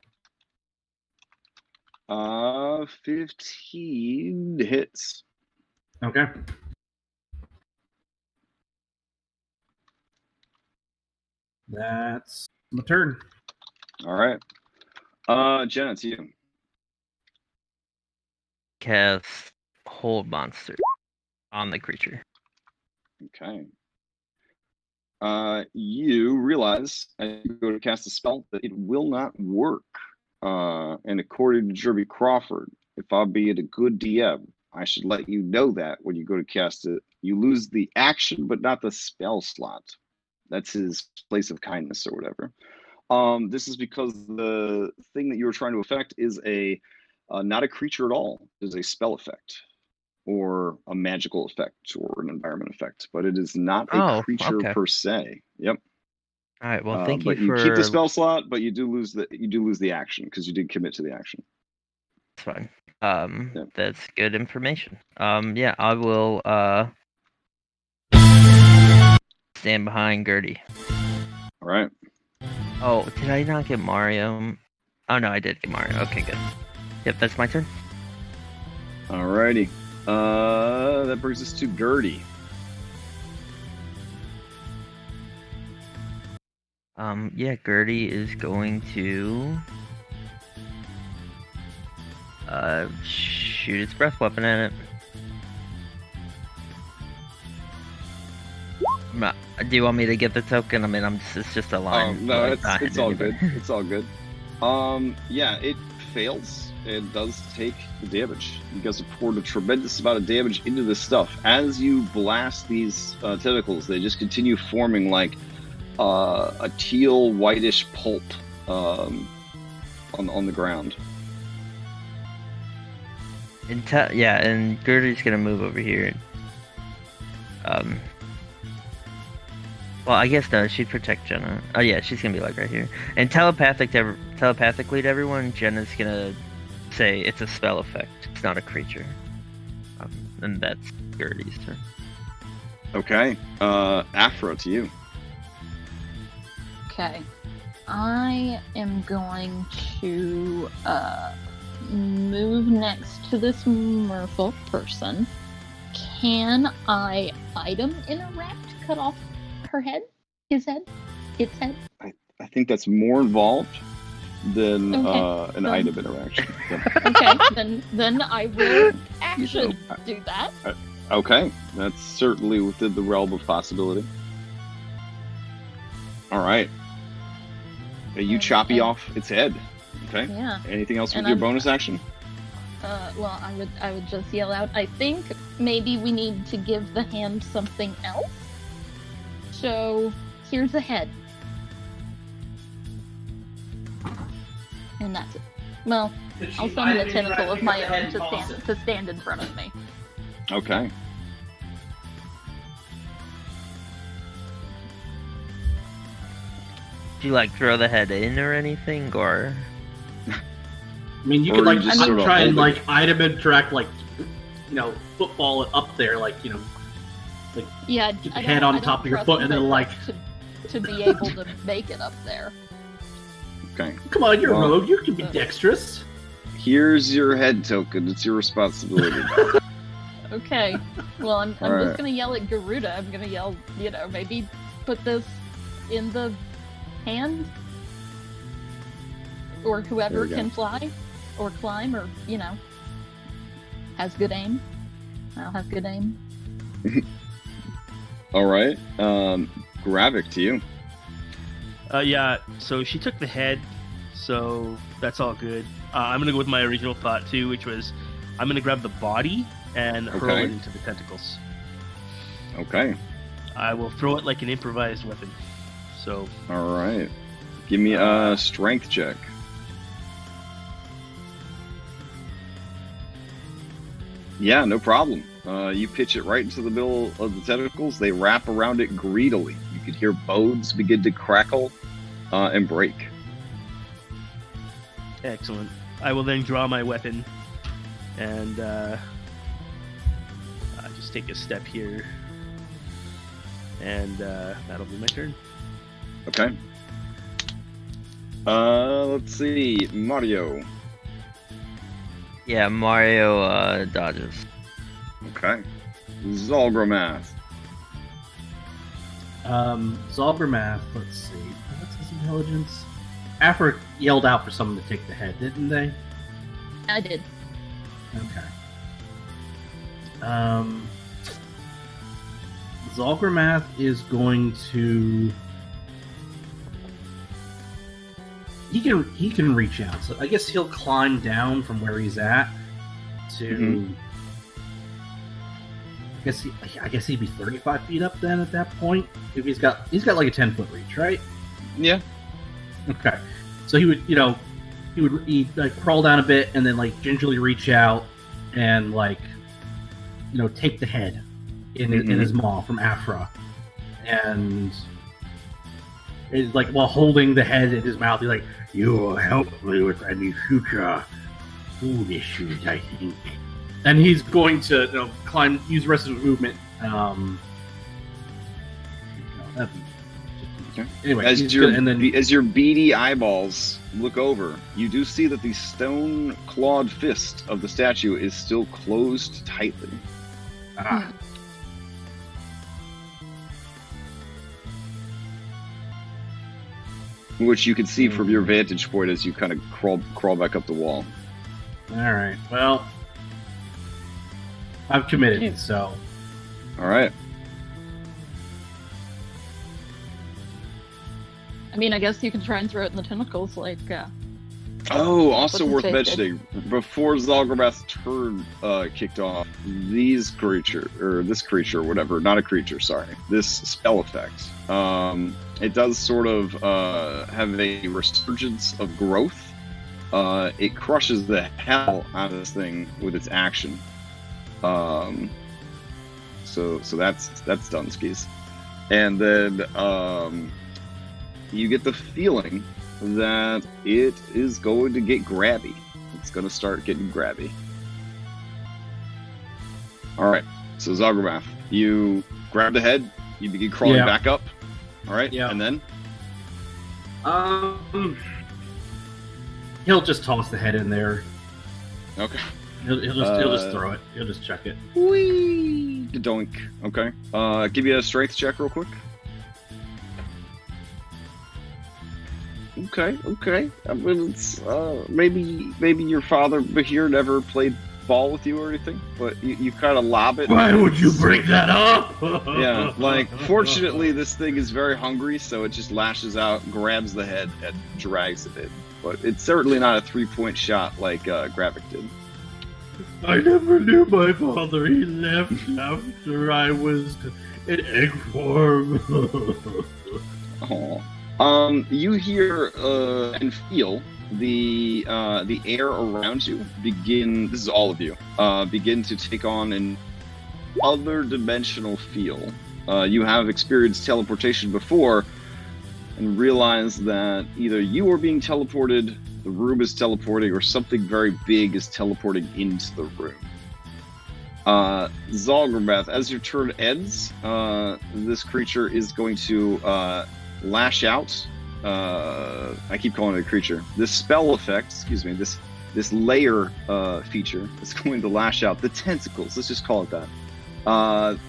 15 hits. Okay. That's my turn. All right. Jenna, it's you. Cast Hold Monster on the creature. Okay. You realize as you go to cast a spell that it will not work. And according to Jeremy Crawford, if I be a good DM, I should let you know that when you go to cast it, you lose the action, but not the spell slot. That's his place of kindness or whatever. This is because the thing that you were trying to affect is not a creature at all. It is a spell effect, or a magical effect, or an environment effect, but it is not a creature per se. Yep. All right. Well, thank you but for. you keep the spell slot, but you do lose the action because you did commit to the action. That's fine. Yep. That's good information. Yeah, I will stand behind Gertie. All right. Oh, did I not get Mario? Oh no, I did get Mario. Okay, good. Yep, that's my turn. Alrighty. That brings us to Gertie. Yeah, Gertie is going to shoot its breath weapon at it. Do you want me to get the token? I mean, it's just a line. Oh no, it's all good. It's all good. Yeah, it fails. It does take the damage. You guys have poured a tremendous amount of damage into this stuff. As you blast these tentacles, they just continue forming like a teal whitish pulp on the ground. And Gertie's gonna move over here. Well, I guess no, she'd protect Jenna. Oh yeah, she's gonna be like right here. And telepathically to everyone, Jenna's gonna say it's a spell effect. It's not a creature. And that's Gertie's turn. Okay. Afro, to you. Okay. I am going to move next to this merfolk person. Can I item interact? Cut off her head? His head? Its head? I think that's more involved than Okay, an item interaction. Yep. Okay, then I will actually do that. Okay, that's certainly within the realm of possibility. All right. You choppy off its head. Okay. Yeah. Anything else with And your I'm- bonus action? Well, I would just yell out, I think maybe we need to give the hand something else. So, here's the head. And that's it. Well, I'll summon a tentacle of my own to stand in front of me. Okay. Do you like throw the head in or anything, or? I mean, you Or could like you just just sort of try and hold it? like item interact, like football it up there, like Yeah, get the I head don't- on I top don't of your trust foot, and then Red like, Buck to be able to make it up there. Okay. come on, you're a Well- rogue. You can be dexterous. Here's your head token. It's your responsibility. Okay. Well, I'm Alright. just gonna yell at Garuda. I'm gonna yell, maybe put this in the hand, or There whoever we go. can fly, or climb, or has good aim. I'll have good aim. All right. Gravik, to you. Yeah, so she took the head, so that's all good. I'm gonna go with my original thought too, which was I'm gonna grab the body and hurl Okay. it into the tentacles. Okay. I will throw it like an improvised weapon. So All right. Give me a strength check. Yeah, no problem. You pitch it right into the middle of the tentacles. They wrap around it greedily. You could hear bones begin to crackle and break. excellent. I will then draw my weapon and just take a step here, and that'll be my turn. Okay. Let's see. Mario. Yeah, Mario dodges. Okay. Zalgromath. Zalbermath, let's see. What's his intelligence? Afra yelled out for someone to take the head, didn't they? I did. Okay. Zalbermath is going to. He can reach out, so I guess he'll climb down from where he's at to. I guess he'd be 35 feet up then at that point. If he's got like a 10-foot reach, right? Yeah. Okay. So he'd like crawl down a bit and then like gingerly reach out and like take the head in his maw from Afra, and it's like while holding the head in his mouth, he's like, "You will help me with any future food issues, I think." And he's going to climb, use the rest of his movement. Anyway, As he's your gonna- and then as your beady eyeballs look over, you do see that the stone-clawed fist of the statue is still closed tightly. ah, Which you can see from your vantage point as you kind of crawl back up the wall. all right. Well, I've committed, so All right. I mean, I guess you can try and throw it in the tentacles, like. Oh, also What's worth his face mentioning, before Zalgromath's turn kicked off, this creature, whatever, not a creature, sorry, this spell effect, it does sort of have a resurgence of growth. It crushes the hell out of this thing with its action. So that's done, skis. And then you get the feeling that it is going to get grabby. It's going to start getting grabby. All right. So Zalgromath, you grab the head. You begin crawling Yeah. back up. All right. Yeah. And then he'll just toss the head in there. okay. He'll just throw it. He'll just chuck it. Whee! Doink. Okay. Give you a strength check real quick. Okay. I mean, it's maybe your father here never played ball with you or anything, but you kind of lob it. Why would you bring that up? Yeah, like fortunately this thing is very hungry, so it just lashes out, grabs the head, and drags it in. But it's certainly not a 3-point shot like Gravik did. I never knew my father. He left after I was in egg form. Aw. You hear and feel the air around you begin. This is all of you. Begin to take on an other dimensional feel. You have experienced teleportation before, and realize that either you are being teleported the room is teleporting, or something very big is teleporting into the room. Zalgrameth, as your turn ends, this creature is going to lash out. I keep calling it a creature. This spell effect, excuse me, this layer feature is going to lash out the tentacles. Let's just call it that.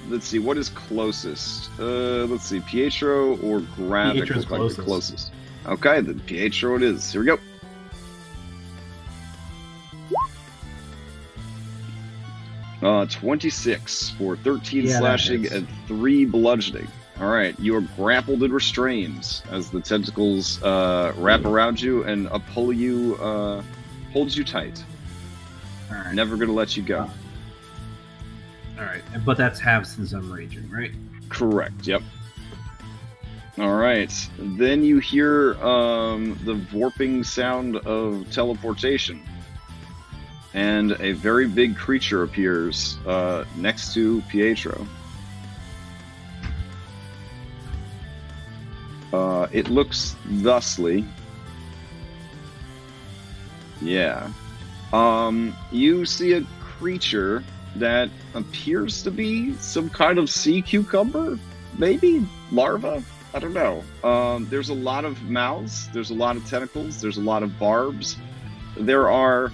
Let's see, what is closest? Let's see, Pietro or Gravik? Pietro's Like the closest. Okay, then Pietro it is. Here we go. Uh, 26 for 13 slashing and 3 bludgeoning. All right, you are grappled and restrained as the tentacles wrap around you and pull you, holds you tight. All right. Never gonna let you go. All right, but that's half since I'm raging, right? Correct. Yep. All right. Then you hear the vorping sound of teleportation, and a very big creature appears next to Pietro. It looks thusly. Yeah. You see a creature that appears to be some kind of sea cucumber, maybe larva. I don't know. There's a lot of mouths. There's a lot of tentacles. There's a lot of barbs. There are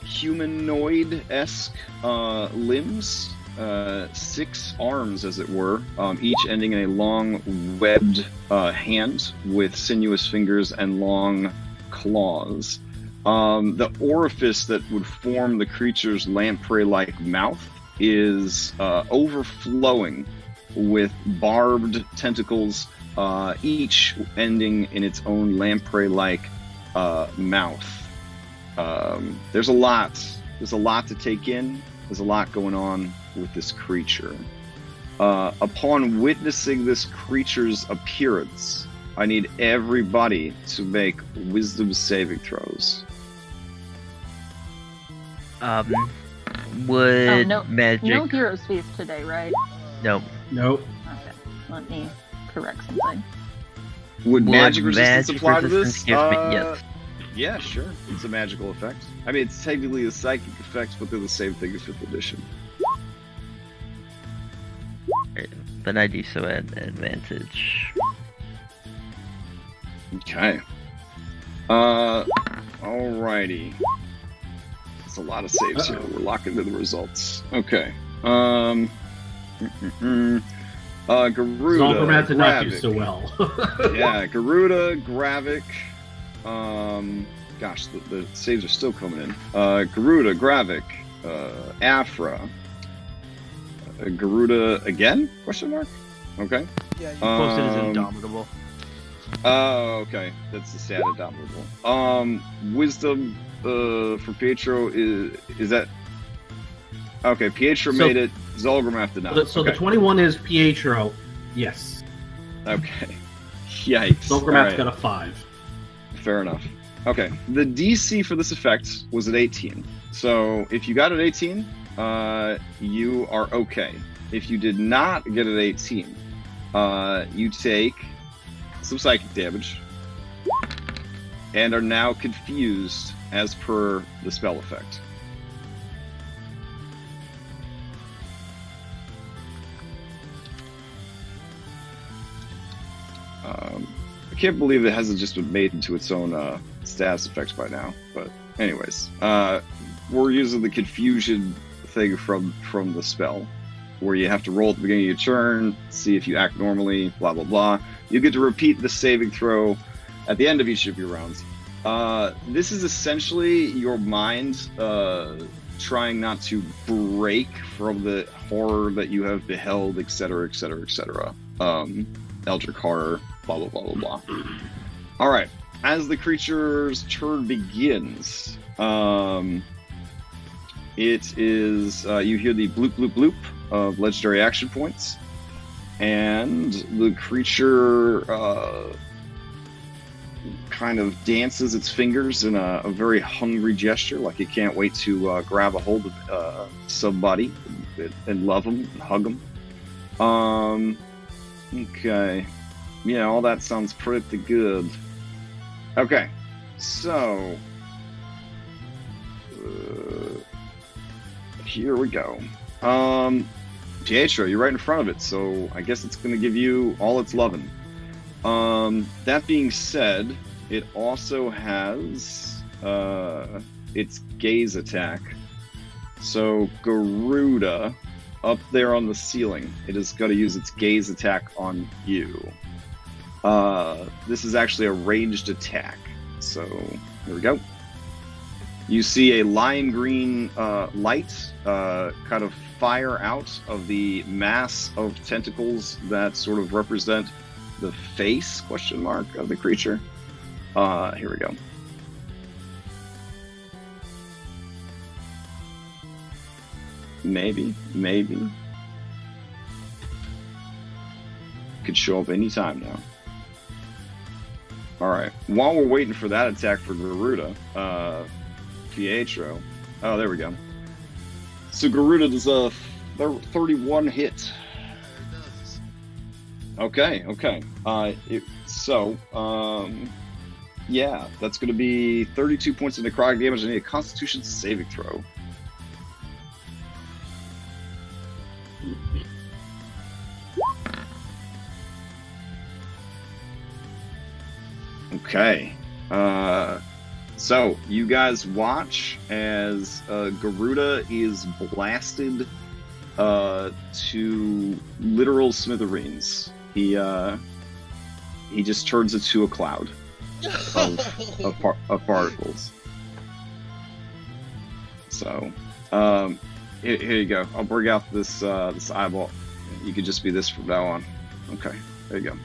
humanoid-esque limbs. 6 arms, as it were, each ending in a long webbed hand with sinuous fingers and long claws. The orifice that would form the creature's lamprey-like mouth is overflowing with barbed tentacles, each ending in its own lamprey-like mouth. There's a lot to take in. There's a lot going on with this creature. Upon witnessing this creature's appearance, I need everybody to make wisdom saving throws. Would no magic... hero's feast today, right? Nope. Nope. Okay, let me correct something. Would magic resistance apply to resistance this? give me- yes. Yeah, sure. It's a magical effect. I mean, it's technically a psychic effect, but they're the same thing as 5th edition. But I do so at advantage. Okay. Alrighty. It's a lot of saves here. We're locking into the results. Okay. Garuda, Zalgrameth did not do Gravik. so well. Yeah, Garuda, Gravik. Gosh, the saves are still coming in. Garuda, Gravik, Afra. Garuda again? Question mark? Okay. Yeah, you Posted as indomitable. Oh, okay. That's the stat indomitable. Wisdom for Pietro is that okay? Pietro made it. Zalgrameth did not. So okay. the 21 is Pietro. Yes. Okay. Yikes. Zalgrameth's got a 5. Fair enough. Okay. The DC for this effect was at 18. So if you got an 18, you are okay. If you did not get an 18, you take some psychic damage and are now confused as per the spell effect. I can't believe it hasn't just been made into its own status effects by now. But anyways, we're using the confusion thing from the spell, where you have to roll at the beginning of your turn, see if you act normally, blah blah blah. You get to repeat the saving throw at the end of each of your rounds. This is essentially your mind trying not to break from the horror that you have beheld, etc., etc., etc. Eldritch horror, blah blah blah blah blah. All right, as the creature's turn begins, it is you hear the bloop bloop bloop of legendary action points, and the creature kind of dances its fingers in a very hungry gesture, like it can't wait to grab a hold of somebody and love them and hug them. Okay. Yeah, all that sounds pretty good. Okay. So here we go. Pietro, you're right in front of it, so I guess it's going to give you all its lovin'. That being said, it also has its gaze attack. So Garuda, up there on the ceiling, it is going to use its gaze attack on you. This is actually a ranged attack. So here we go. You see a lime green light kind of fire out of the mass of tentacles that sort of represent the face, question mark, of the creature. Here we go. Maybe. Could show up anytime now. Alright, while we're waiting for that attack for Garuda, Pietro. Oh, there we go. So Garuda does a 31 hit. Okay. Yeah, that's going to be 32 points of necrotic damage and a Constitution saving throw. Okay. So you guys watch as Garuda is blasted to literal smithereens. He just turns into a cloud of particles. So here you go. I'll bring out this eyeball. You could just be this from now on. Okay, there you go.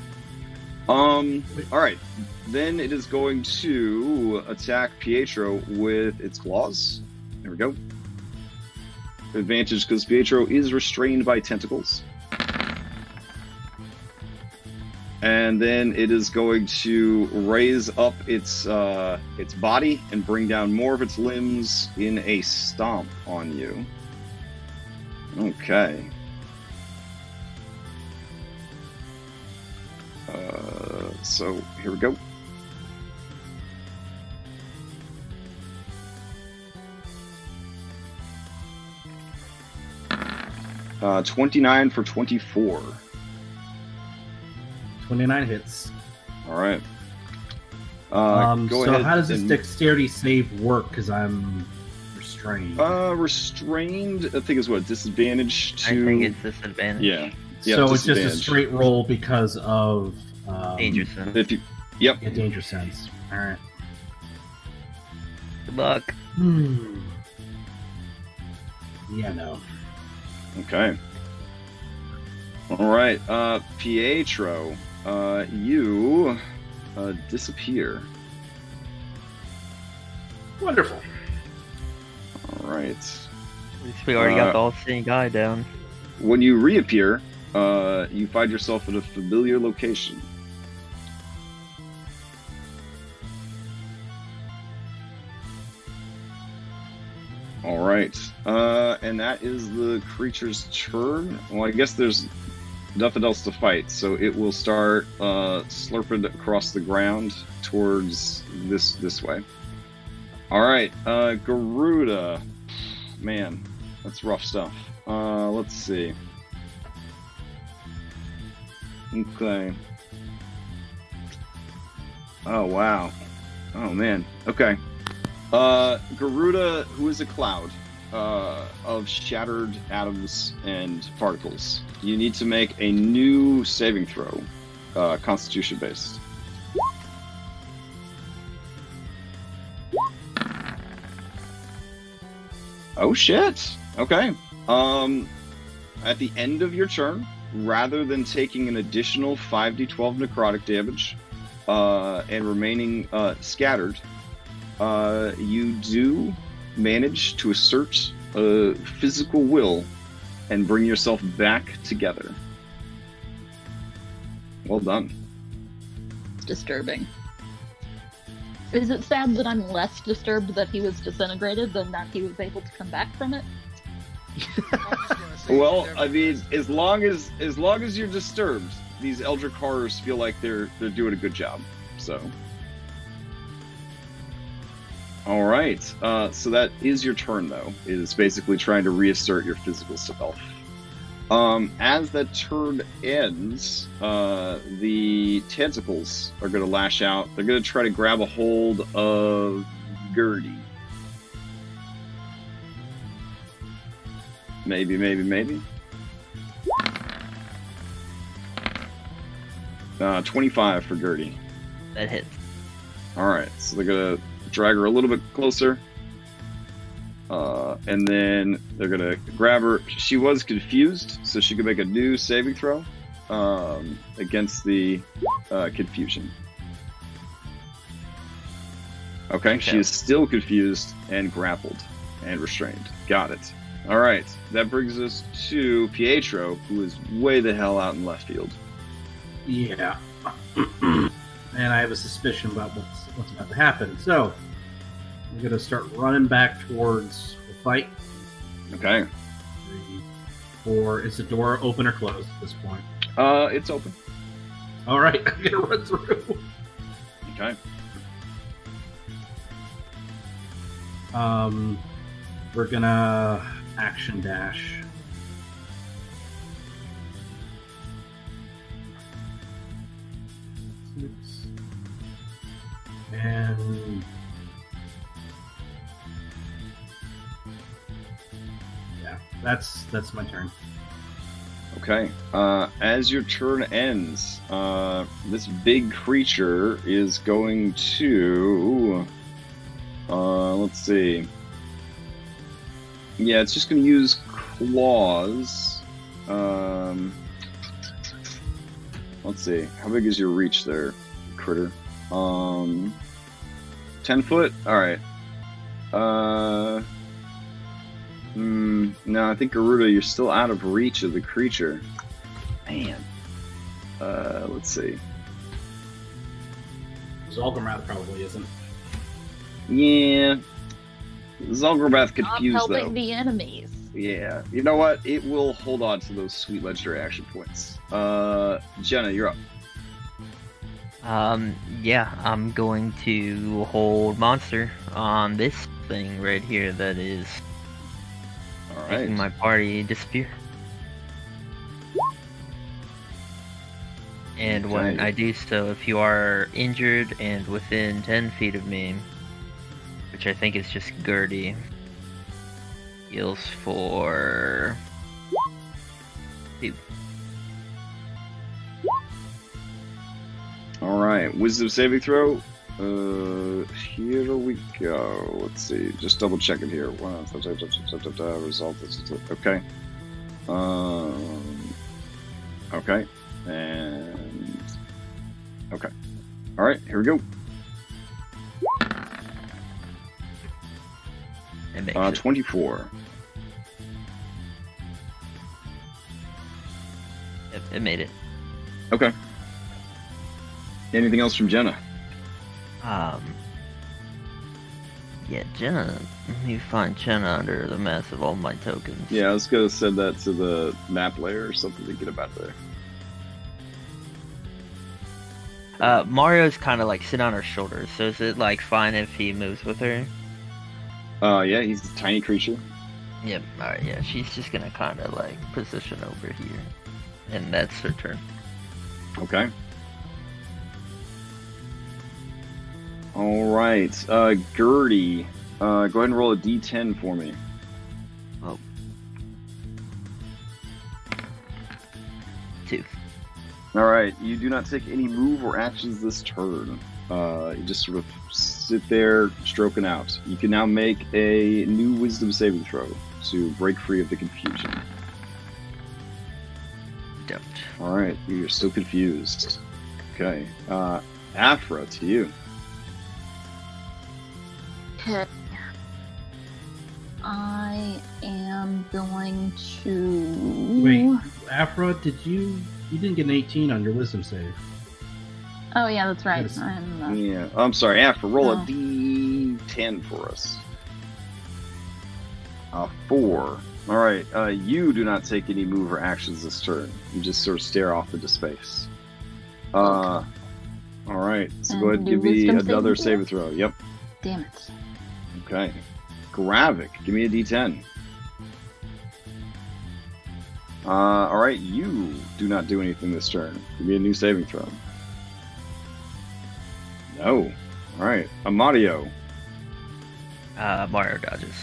All right. Then it is going to attack Pietro with its claws. There we go. Advantage because Pietro is restrained by tentacles. And then it is going to raise up its body and bring down more of its limbs in a stomp on you. Okay. So here we go. Uh, 29 for 24. 29 hits. All right. So how does this dexterity save work? Because I'm restrained. Restrained, I think is what, disadvantage to... I think it's disadvantage. Yeah. So it's just a straight roll because of... danger sense. Yep. Yeah, danger sense. All right. Good luck. Yeah, no. Okay. All right. Pietro, you disappear. Wonderful. All right. At least we already got the all-seeing guy down. When you reappear, you find yourself in a familiar location. All right, and that is the creature's turn. Well, I guess there's nothing else to fight, so it will start slurping across the ground towards this way. All right, Garuda. Man, that's rough stuff. Let's see. Okay. Oh, wow. Oh, man. Okay. Garuda, who is a cloud of shattered atoms and particles. You need to make a new saving throw, Constitution based. Oh shit! Okay. At the end of your turn, rather than taking an additional 5d12 necrotic damage and remaining scattered, you do manage to assert a physical will and bring yourself back together. Well done. It's disturbing. Is it sad that I'm less disturbed that he was disintegrated than that he was able to come back from it? Well, I mean, as long as you're disturbed, these Eldritch horrors feel like they're doing a good job. So. All right. So that is your turn, though. It is basically trying to reassert your physical self. As that turn ends, the tentacles are going to lash out. They're going to try to grab a hold of Gertie. Maybe. 25 for Gertie. That hits. All right, so they're going to drag her a little bit closer. And then they're going to grab her. She was confused, so she could make a new saving throw against the confusion. Okay, she is still confused and grappled and restrained. Got it. All right, that brings us to Pietro, who is way the hell out in left field. Yeah. And I have a suspicion about what's about to happen. So, I'm going to start running back towards the fight. Okay. 3, 4. Is the door open or closed at this point? It's open. All right, I'm going to run through. Okay. We're going to action dash. And yeah, that's my turn. Okay. As your turn ends, this big creature is going to let's see. Yeah, it's just going to use claws. Let's see. How big is your reach there, critter? 10 foot? Alright. No, I think Garuda, you're still out of reach of the creature. Man. Let's see. Zolgamrath probably isn't. Yeah. Zolgamrath confused, Stop helping though. the enemies. Yeah. You know what? It will hold on to those sweet legendary action points. Jenna, you're up. Yeah, I'm going to hold monster on this thing right here that is making my party disappear. And when I do so, if you are injured and within 10 feet of me, which I think is just Gertie, heals for 2. Alright, wisdom saving throw. Here we go. Let's see. Just double check it here. Result. Okay. Okay. And okay. Alright, here we go. 24. Yep, it made it. Okay. Anything else from Jenna? Yeah, Jenna. You find Jenna under the mess of all my tokens. Yeah, I was gonna send that to the map layer or something to get him out of there. Mario's kind of like sitting on her shoulders, so is it like fine if he moves with her? Yeah, he's a tiny creature. Yep, alright, yeah, she's just gonna kind of like position over here. And that's her turn. Okay. Alright, Gertie, go ahead and roll a d10 for me. Oh. 2. Alright, you do not take any move or actions this turn. You just sort of sit there, stroking out. You can now make a new wisdom saving throw to break free of the confusion. Don't. Alright, you're still confused. Okay, Afra, to you. Okay. I am going to... Wait, Afra, you didn't get an 18 on your wisdom save. Oh yeah, that's right. Yes. I'm, I'm sorry, Afra, roll a d10 for us. 4. Alright, you do not take any move or actions this turn. You just sort of stare off into space. Okay. Alright, so And go ahead and do give me wisdom another saving saving throw. Yep. Damn it. Okay. Gravik, give me a D10. Alright, you do not do anything this turn. Give me a new saving throw. No. Alright. Amadio. Mario dodges.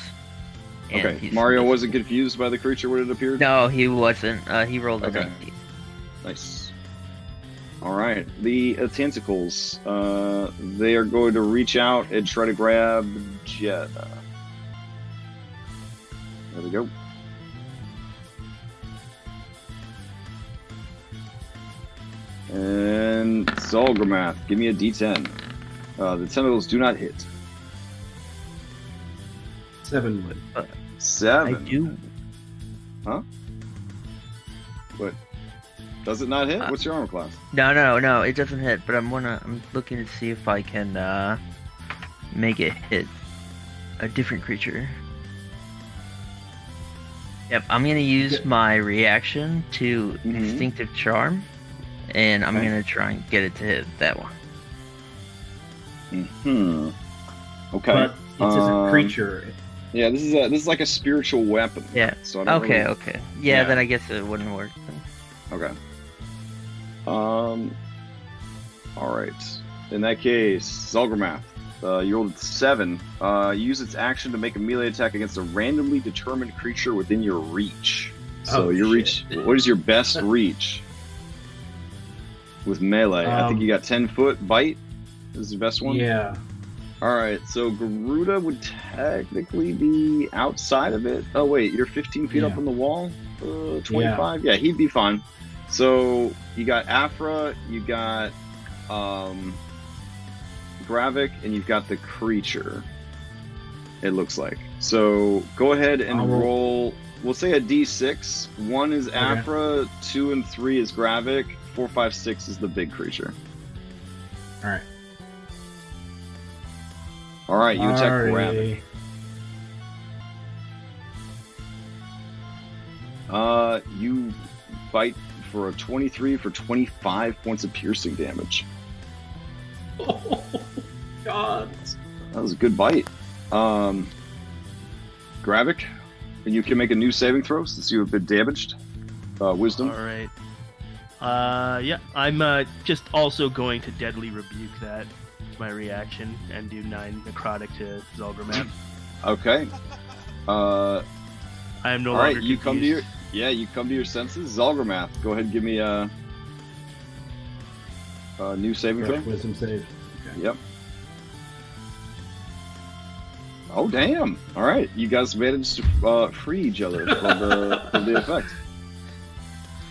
And Okay. he's Mario missing. wasn't confused by the creature when it appeared? No, he wasn't. He rolled a Okay. 19. Nice. Alright. The tentacles. They are going to reach out and try to grab Jeddah. There we go. And Zolgramath, give me a D10. The tentacles do not hit. 7 would. 7. I do. Huh? What? Does it not hit? What's your armor class? No, it doesn't hit. But I'm looking to see if I can make it hit a different creature. Yep, I'm gonna use my reaction to Instinctive Charm, and I'm gonna try and get it to hit that one. Okay. But it's just a creature. Yeah, this is like a spiritual weapon. Yeah. So I don't Okay. really- Okay. Yeah, then I guess it wouldn't work. Okay. All right. In that case, Zolgramath, you rolled 7. Use its action to make a melee attack against a randomly determined creature within your reach. So your reach. What is your best reach with melee? I think you got 10 foot bite. Is the best one. Yeah. All right. So Garuda would technically be outside of it. Oh wait, you're 15 feet up on the wall. 25. Yeah, he'd be fine. So you got Afra, you got Gravik, and you've got the creature. It looks like. So go ahead and roll. We'll say a D6. 1 is Afra, 2 and 3 is Gravik, 4, 5, 6 is the big creature. All right. All right, you attack Gravik. You bite for a 23 for 25 points of piercing damage. Oh, God. That was a good bite. Gravik, and you can make a new saving throw since you have been damaged. Wisdom. All right. Yeah, I'm just also going to deadly rebuke that. My reaction and do 9 necrotic to Zolgramath. Okay. I am no all longer right, you confused. come to your you come to your senses. Zolgramath, go ahead and give me a new saving throw. Wisdom save. Okay. Yep. Oh damn! All right, you guys managed to free each other from the effect.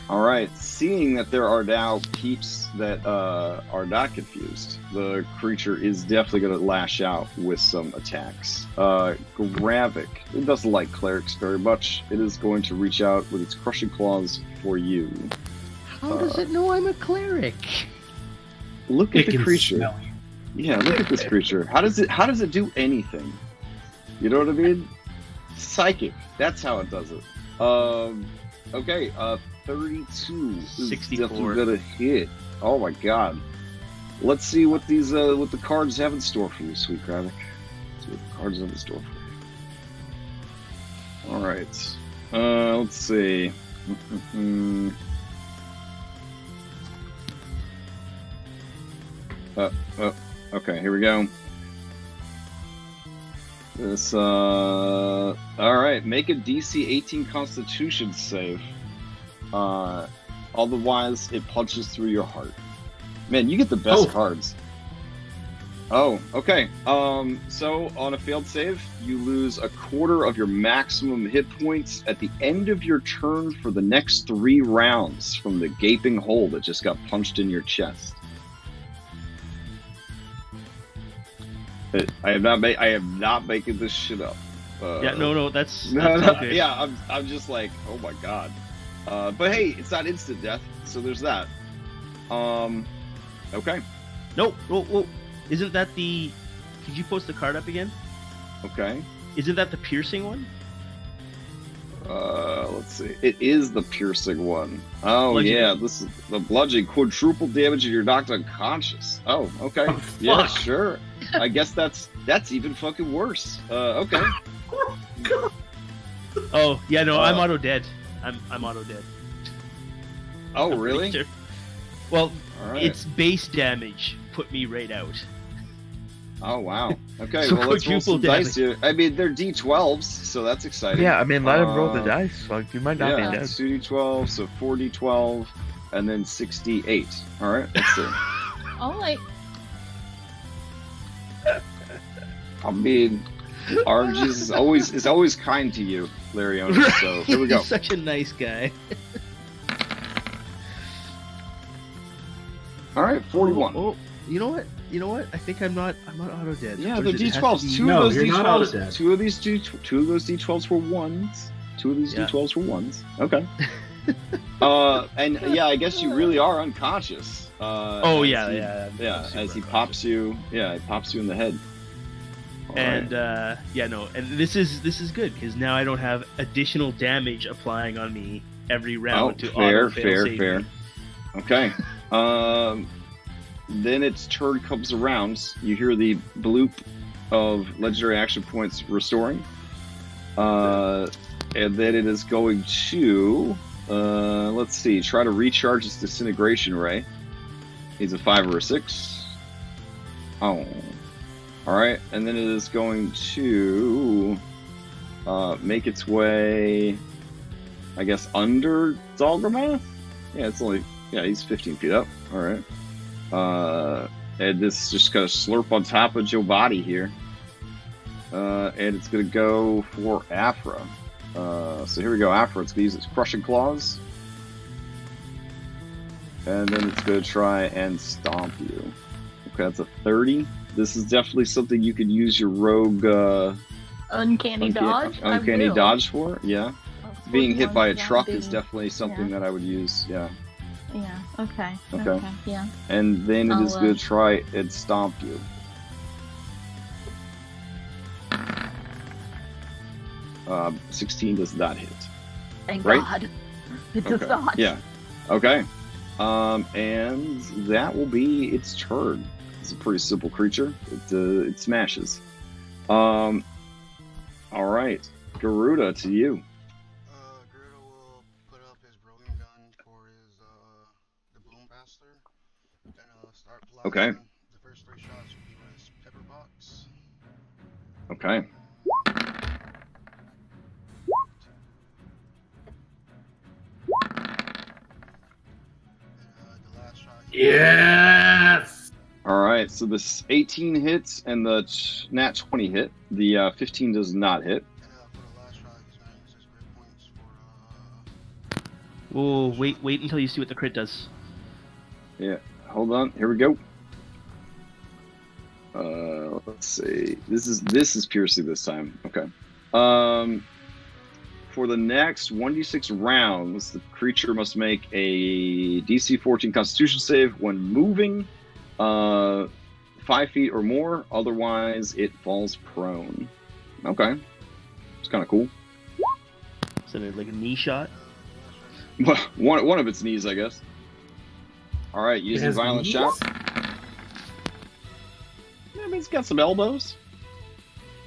All right, seeing that there are now peeps that are not confused, the creature is definitely going to lash out with some attacks. Gravik, it doesn't like clerics very much. It is going to reach out with its crushing claws for you. How does it know I'm a cleric? Look at the can creature. smell you. Yeah, look at this creature. How does it do anything? You know what I mean? Psychic. That's how it does it. Okay, 32 is 64. definitely gonna hit. Oh my god. Let's see what these what the cards have in store for you, sweet Gravik. Let's see what the cards have in store for you. Alright. Let's see. Okay, here we go. This alright, make a DC 18 Constitution save. Otherwise it punches through your heart. Man, you get the best cards. Oh, okay. So on a failed save, you lose a quarter of your maximum hit points at the end of your turn for the next 3 rounds from the gaping hole that just got punched in your chest. I am not making this shit up. Yeah, no, that's No, okay. yeah, I'm just like, oh my god. But hey, it's not instant death, so there's that. Okay. No, whoa. Isn't that the... Could you post the card up again? Okay. Isn't that the piercing one? Let's see. It is the piercing one. Oh, Bludgeoning. yeah, this is the bludgeoning. Quadruple damage and you're knocked unconscious. Oh, okay. Oh, Yeah, fuck. sure. I guess that's even fucking worse. Okay. Oh yeah, no, I'm auto dead. I'm auto dead. Oh really? Sure. Well, Right. Its base damage put me right out. Oh wow. Okay, So well let's roll some quadruple dice here. I mean they're d12s, so that's exciting. Yeah, I mean, let him roll the dice. Like, you might not Yeah, be dead. 2d12, so 4d12, and then 68. All right, let's see. All right. I mean, RNG is always kind to you, Lariona. So here we go. He's such a nice guy. All right, 41. Oh, you know what? I think I'm not auto dead. Yeah, Or the does it have to d12s. be- No, Two you're not of auto-dead. those d12s were ones. Two of these Yeah. d12s were ones. Okay. And yeah, I guess you really are unconscious. Oh as yeah, he- yeah. I'm Yeah, super as he unconscious. pops you. Yeah, he pops you in the head. All And right. yeah, no, and this is good because now I don't have additional damage applying on me every round to auto fail save fair. me. Okay. Then its turn comes around. You hear the bloop of legendary action points restoring. And then it is going to, let's see, try to recharge its disintegration ray. Needs a 5 or a 6. Oh. Alright, and then it is going to make its way, I guess, under Zalgramath? Yeah, it's only, yeah, he's 15 feet up. Alright. And this just gonna slurp on top of Joe body here. And it's gonna go for Afra. So here we go, Afra. It's gonna use its crushing claws. And then it's gonna try and stomp you. Okay, that's a 30. This is definitely something you could use your rogue Uncanny dodge. I uncanny will. dodge for. Yeah, Oh, being hit by a 41, truck yeah, is being- definitely something yeah. that I would use. Yeah. Yeah. Okay. Okay. Yeah. And then it is I'll, going to try and stomp you. Uh, 16 does not hit. Thank Right? God. It does Okay. not. Yeah. Okay. And that will be its turn. It's a pretty simple creature. It smashes. All right, Garuda, to you. Garuda will put up his rolling gun for his the boom blaster and start blasting. Okay. The first 3 shots will be with his pepper box. Okay. And the last shot. Yes. All right. So this 18 hits and the nat 20 hit. The 15 does not hit. And for the last shot, he's gonna use his grit points for Oh, wait until you see what the crit does. Yeah. Hold on. Here we go. Let's see. This is piercing this time. Okay. For the next 1d6 rounds, the creature must make a DC 14 Constitution save when moving 5 feet or more. Otherwise, it falls prone. Okay. It's kind of cool. Is it like a knee shot? Well, one of its knees, I guess. All right, using has violent knees? shock. Yeah, I mean, it's got some elbows.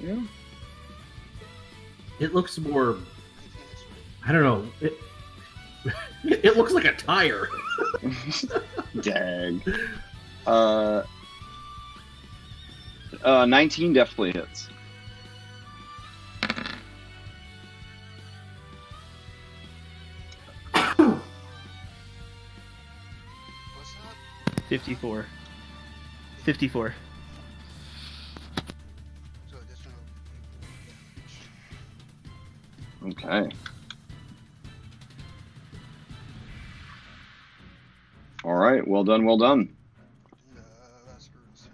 Yeah. It looks more. I don't know. It looks like a tire. Dang. 19 definitely hits. what's that? 54. 54. So this one will be Okay. All right. Well done. Well done. that's Garuda's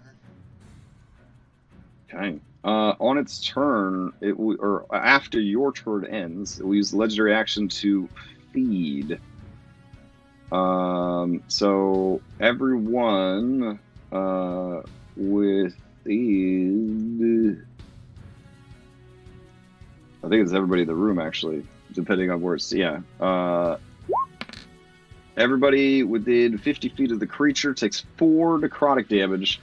turn. Okay. On its turn, or after your turn ends, it will use the legendary action to feed. So everyone within, I think it's everybody in the room actually, depending on where it's, yeah. Everybody within 50 feet of the creature takes 4 necrotic damage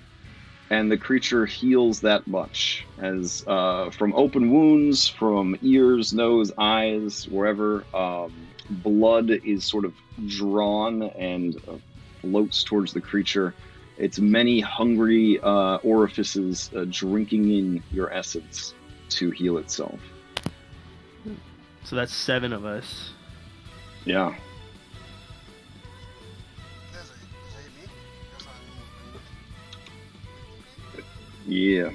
and the creature heals that much. As from open wounds, from ears, nose, eyes, wherever, blood is sort of drawn and floats towards the creature. Its many hungry orifices drinking in your essence to heal itself. So that's 7 of us. Yeah. Is it me? That's not Yeah.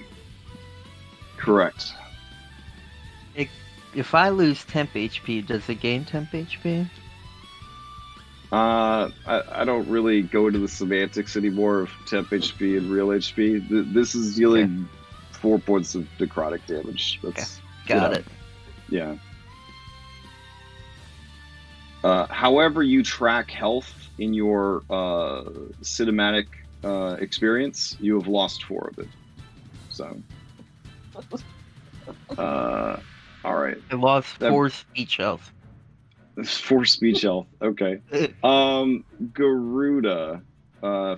Correct. If I lose temp HP, does it gain temp HP? I don't really go into the semantics anymore of temp HP and real HP. This is dealing 4 points of necrotic damage. That's Got it. Yeah. However you track health in your cinematic experience, you have lost 4 of it. So, all right. I lost 4 speech health. 4 speech health. Okay. Garuda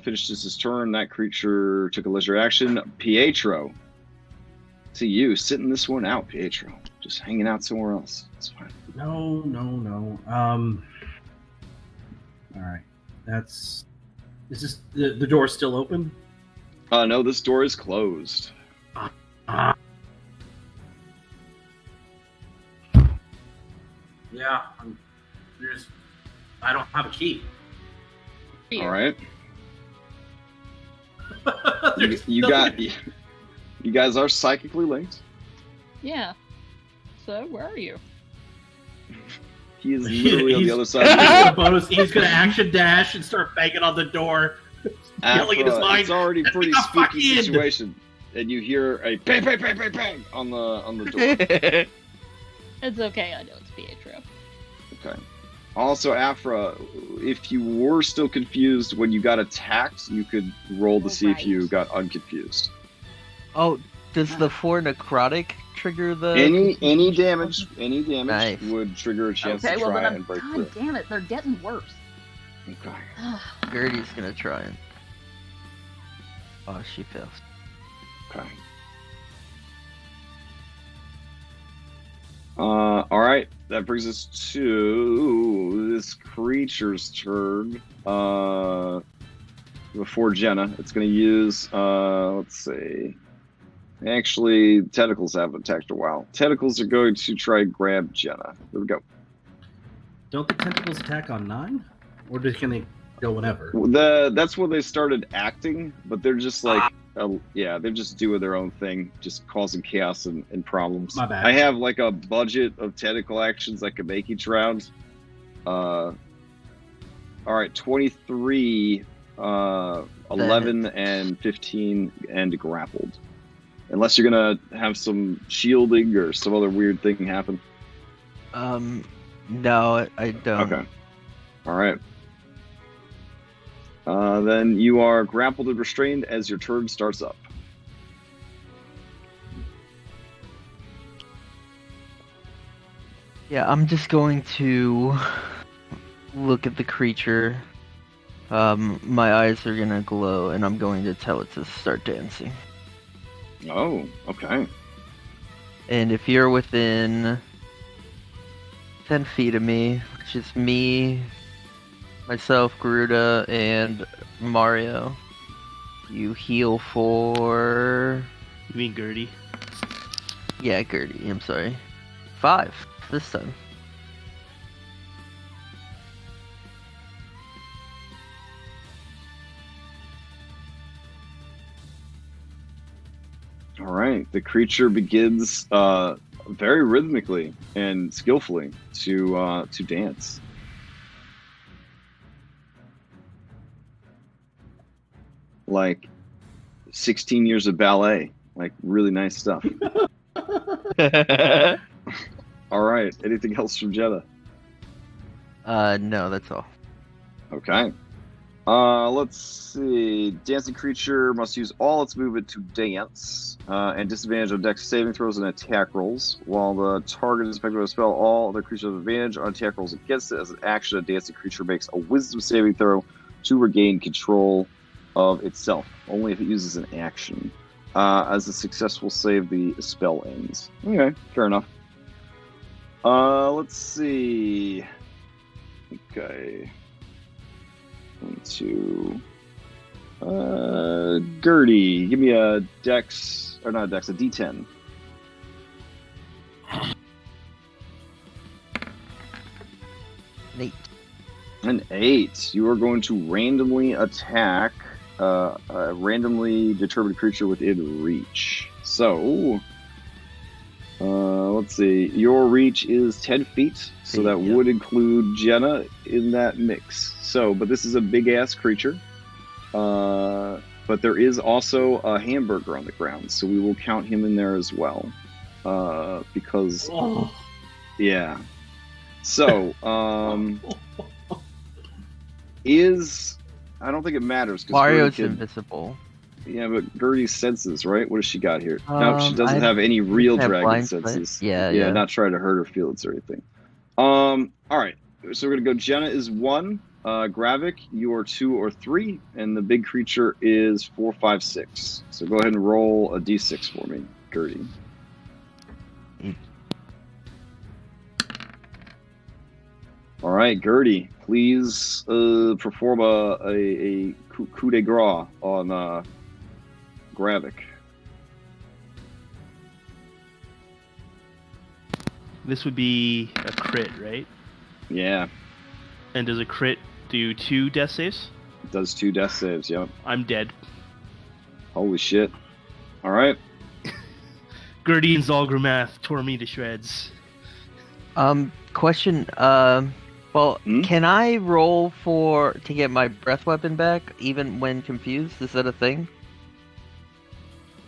finishes his turn. That creature took a leisure action. Pietro, to you, sitting this one out, Pietro. Just hanging out somewhere else. It's fine. No. All right. Is this the door still open? No, this door is closed. Yeah. I don't have a key. All right. There's You guys are psychically linked. Yeah. So, where are you? He is literally on the other side. He's gonna action dash and start banging on the door, yelling in his mind. It's already "Let me pretty the fuck spooky in!" situation, and you hear a bang, bang, bang, bang, bang on the door. It's okay, I know it's Pietro. Okay. Also, Afra, if you were still confused when you got attacked, you could roll to see if you got unconfused. Oh, does the 4 necrotic trigger the... Any damage Nice. would trigger a chance Okay, to well try then and break God through. damn it, they're getting worse. Okay. Gertie's gonna try and... Oh, she fails. Okay. Alright, that brings us to this creature's turn. Before Jenna, it's going to use, let's see. Actually, tentacles haven't attacked a while. Tentacles are going to try and grab Jenna. There we go. Don't the tentacles attack on 9? Or can they go whenever? That's when they started acting, but they're just like, they're just doing their own thing, just causing chaos and problems. My bad. I have like a budget of tentacle actions I can make each round. All right, 23, 11, and 15, and grappled. Unless you're gonna have some shielding or some other weird thing happen. No, I don't. Okay. All right. Then you are grappled and restrained as your turn starts up. Yeah, I'm just going to look at the creature. My eyes are gonna glow, and I'm going to tell it to start dancing. Oh, okay. And if you're within 10 feet of me, which is me, myself, Garuda, and Mario, you heal for... You mean Gertie? Yeah, Gertie, I'm sorry. 5 this time. All right. The creature begins very rhythmically and skillfully to dance. Like 16 years of ballet. Like really nice stuff. All right. Anything else from Jenna? No, that's all. Okay. Let's see. Dancing creature must use all its movement to dance, and disadvantage on dex saving throws and attack rolls. While the target is affected by a spell, all other creatures have advantage on attack rolls against it. As an action, a dancing creature makes a wisdom saving throw to regain control. of itself, only if it uses an action. As a successful save, the spell ends. Okay, fair enough. Let's see. Okay. 1, 2. Gertie, give me a dex, or not a dex, a d10. An 8. You are going to randomly attack a randomly determined creature within reach. So, let's see. Your reach is 10 feet, so that would include Jenna in that mix. So, but this is a big-ass creature. But there is also a hamburger on the ground, so we will count him in there as well. Because... Oh. Yeah. So, I don't think it matters. Mario's invisible. Yeah, but Gertie's senses, right? What does she got here? No, she doesn't have any real dragon senses. Yeah. Not trying to hurt her feelings or anything. All right. So we're gonna go. Jenna is 1. Gravik, you are 2 or 3, and the big creature is 4, 5, 6. So go ahead and roll a d6 for me, Gertie. All right, Gertie, please perform a coup de grace on Gravik. This would be a crit, right? Yeah. And does a crit do 2 death saves? It does 2 death saves, yep. I'm dead. Holy shit. All right. Gertie and Zalgramath tore me to shreds. Question, can I roll to get my breath weapon back, even when confused? Is that a thing?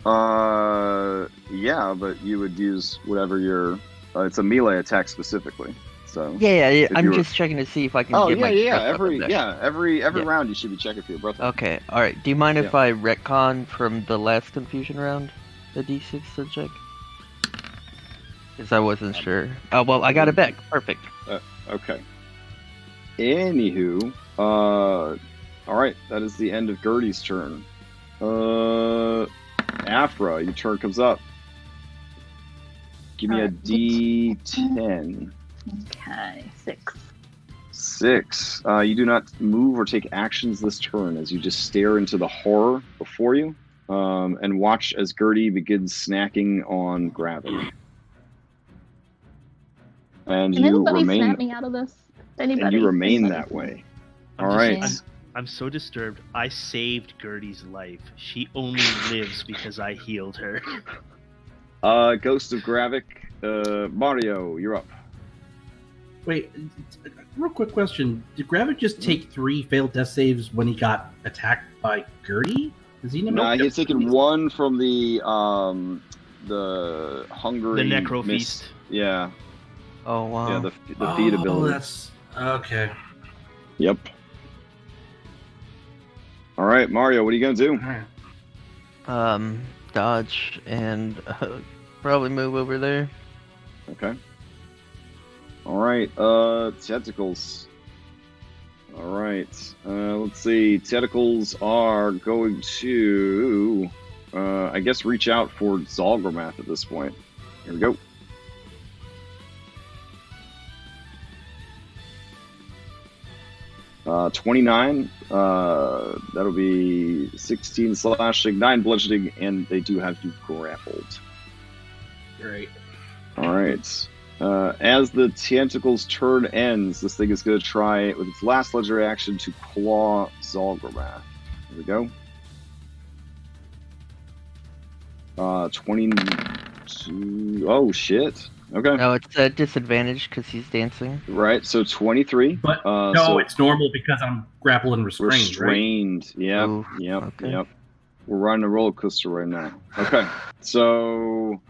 Yeah, but you would use whatever your... it's a melee attack specifically, so... Yeah, I'm just checking to see if I can get my breath weapon back. Every round you should be checking for your breath weapon. Okay, alright. Do you mind if I retcon from the last confusion round, the d6 to check? Because I wasn't sure. Oh, well, I got it back. Perfect. Okay. Anywho, alright, that is the end of Gertie's turn. Afra, your turn comes up. Give me a D10. Okay, 6. 6. You do not move or take actions this turn as you just stare into the horror before you, and watch as Gertie begins snacking on Gravik. And Can you anybody remain. snap me out of this? Anybody? And you remain that way. All right. I'm so disturbed. I saved Gertie's life. She only lives because I healed her. Ghost of Gravik. Mario, you're up. Wait, real quick question. Did Gravik just take 3 failed death saves when he got attacked by Gertie? Does he know? Nah, he's taken 1 from the hungry... The necro feast. Yeah. Oh, wow. Yeah, the feed ability. Oh, that's... Okay. Yep. All right, Mario, what are you going to do? Dodge and probably move over there. Okay. All right, tentacles. All right, let's see. Tentacles are going to, I guess, reach out for Zalgramath at this point. Here we go. Uh, 29. That'll be 16 slashing, 9 bludgeoning, and they do have you grappled. Great. All right. As the tentacles turn ends, this thing is going to try with its last legendary action to claw Zalgramath. Here we go. 22. Oh shit. Okay. No, it's a disadvantage because he's dancing. Right. So 23. But no, it's normal because I'm grappled and restrained. Restrained. Right? Yep. Ooh, Yep. okay. Yep. We're riding a roller coaster right now. Okay. So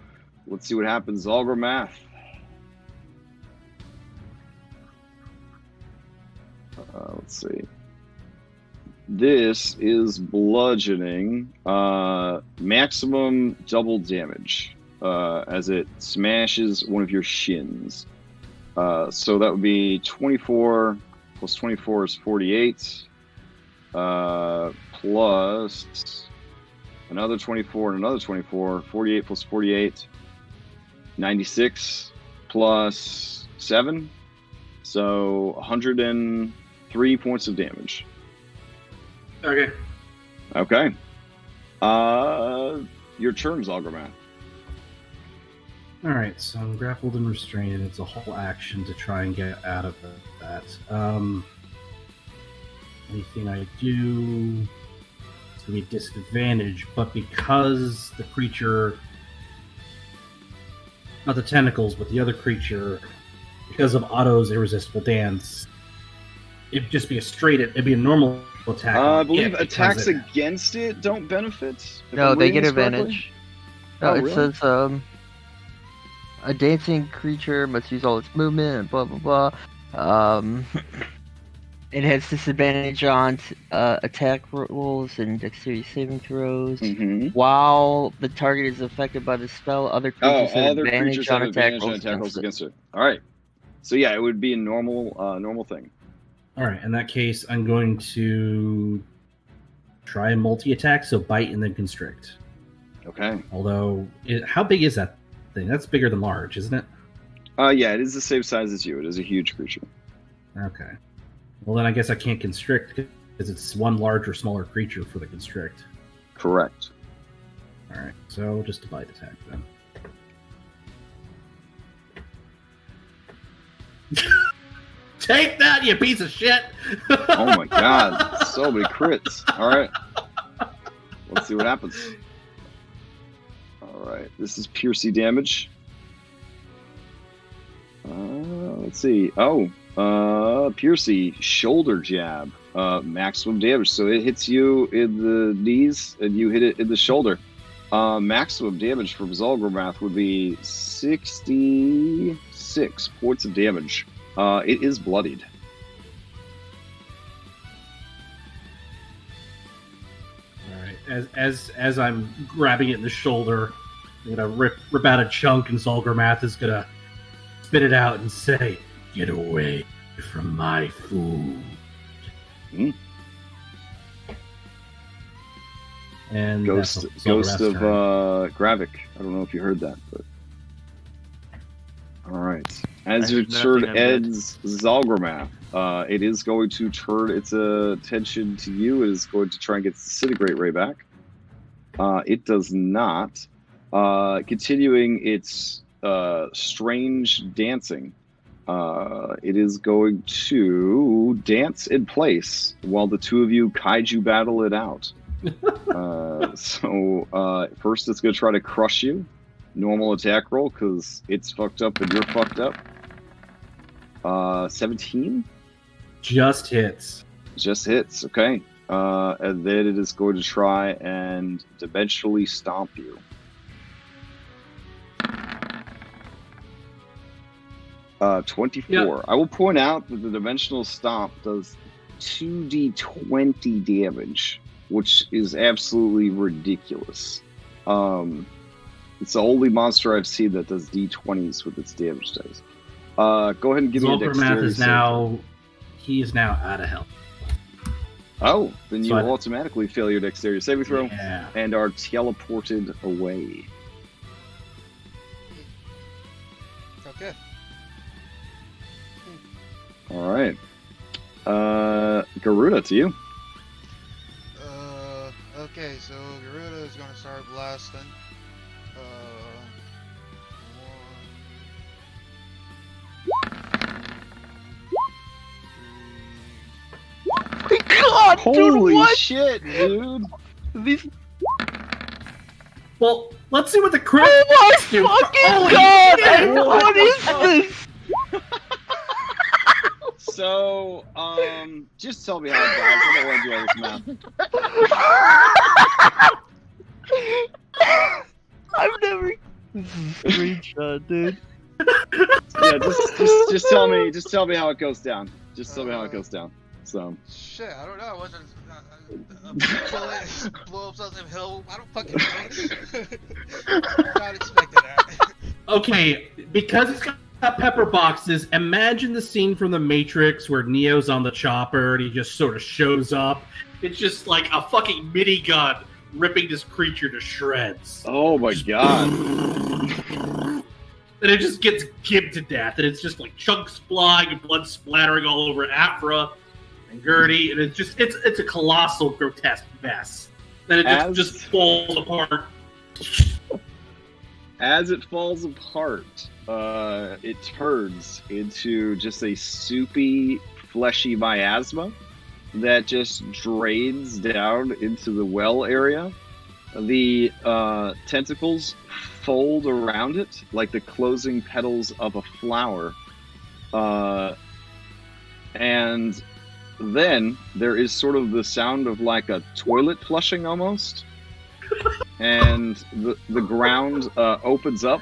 let's see what happens. Zalgramath. Let's see. This is bludgeoning, maximum double damage as it smashes one of your shins. So that would be 24 plus 24 is 48. plus another 24 and another 24. 48 plus 48. 96 plus 7. So 103 points of damage. Okay. Okay. Your turn, Zalgramat. Alright, so I'm grappled and restrained. It's a whole action to try and get out of that. Anything I do, it's going to be a disadvantage, but because the creature, not the tentacles, but the other creature, because of Otto's irresistible dance, it'd just be it'd be a normal attack. I believe attacks against it don't benefit. No, they get advantage. No, Oh, it really? says, a dancing creature must use all its movement, and blah blah blah. It has disadvantage on attack rolls and dexterity saving throws. Mm-hmm. While the target is affected by the spell, other creatures have other advantage creatures on have attack advantage on rolls attack rolls against it. against it. All right. So yeah, it would be a normal thing. Alright, in that case, I'm going to try a multi-attack, so bite and then constrict. Okay. Although, how big is that thing? That's bigger than large, isn't it? Yeah, it is the same size as you. It is a huge creature. Okay. Well, then I guess I can't constrict because it's one large or smaller creature for the constrict. Correct. Alright, so just a bite attack then. Take that, you piece of shit! Oh my god, so many crits. All right. Let's see what happens. All right, this is piercy damage. Let's see. Oh, piercy shoulder jab. Maximum damage. So it hits you in the knees and you hit it in the shoulder. Maximum damage from Zalgramat would be 66 points of damage. It is bloodied. All right. As I'm grabbing it in the shoulder, I'm gonna rip out a chunk, and Zalgramat is gonna spit it out and say, "Get away from my food." And Ghost of Gravik. I don't know if you heard that, but all right. As your turn ends, Zalgramat, it is going to turn its attention to you. It is going to try and get Disintegrate Ray back. It does not. Continuing its strange dancing, it is going to dance in place while the two of you kaiju battle it out. First it's going to try to crush you. Normal attack roll, because it's fucked up and you're fucked up. 17? Just hits. Just hits, okay. And then it is going to try and dimensionally stomp you. 24. Yep. I will point out that the dimensional stomp does 2d20 damage, which is absolutely ridiculous. It's the only monster I've seen that does d20s with its damage dice. Go ahead and give me a dexterity. He is now out of health. Oh, then you automatically fail your dexterity saving throw and are teleported away. Okay. All right. Garuda, to you. Okay, so Garuda is going to start blasting. My God, holy dude, what? shit, dude! These. Well, let's see what the crits do. Oh my fucking God! What is this? So, just tell me how it dies. I don't want to do all this math. I've never. This is a screenshot, dude. Yeah, just tell me how it goes down. Just tell me how it goes down. So. Shit, I don't know. I wasn't. Blow up something hill. I don't fucking know. Not expecting that. Okay, because it's got pepper boxes, imagine the scene from The Matrix where Neo's on the chopper and he just sort of shows up It's just like a fucking minigun ripping this creature to shreds. Oh my god. And it just gets gibbed to death, and it's just like chunks flying and blood splattering all over Afra and Gertie, and it's a colossal, grotesque mess. Then it just falls apart. As it falls apart, it turns into just a soupy, fleshy miasma that just drains down into the well area. The tentacles fold around it like the closing petals of a flower. And then there is sort of the sound of like a toilet flushing almost. And the ground opens up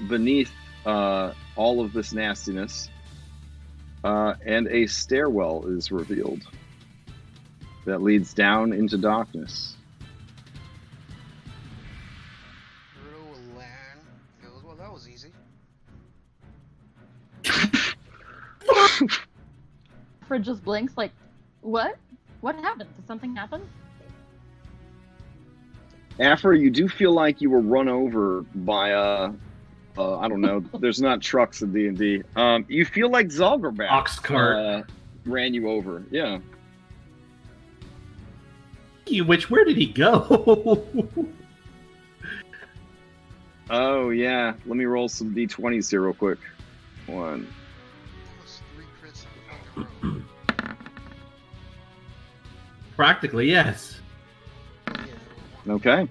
beneath all of this nastiness. And a stairwell is revealed that leads down into darkness. Well, that was easy. Fred just blinks like, what? What happened? Did something happen? Afra, you do feel like you were run over by I don't know. There's not trucks in D&D. You feel like Zalgerback Ox cart ran you over. Yeah. Where did he go? Oh yeah. Let me roll some D20s here real quick. One. That was 3 crits in a fucking row. Practically, yes. Oh, yeah. Okay.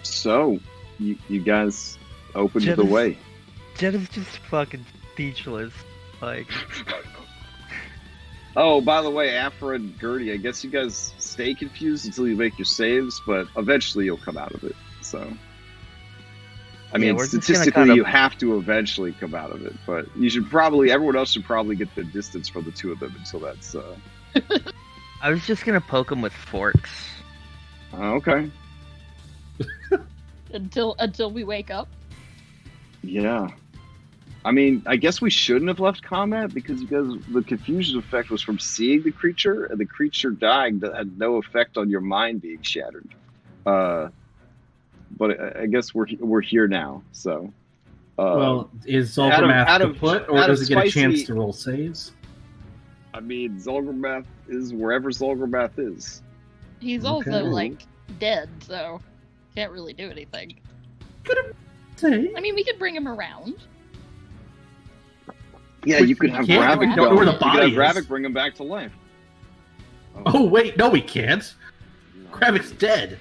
So, you guys opened the way. Jet is just fucking speechless. Like. Oh, by the way, Afra and Gertie, I guess you guys stay confused until you make your saves, but eventually you'll come out of it. So, I mean, statistically, you have to eventually come out of it, but you should probably, everyone else should probably get the distance from the two of them until that's. I was just gonna poke him with forks. Okay. Until we wake up. Yeah. I mean, I guess we shouldn't have left combat because you guys, the confusion effect was from seeing the creature, and the creature dying that had no effect on your mind being shattered. But I guess we're here now. So. Well, is Zalgermath kaput, or does it get a chance to roll saves? I mean, Zalgermath is wherever Zalgermath is. He's also like dead, so can't really do anything. I mean, we could bring him around. Yeah, you could have Ravik know where the body is. Ravik bring him back to life. Oh wait, no, we can't. Kravik's dead.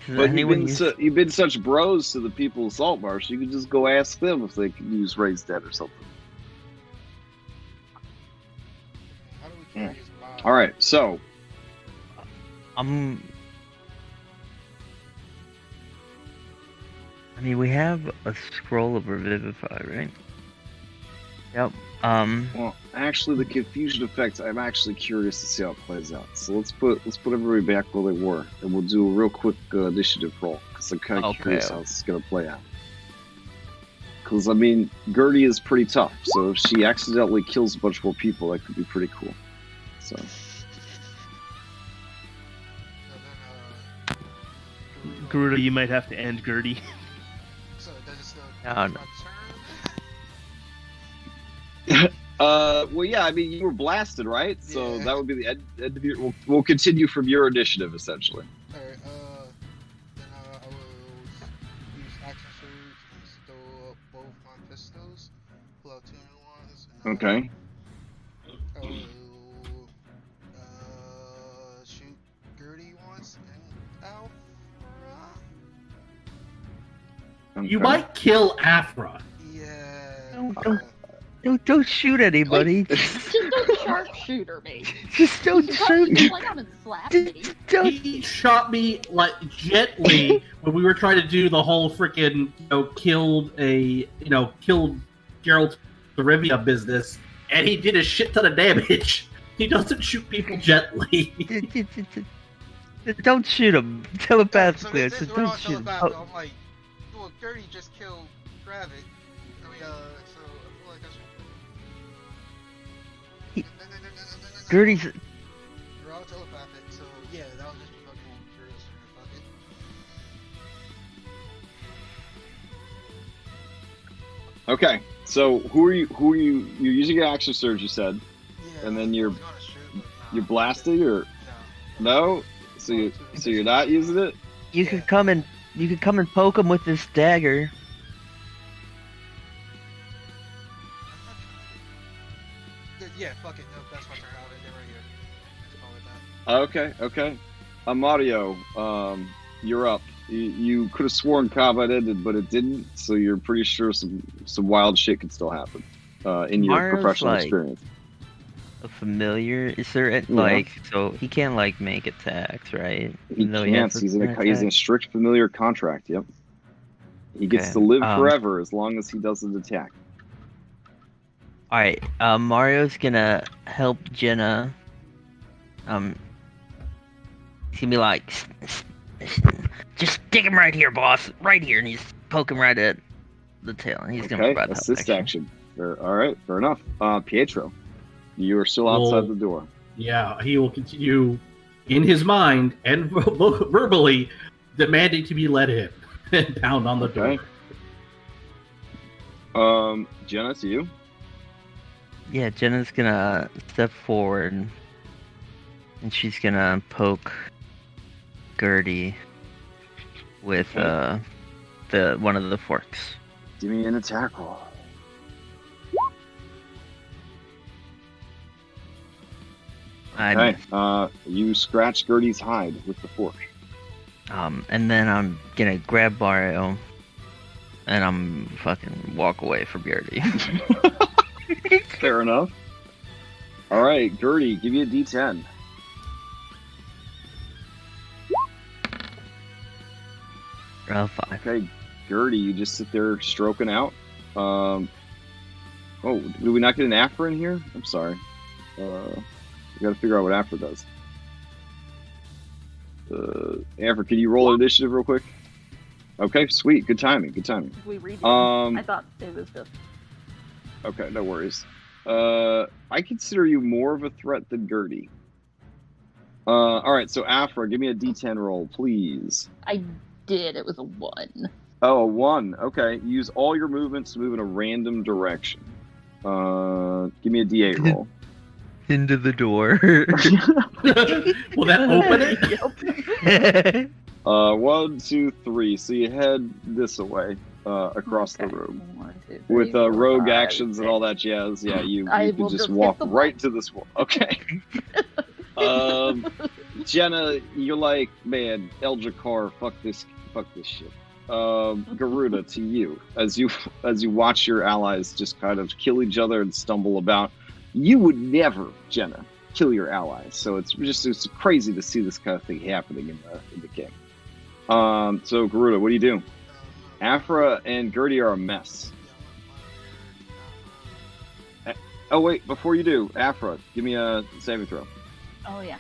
But you've been such bros to the people of Saltmarsh, you could just go ask them if they can use Ray's dead or something. How do we carry his body? All right, so I mean, we have a scroll of Revivify, right? Yep. Well, actually, the confusion effect, I'm actually curious to see how it plays out. So let's put everybody back where they were, and we'll do a real quick initiative roll, because I'm kind of curious how this is going to play out. Because, I mean, Gertie is pretty tough, so if she accidentally kills a bunch more people, that could be pretty cool. So... Garuda, you might have to end Gertie. So does it still No. well, yeah, I mean, you were blasted, right? So that would be the end of your... We'll continue from your initiative, essentially. Alright, then I will use action surge and stow up both my pistols, pull out 2 new ones, and Okay. I will shoot Gertie once and Alpha. Okay. You might kill Afra. Yeah. Don't shoot anybody. Just don't sharpshooter me. Just don't shoot me. Like I'm slap me. He shot me like gently when we were trying to do the whole freaking killed Geralt the Rivia business, and he did a shit ton of damage. He doesn't shoot people gently. Don't shoot him. Telepathically, So I said we're don't all shoot him. telepathic. I'm like, well, Gertie just killed Gravit. I mean, so I feel like I should. Gertie's. We're all telepathic, so yeah, that was just fucking curious. Fuck it. Okay, so who are you? You're using your action surge, you said, Yeah, and then I you're was gonna shoot, but nah, you're blasting, or no? So you're not using it. You could come and poke him with this dagger. Yeah, fuck it. No, that's my turn. I'll end it right here. Let's call it that. Okay. Mario, you're up. You could have sworn combat ended, but it didn't. So you're pretty sure some wild shit could still happen in your Mario's professional like experience. A familiar? Is there so he can't like make attacks, right? He can't. He's in a strict familiar contract. Yep. He gets to live forever as long as he doesn't attack. All right. Mario's gonna help Jenna. He's gonna be like, just stick him right here, boss, right here, and he's poke him right at the tail, and he's gonna provide assist action. All right, fair enough. Pietro, you are still outside the door. Yeah, he will continue in his mind and verbally demanding to be let in and pound on the door. Jenna, to you. Yeah, Jenna's gonna step forward, and she's gonna poke Gertie with the one of the forks. Give me an attack roll. Okay. You scratch Gertie's hide with the fork. And then I'm gonna grab Mario, and I'm fucking walk away from Gertie. Fair enough. All right, Gertie, give me a D10. Roll 5. Okay, Gertie, you just sit there stroking out. Oh, did we not get an Afra in here? I'm sorry. We gotta figure out what Afra does. Afra, can you roll an initiative real quick? Okay, sweet. Good timing. We read it. I thought it was just... Okay, no worries. I consider you more of a threat than Gertie. Alright, so Afra, give me a D10 roll, please. I did. It was a 1. Oh, a 1. Okay. Use all your movements to move in a random direction. Give me a D8 roll. Into the door. Will that open it? 1, 2, 3. So you head this way, across the room. 1, 2, 3, with 4, rogue 5, actions and all that jazz. Yeah, you can just hit walk the right to this wall. Okay. Jenna, you're like, man, Eldracar, fuck this shit. Garuda, to you, as you watch your allies just kind of kill each other and stumble about. You would never, Jenna, kill your allies. So it's crazy to see this kind of thing happening in the game. So Garuda, what do you do? Afra and Gertie are a mess. Oh wait, before you do, Afra, give me a saving throw. Oh yeah.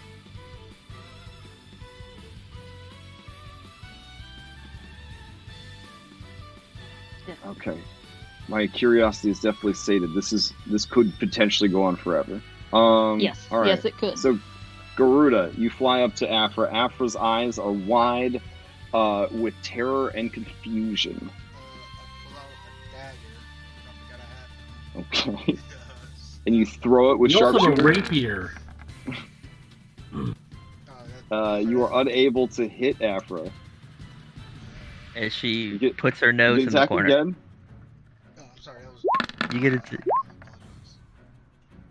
Okay. My curiosity is definitely sated. This could potentially go on forever. Yes. All right. Yes, it could. So, Garuda, you fly up to Afra. Afra's eyes are wide with terror and confusion. Okay. And you throw it with sharpshooter. Rapier. You are unable to hit Afra. As she puts her nose in the corner. Again? Oh, I'm sorry. You get it.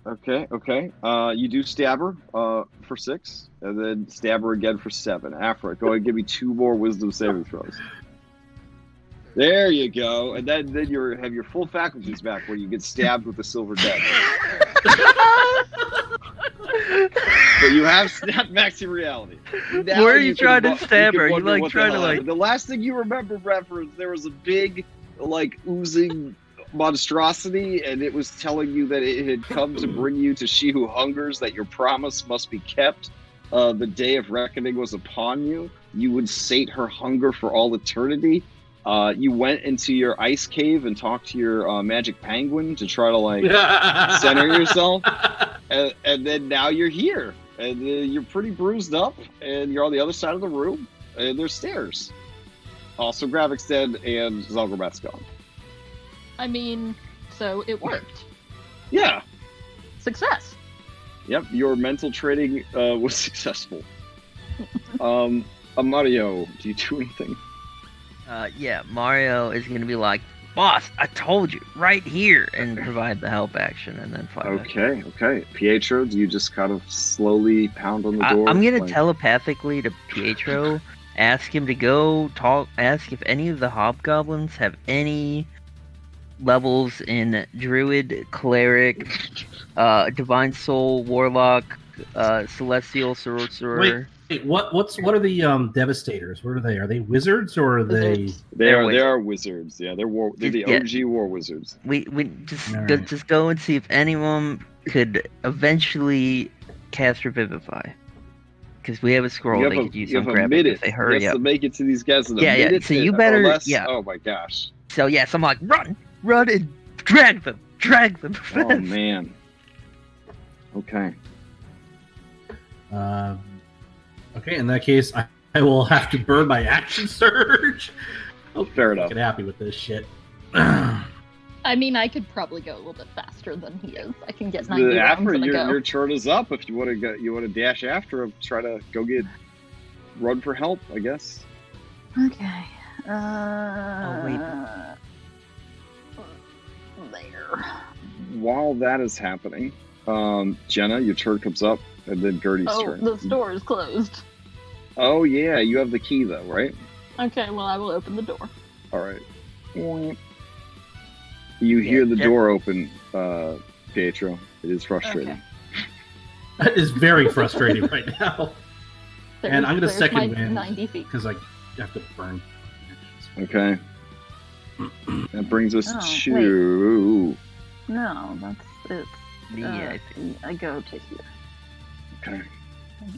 Okay. You do stab her for 6, and then stab her again for 7. Afra, go ahead and give me 2 more wisdom saving throws. There you go. And then you have your full faculties back when you get stabbed with the silver dagger. But you have snapped back to reality. Now where are you trying to stab her? You like trying to like... The last thing you remember, reference, there was a big, like, oozing monstrosity, and it was telling you that it had come to bring you to She Who Hungers, that your promise must be kept. The day of reckoning was upon you. You would sate her hunger for all eternity. You went into your ice cave and talked to your magic penguin to try to like center yourself, and then now you're here, and you're pretty bruised up, and you're on the other side of the room, and there's stairs. Also, Gravik's dead, and Zelgrabath's gone. I mean, so it worked. Yeah. Success. Yep, your mental training was successful. Mario, do you do anything? Yeah, Mario is gonna be like, boss, I told you, right here, and provide the help action, and then fly back. Okay. Pietro, do you just kind of slowly pound on the door? I'm gonna telepathically to Pietro, ask him to go talk, ask if any of the hobgoblins have any levels in Druid, Cleric, Divine Soul, Warlock, Celestial, Sorcerer. Wait, what are the Devastators? What are they? Are they wizards or are they? They are wizards. Yeah, they're the OG war wizards. We just go and see if anyone could eventually cast Revivify. Because we have a scroll they could use on grab it if they hurry up. To make it to these guys in a minute. So you better, Oh my gosh. So yes, I'm like, run and drag them. Oh man. Okay. Okay, in that case, I will have to burn my action surge. Oh, fair enough. Get happy with this shit. I mean, I could probably go a little bit faster than he is. I can get 90 rounds in a go. Your turn is up. If you want to go, you want to dash after him, try to go run for help, I guess. Okay. Wait. There. While that is happening, Jenna, your turn comes up, and then Gertie's turn. The store is closed. Oh yeah, you have the key though, right? Okay, well I will open the door. All right. You hear the door open, Pietro. It is frustrating. Okay. That is very frustrating right now. And I'm going to second my win 90 feet. because I have to burn. Okay. That brings us to... Wait. No, that's it. I go to here. Okay.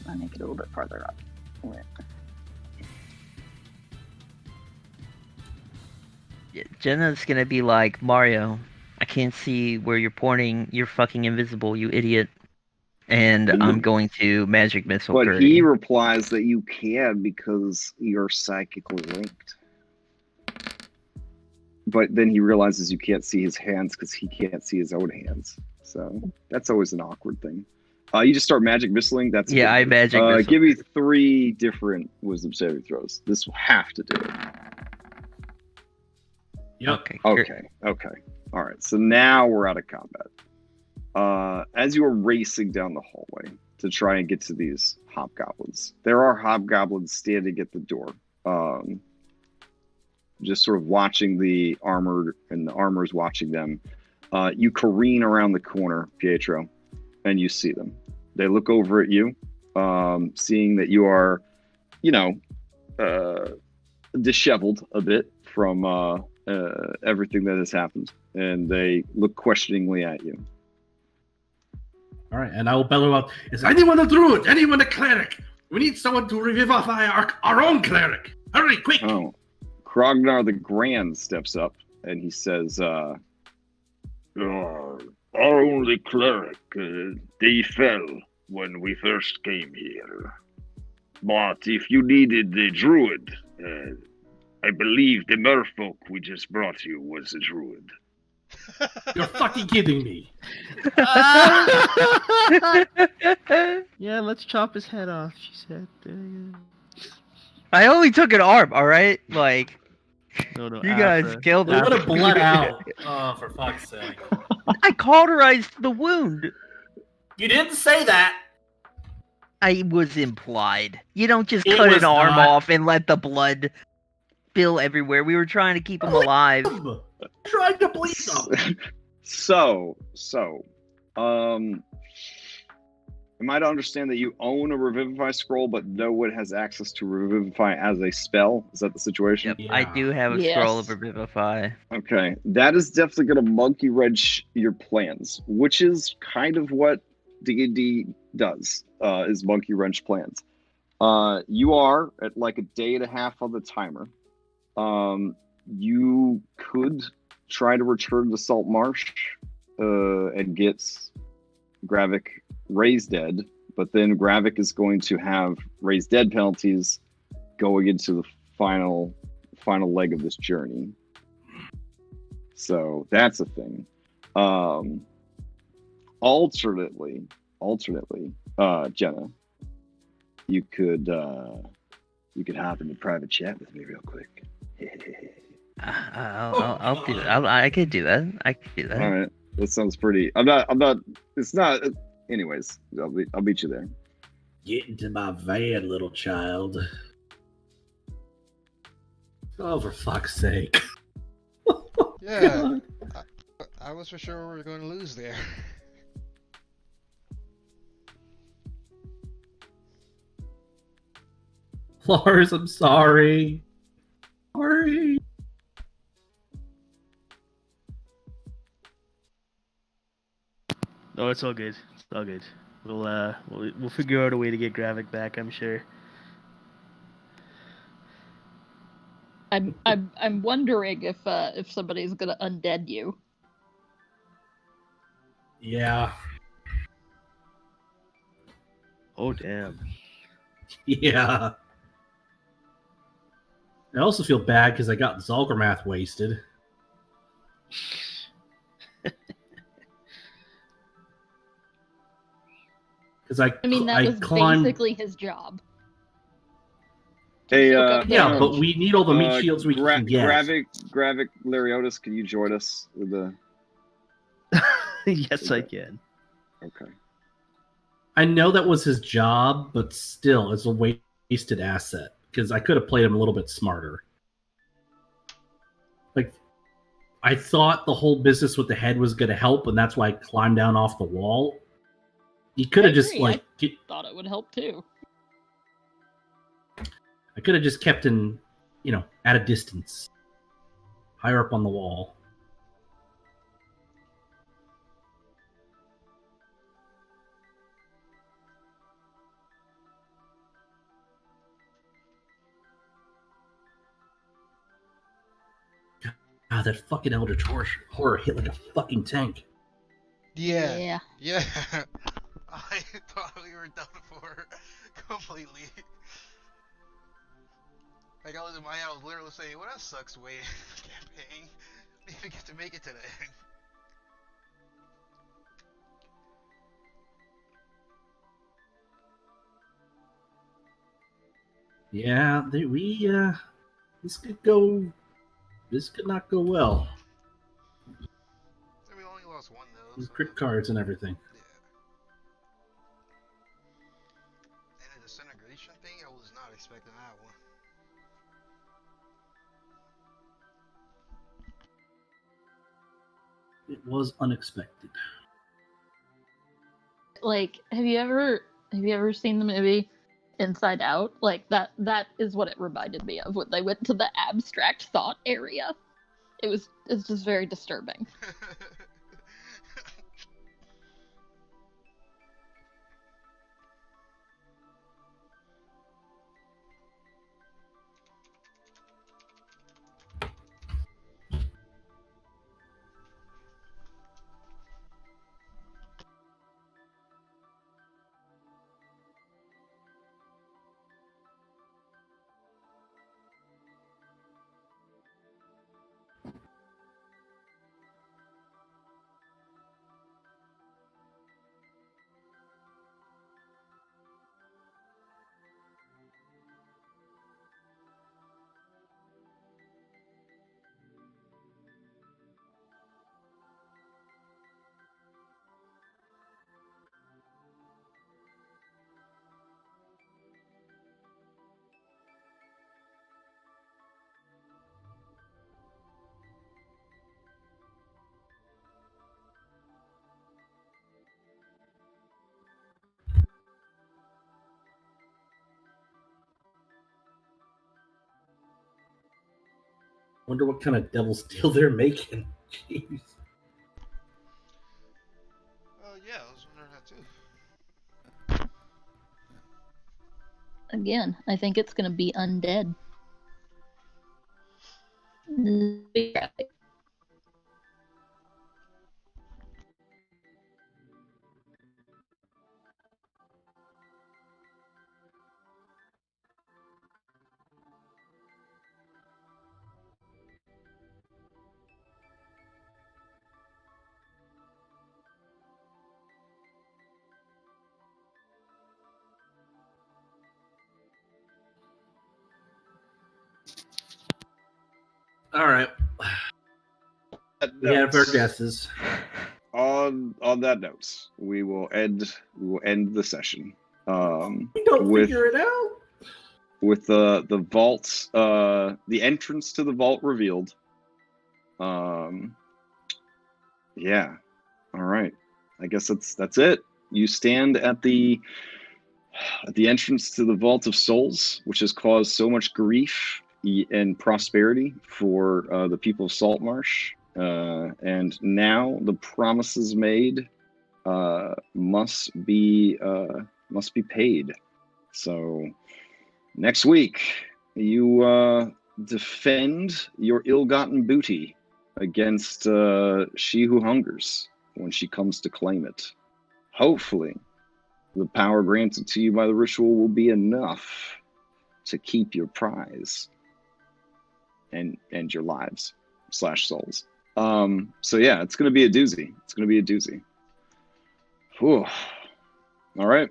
I make it a little bit farther up. Yeah, Jenna's gonna be like, Mario, I can't see where you're pointing. You're fucking invisible, you idiot. And I'm going to magic missile. But he replies that you can because you're psychically linked. But then he realizes you can't see his hands because he can't see his own hands. So that's always an awkward thing. You just start magic missiling. That's good. I magic missile. Give me 3 different wisdom saving throws. This will have to do it. Yep. Okay. All right. So now we're out of combat. As you are racing down the hallway to try and get to these hobgoblins, there are hobgoblins standing at the door, just sort of watching the armored, and the armor's watching them. You careen around the corner, Pietro, and you see them. They look over at you, seeing that you are, disheveled a bit from everything that has happened, and they look questioningly at you. All right, and I will bellow out, is anyone a druid? Anyone a cleric? We need someone to revivify our own cleric. Hurry, quick! Oh, Krognar the Grand steps up, and he says, our only cleric, they fell when we first came here. But if you needed the druid, I believe the merfolk we just brought you was a druid. You're fucking kidding me. Yeah, let's chop his head off, she said. I only took an arm, alright? Like, no, you guys killed him. It would have bled out. Oh, for fuck's sake. I cauterized the wound. You didn't say that. I was implied. You don't just cut an arm off and let the blood spill everywhere. We were trying to keep him alive. Trying to bleed them. So, am I to understand that you own a Revivify scroll, but no one has access to Revivify as a spell? Is that the situation? Yep, I do have a scroll of Yes. Revivify. Okay, that is definitely going to monkey wrench your plans, which is kind of what D&D does, is monkey wrench plans. You are at like a day and a half on the timer. You could try to return to Saltmarsh and get Gravik raised dead, but then Gravik is going to have raised dead penalties going into the final leg of this journey. So that's a thing. Alternately, Jenna, you could hop into private chat with me real quick. I'll do it. I could do that. I could do that. All right, that sounds pretty. I'm not. It's not. Anyways, I'll meet you there. Get into my van, little child. Oh, for fuck's sake. Yeah, I was for sure we were going to lose there. Lars, I'm sorry. Sorry. No, it's all good. It's all good. We'll figure out a way to get Gravik back, I'm sure. I'm wondering if somebody's gonna undead you. Yeah. Oh damn. Yeah. I also feel bad because I got Zalgarmath wasted. Because I mean, that was climbed... basically his job. Hey, yeah, but we need all the meat shields we can get. Gravik, Lariotis, can you join us with the? Yes, I can. Okay. I know that was his job, but still, it's a wasted asset because I could have played him a little bit smarter. Like, I thought the whole business with the head was going to help, and that's why I climbed down off the wall. You could have just like. I thought it would help too. I could have just kept him, at a distance, higher up on the wall. God, that fucking Eldritch horror hit like a fucking tank. Yeah. I thought we were done for completely. Like, I was in my head, I was literally saying, well, that sucks way campaign. We didn't get to make it to the end. Yeah, this could not go well. We only lost one, though. These crit cards and everything. Yeah. And a disintegration thing, I was not expecting that one. It was unexpected. Like, have you ever seen the movie Inside Out? Like that is what it reminded me of when they went to the abstract thought area. It's just very disturbing. Wonder what kind of devil's deal they're making. Jeez. Yeah, I was wondering that too. Again, I think it's going to be undead. All right. We have our guesses. On that note, we will end the session. We don't figure it out. With the vault, the entrance to the vault revealed. Yeah. All right. I guess that's it. You stand at the entrance to the Vault of Souls, which has caused so much grief and prosperity for the people of Saltmarsh. And now the promises made must be paid. So next week you defend your ill-gotten booty against she who hungers when she comes to claim it. Hopefully, the power granted to you by the ritual will be enough to keep your prize and your lives / souls. So yeah, it's gonna be a doozy. It's gonna be a doozy. Whew. All right.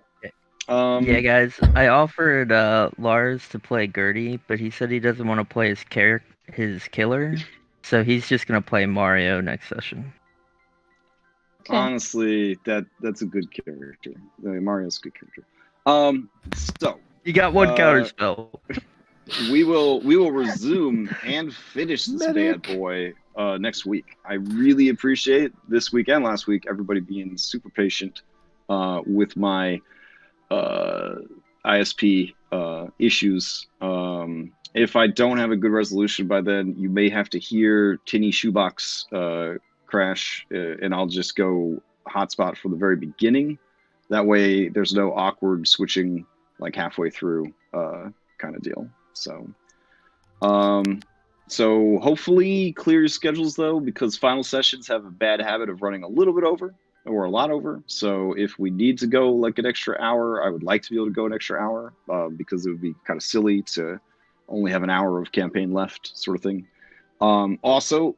Yeah, guys, I offered Lars to play Gertie, but he said he doesn't want to play his killer, so he's just gonna play Mario next session. Okay. Honestly, that's a good character. Mario's a good character. So You got one counter spell. We will resume and finish this bad boy next week. I really appreciate this week and last week everybody being super patient with my ISP issues. If I don't have a good resolution by then, you may have to hear Tinny Shoebox crash, and I'll just go hotspot from the very beginning. That way, there's no awkward switching like halfway through kind of deal. So hopefully clear your schedules though, because final sessions have a bad habit of running a little bit over or a lot over. So if we need to go like an extra hour, I would like to be able to go an extra hour because it would be kind of silly to only have an hour of campaign left, sort of thing. Also,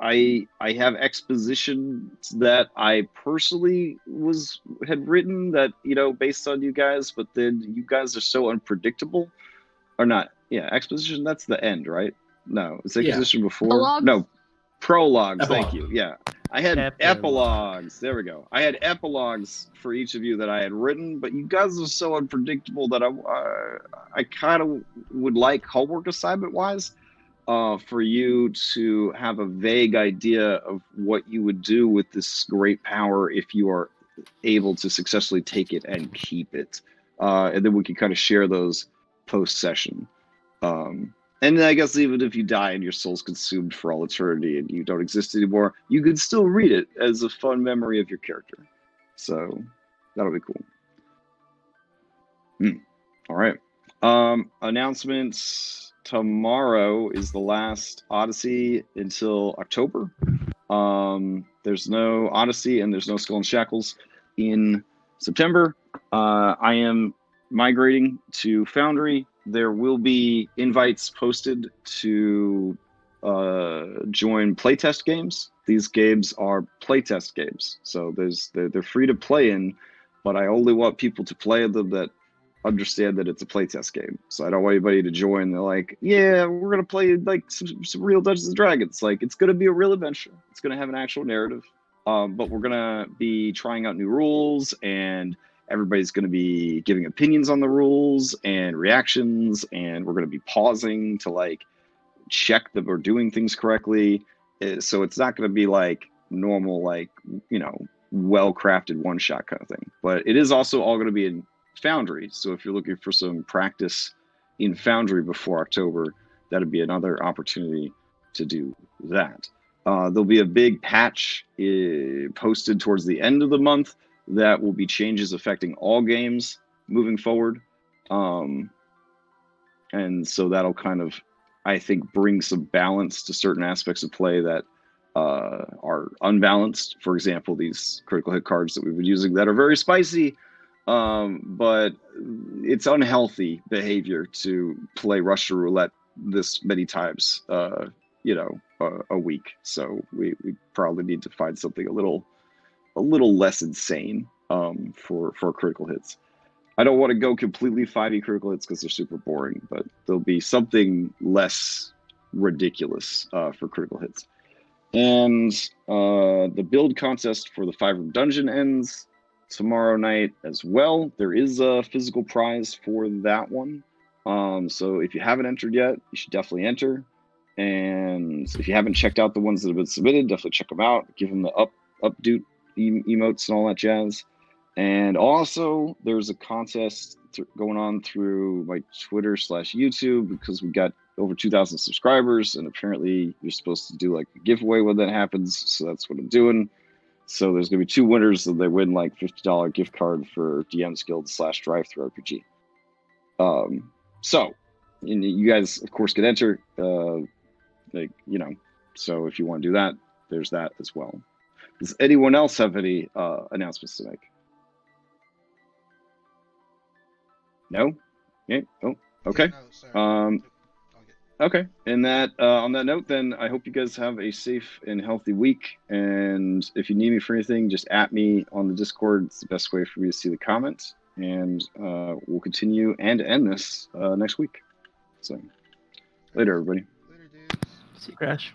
I have expositions that I personally had written that, you know, based on you guys, but then you guys are so unpredictable. Or not. Yeah, exposition, that's the end, right? No, it's exposition before. Epilogues? No, prologues. Epilogue. Thank you. Yeah, I had epilogues. There we go. I had epilogues for each of you that I had written, but you guys are so unpredictable that I kind of would like homework assignment wise for you to have a vague idea of what you would do with this great power if you are able to successfully take it and keep it, and then we can kind of share those post-session. And then I guess even if you die and your soul's consumed for all eternity and you don't exist anymore, you could still read it as a fun memory of your character. So that'll be cool. All right. Announcements. Tomorrow is the last Odyssey until October. There's no Odyssey and there's no Skull and Shackles in September. I am migrating to Foundry. There will be invites posted to join playtest games. These games are playtest games, so they're free to play in, but I only want people to play them that understand that it's a playtest game. So I don't want anybody to join. They're like, yeah, we're gonna play like some real Dungeons and Dragons. Like, it's gonna be a real adventure. It's gonna have an actual narrative, but we're gonna be trying out new rules, and everybody's going to be giving opinions on the rules and reactions, and we're going to be pausing to like check that we're doing things correctly. So it's not going to be like normal, like, you know, well-crafted one-shot kind of thing. But it is also all going to be in Foundry. So if you're looking for some practice in Foundry before October, that'd be another opportunity to do that. There'll be a big patch posted towards the end of the month that will be changes affecting all games moving forward. And so that'll kind of, I think, bring some balance to certain aspects of play that are unbalanced. For example, these critical hit cards that we've been using that are very spicy, but it's unhealthy behavior to play Russian roulette this many times, a week. So we probably need to find something a little less insane for critical hits. I don't want to go completely 5e critical hits because they're super boring, but there'll be something less ridiculous for critical hits. And the build contest for the 5-room dungeon ends tomorrow night as well. There is a physical prize for that one. So if you haven't entered yet, you should definitely enter. And if you haven't checked out the ones that have been submitted, definitely check them out. Give them the updo emotes and all that jazz. And also, there's a contest going on through my Twitter/YouTube because we got over 2,000 subscribers, and apparently you're supposed to do like a giveaway when that happens. So that's what I'm doing. So there's gonna be 2 winners, and they win like $50 gift card for DM's Guild /Drive-Thru RPG. So, and you guys, of course, can enter. So if you want to do that, there's that as well. Does anyone else have any announcements to make? No? Yeah. Oh, okay. Okay. And that on that note, then I hope you guys have a safe and healthy week. And if you need me for anything, just at me on the Discord. It's the best way for me to see the comments. And we'll continue and end this next week. So later, everybody. See you, Crash.